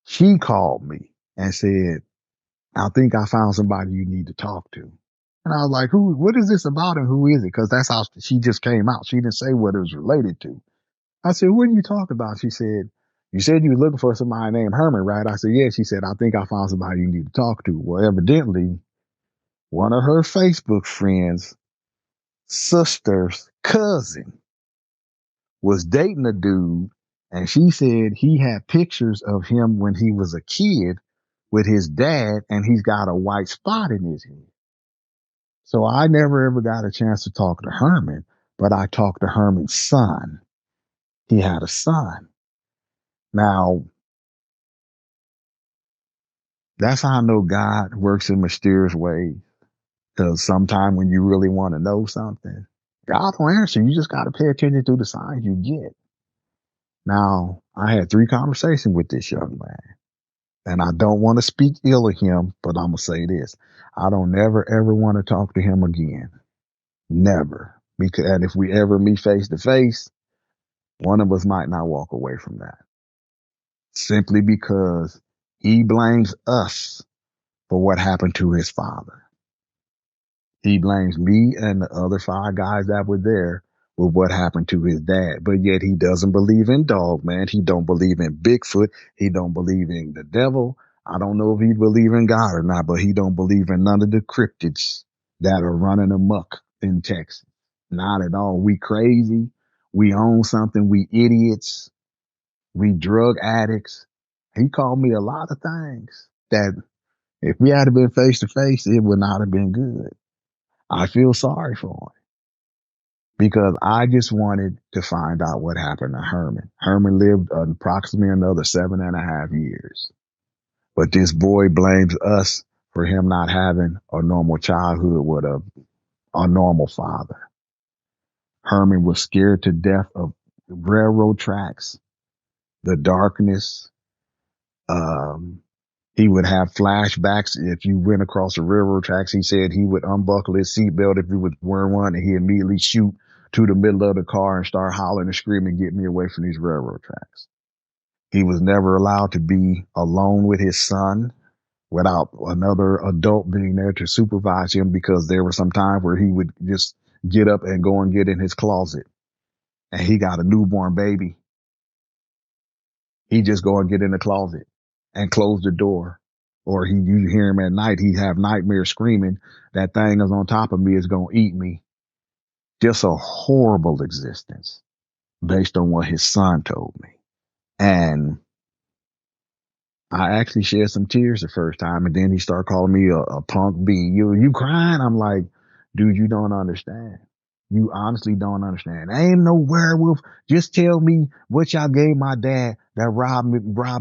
she called me and said, "I think I found somebody you need to talk to." And I was like, "Who, what is this about and who is it?" Because that's how she just came out. She didn't say what it was related to. I said, "What are you talking about?" She said, "You said you were looking for somebody named Herman, right?" I said, "Yeah." She said, "I think I found somebody you need to talk to." Well, evidently, one of her Facebook friends' sister's cousin was dating a dude, and she said he had pictures of him when he was a kid with his dad, and he's got a white spot in his head. So I never ever got a chance to talk to Herman, but I talked to Herman's son. He had a son. Now, that's how I know God works in mysterious ways. Because sometimes when you really want to know something, God will answer. You just got to pay attention to the signs you get. Now, I had 3 conversations with this young man, and I don't want to speak ill of him, but I'm going to say this. I don't never, ever want to talk to him again. Never. Because, and if we ever meet face to face, one of us might not walk away from that. Simply because he blames us for what happened to his father. He blames me and the other 5 guys that were there with what happened to his dad. But yet he doesn't believe in dog, man. He don't believe in Bigfoot. He don't believe in the devil. I don't know if he believe in God or not, but he don't believe in none of the cryptids that are running amok in Texas. Not at all. We crazy. We own something. We idiots. We drug addicts. He called me a lot of things that if we had been face to face, it would not have been good. I feel sorry for him because I just wanted to find out what happened to Herman. Herman lived approximately another 7.5 years. But this boy blames us for him not having a normal childhood with a normal father. Herman was scared to death of railroad tracks, the darkness. Um, He would have flashbacks if you went across the railroad tracks. He said he would unbuckle his seatbelt if you was wearing one, and he immediately shoot to the middle of the car and start hollering and screaming, "Get me away from these railroad tracks." He was never allowed to be alone with his son without another adult being there to supervise him, because there were some times where he would just get up and go and get in his closet, and he got a newborn baby. He just go and get in the closet and close the door. Or you hear him at night, he have nightmares screaming, "That thing is on top of me, is going to eat me." Just a horrible existence based on what his son told me. And I actually shed some tears the first time, and then he started calling me a punk bean. You crying? I'm like, dude, you don't understand. You honestly don't understand. I ain't no werewolf. Just tell me what y'all gave my dad that robbed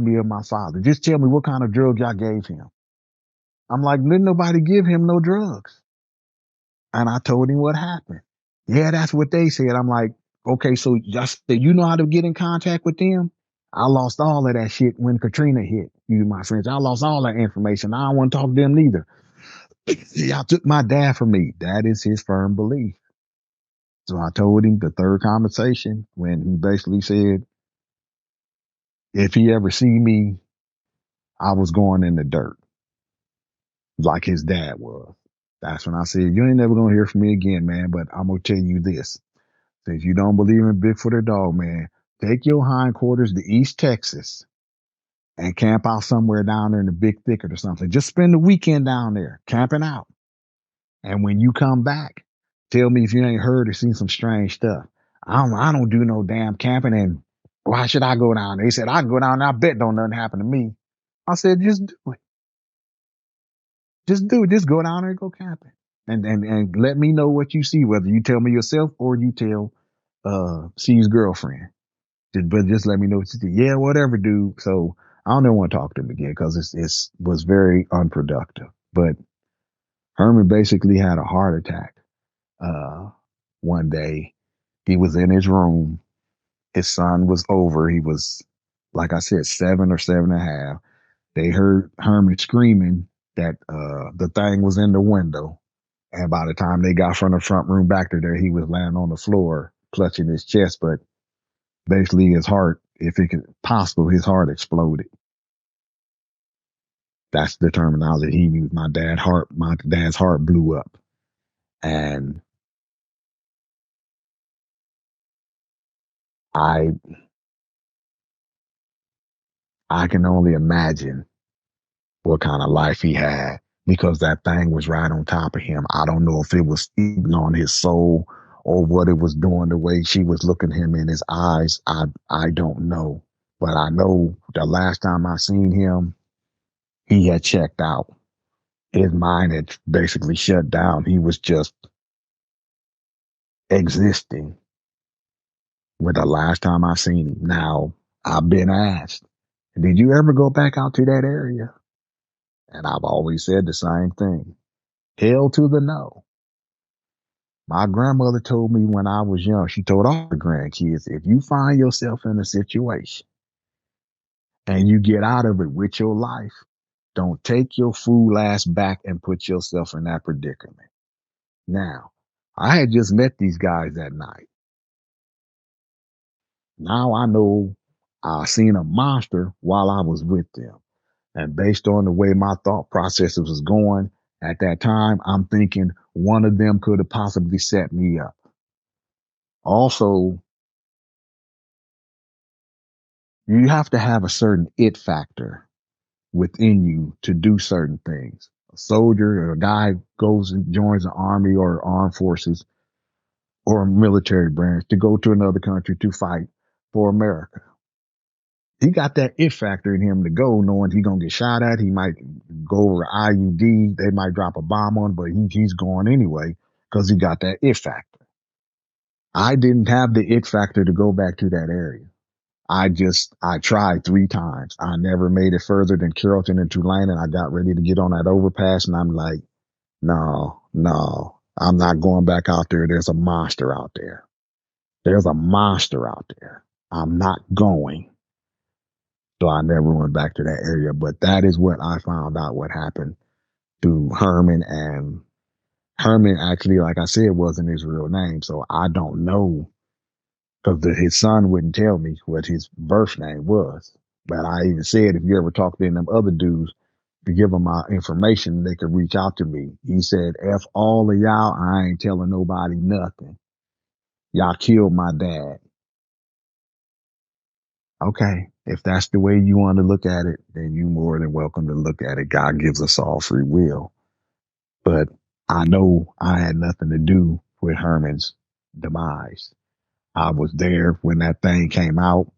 me of my father. Just tell me what kind of drug y'all gave him. I'm like, didn't nobody give him no drugs. And I told him what happened. Yeah, that's what they said. I'm like, okay, so just you know how to get in contact with them? I lost all of that shit when Katrina hit. You, my friends, I lost all that information. I don't want to talk to them neither. Y'all took my dad from me. That is his firm belief. So I told him the third conversation when he basically said, if he ever see me, I was going in the dirt like his dad was. That's when I said, you ain't never gonna hear from me again, man. But I'm gonna tell you this: since you don't believe in Bigfoot or dog, man, take your hindquarters to East Texas and camp out somewhere down there in the big thicket or something. Just spend the weekend down there camping out. And when you come back, tell me if you ain't heard or seen some strange stuff. I don't do no damn camping, and why should I go down there? He said, I can go down there. I bet don't nothing happen to me. I said, just do it. Just do it. Just go down there and go camping. And let me know what you see, whether you tell me yourself or you tell C's girlfriend. But just let me know what you see. Yeah, whatever, dude. So I don't ever want to talk to him again because it's was very unproductive. But Herman basically had a heart attack one day. He was in his room. His son was over. He was, like I said, 7 or 7.5. They heard Herman screaming that the thing was in the window. And by the time they got from the front room back to there, he was laying on the floor, clutching his chest. But basically, his heart, if it could possible, his heart exploded. That's the terminology he used. My dad's heart blew up. And I I can only imagine what kind of life he had, because that thing was right on top of him. I don't know if it was eating on his soul or what it was doing, the way she was looking him in his eyes. I don't know. But I know the last time I seen him, he had checked out. His mind had basically shut down. He was just existing with the last time I seen him. Now, I've been asked, did you ever go back out to that area? And I've always said the same thing. Hell to the no. My grandmother told me when I was young, she told all the grandkids, if you find yourself in a situation and you get out of it with your life, don't take your fool ass back and put yourself in that predicament. Now, I had just met these guys that night. Now I know I seen a monster while I was with them. And based on the way my thought processes was going at that time, I'm thinking one of them could have possibly set me up. Also, you have to have a certain it factor within you to do certain things. A soldier or a guy goes and joins the army or armed forces or a military branch to go to another country to fight for America. He got that it factor in him to go, knowing he's gonna get shot at. He might go over IUD. They might drop a bomb on him, but he's going anyway because he got that it factor. I didn't have the it factor to go back to that area. I tried 3 times. I never made it further than Carrollton and Tulane, and I got ready to get on that overpass, and I'm like, no, no, I'm not going back out there. There's a monster out there. There's a monster out there. I'm not going. So I never went back to that area. But that is what I found out what happened to Herman. And Herman actually, like I said, wasn't his real name. So I don't know because his son wouldn't tell me what his birth name was. But I even said, if you ever talk to any of them other dudes, to give them my information, they could reach out to me. He said, F all of y'all, I ain't telling nobody nothing. Y'all killed my dad. Okay, if that's the way you want to look at it, then you more than welcome to look at it. God gives us all free will. But I know I had nothing to do with Herman's demise. I was there when that thing came out.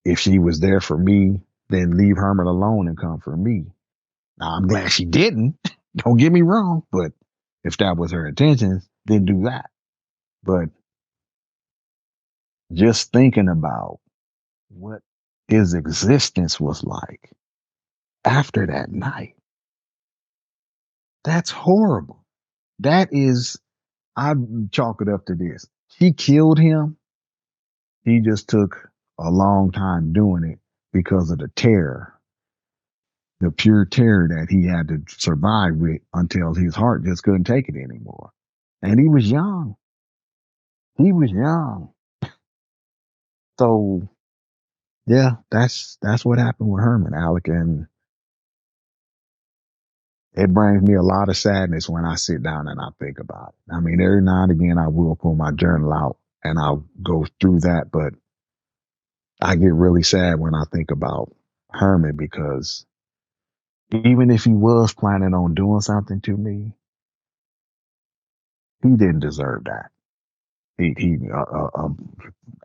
If she was there for me, then leave Herman alone and come for me. Now, I'm glad she didn't. Don't get me wrong, but if that was her intentions, then do that. But just thinking about what his existence was like after that night, that's horrible. That is, I chalk it up to this. She killed him. He just took a long time doing it because of the terror, the pure terror that he had to survive with until his heart just couldn't take it anymore. And he was young. He was young. So yeah, that's what happened with Herman, Alec, and it brings me a lot of sadness when I sit down and I think about it. I mean, every now and again I will pull my journal out and I'll go through that, but I get really sad when I think about Herman because even if he was planning on doing something to me, he didn't deserve that.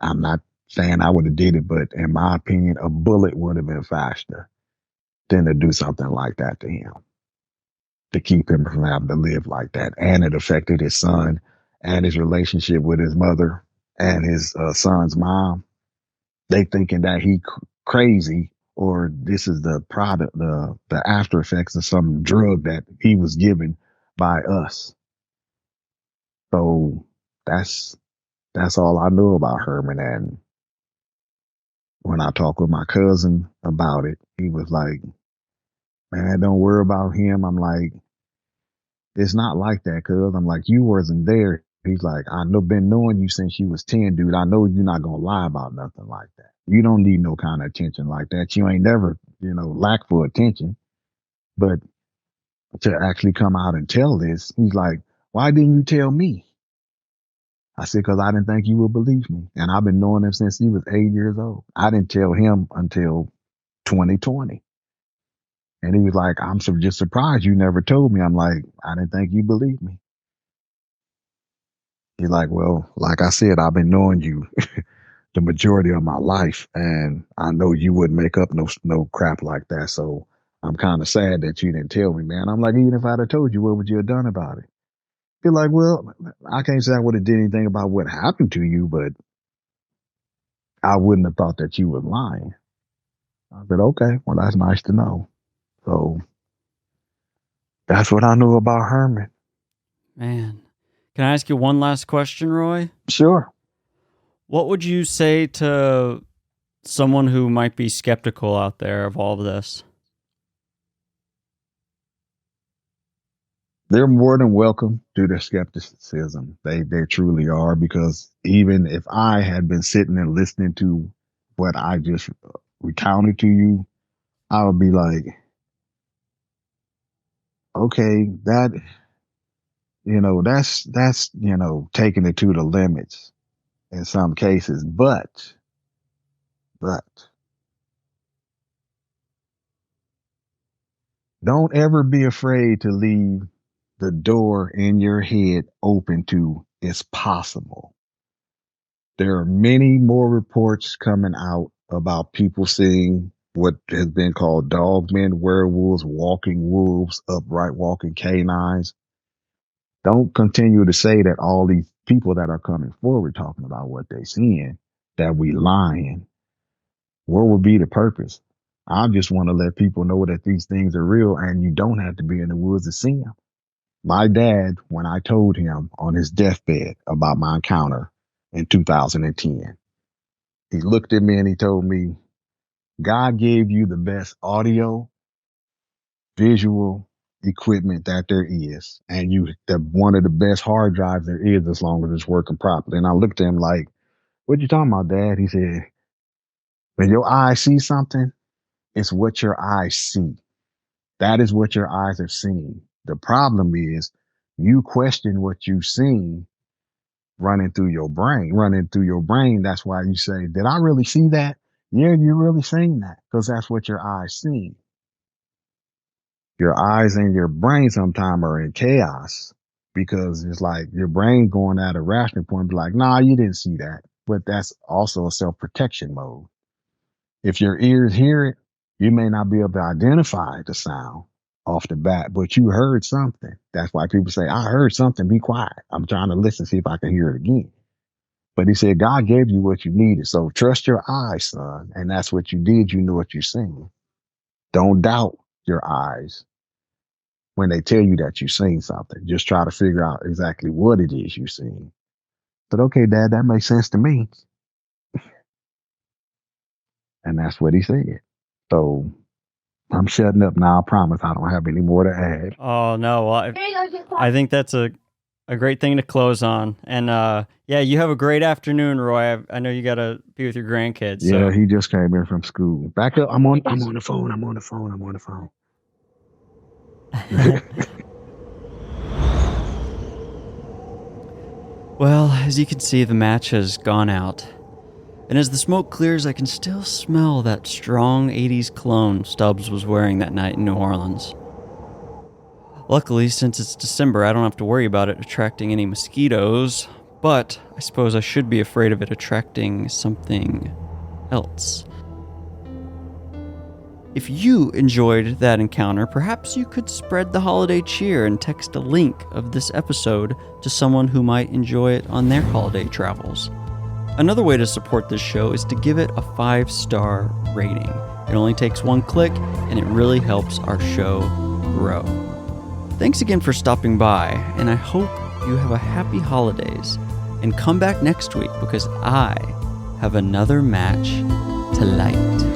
I'm not saying I would have did it, but in my opinion, a bullet would have been faster than to do something like that to him, to keep him from having to live like that. And it affected his son and his relationship with his mother and his son's mom. They thinking that he crazy or this is the product, the after effects of some drug that he was given by us. So that's that's all I know about Herman. And when I talk with my cousin about it, he was like, "Man, don't worry about him." I'm like, it's not like that, cuz. I'm like, you wasn't there. He's like, I know been knowing you since you was 10, dude. I know you're not gonna lie about nothing like that. You don't need no kind of attention like that. You ain't never, lack for attention. But to actually come out and tell this, he's like, why didn't you tell me? I said, because I didn't think you would believe me. And I've been knowing him since he was 8 years old. I didn't tell him until 2020. And he was like, I'm just surprised you never told me. I'm like, I didn't think you believed me. He's like, well, like I said, I've been knowing you the majority of my life, and I know you wouldn't make up no crap like that. So I'm kind of sad that you didn't tell me, man. I'm like, even if I'd have told you, what would you have done about it? You're like, well, I can't say I would have did anything about what happened to you, but I wouldn't have thought that you were lying. I said, okay, well, that's nice to know. So that's what I knew about Herman. Man. Can I ask you one last question, Roy? Sure. What would you say to someone who might be skeptical out there of all of this? They're more than welcome to their skepticism. They truly are, because even if I had been sitting and listening to what I just recounted to you, I would be like, okay, that's taking it to the limits in some cases. But don't ever be afraid to leave the door in your head open to it's possible. There are many more reports coming out about people seeing what has been called dogmen, werewolves, walking wolves, upright walking canines. Don't continue to say that all these people that are coming forward talking about what they're seeing, that we lying. What would be the purpose? I just want to let people know that these things are real and you don't have to be in the woods to see them. My dad, when I told him on his deathbed about my encounter in 2010, he looked at me and he told me, God gave you the best audio, visual equipment that there is, and one of the best hard drives there is as long as it's working properly. And I looked at him like, what you talking about, Dad? He said, when your eyes see something, it's what your eyes see. That is what your eyes have seen. The problem is you question what you've seen running through your brain. That's why you say, did I really see that? Yeah, you really seen that because that's what your eyes seen. Your eyes and your brain sometimes are in chaos because it's like your brain going at a rational point, be like, nah, you didn't see that. But that's also a self-protection mode. If your ears hear it, you may not be able to identify the sound off the bat, but you heard something. That's why people say, I heard something, be quiet. I'm trying to listen, see if I can hear it again. But he said, God gave you what you needed. So trust your eyes, son. And that's what you did. You know what you're seeing. Don't doubt your eyes when they tell you that you've seen something. Just try to figure out exactly what it is you've seen. But okay, Dad, that makes sense to me. And that's what he said. So I'm shutting up now. I promise I don't have any more to add. Oh, no. Well, I think that's a great thing to close on. And yeah, you have a great afternoon, Roy. I know you got to be with your grandkids. Yeah, he just came in from school. Back up. I'm on the phone. Well, as you can see, the match has gone out. And as the smoke clears, I can still smell that strong 80s cologne Stubbs was wearing that night in New Orleans. Luckily, since it's December, I don't have to worry about it attracting any mosquitoes, but I suppose I should be afraid of it attracting something else. If you enjoyed that encounter, perhaps you could spread the holiday cheer and text a link of this episode to someone who might enjoy it on their holiday travels. Another way to support this show is to give it a 5-star rating. It only takes one click, and it really helps our show grow. Thanks again for stopping by, and I hope you have a happy holidays. And come back next week because I have another match to light.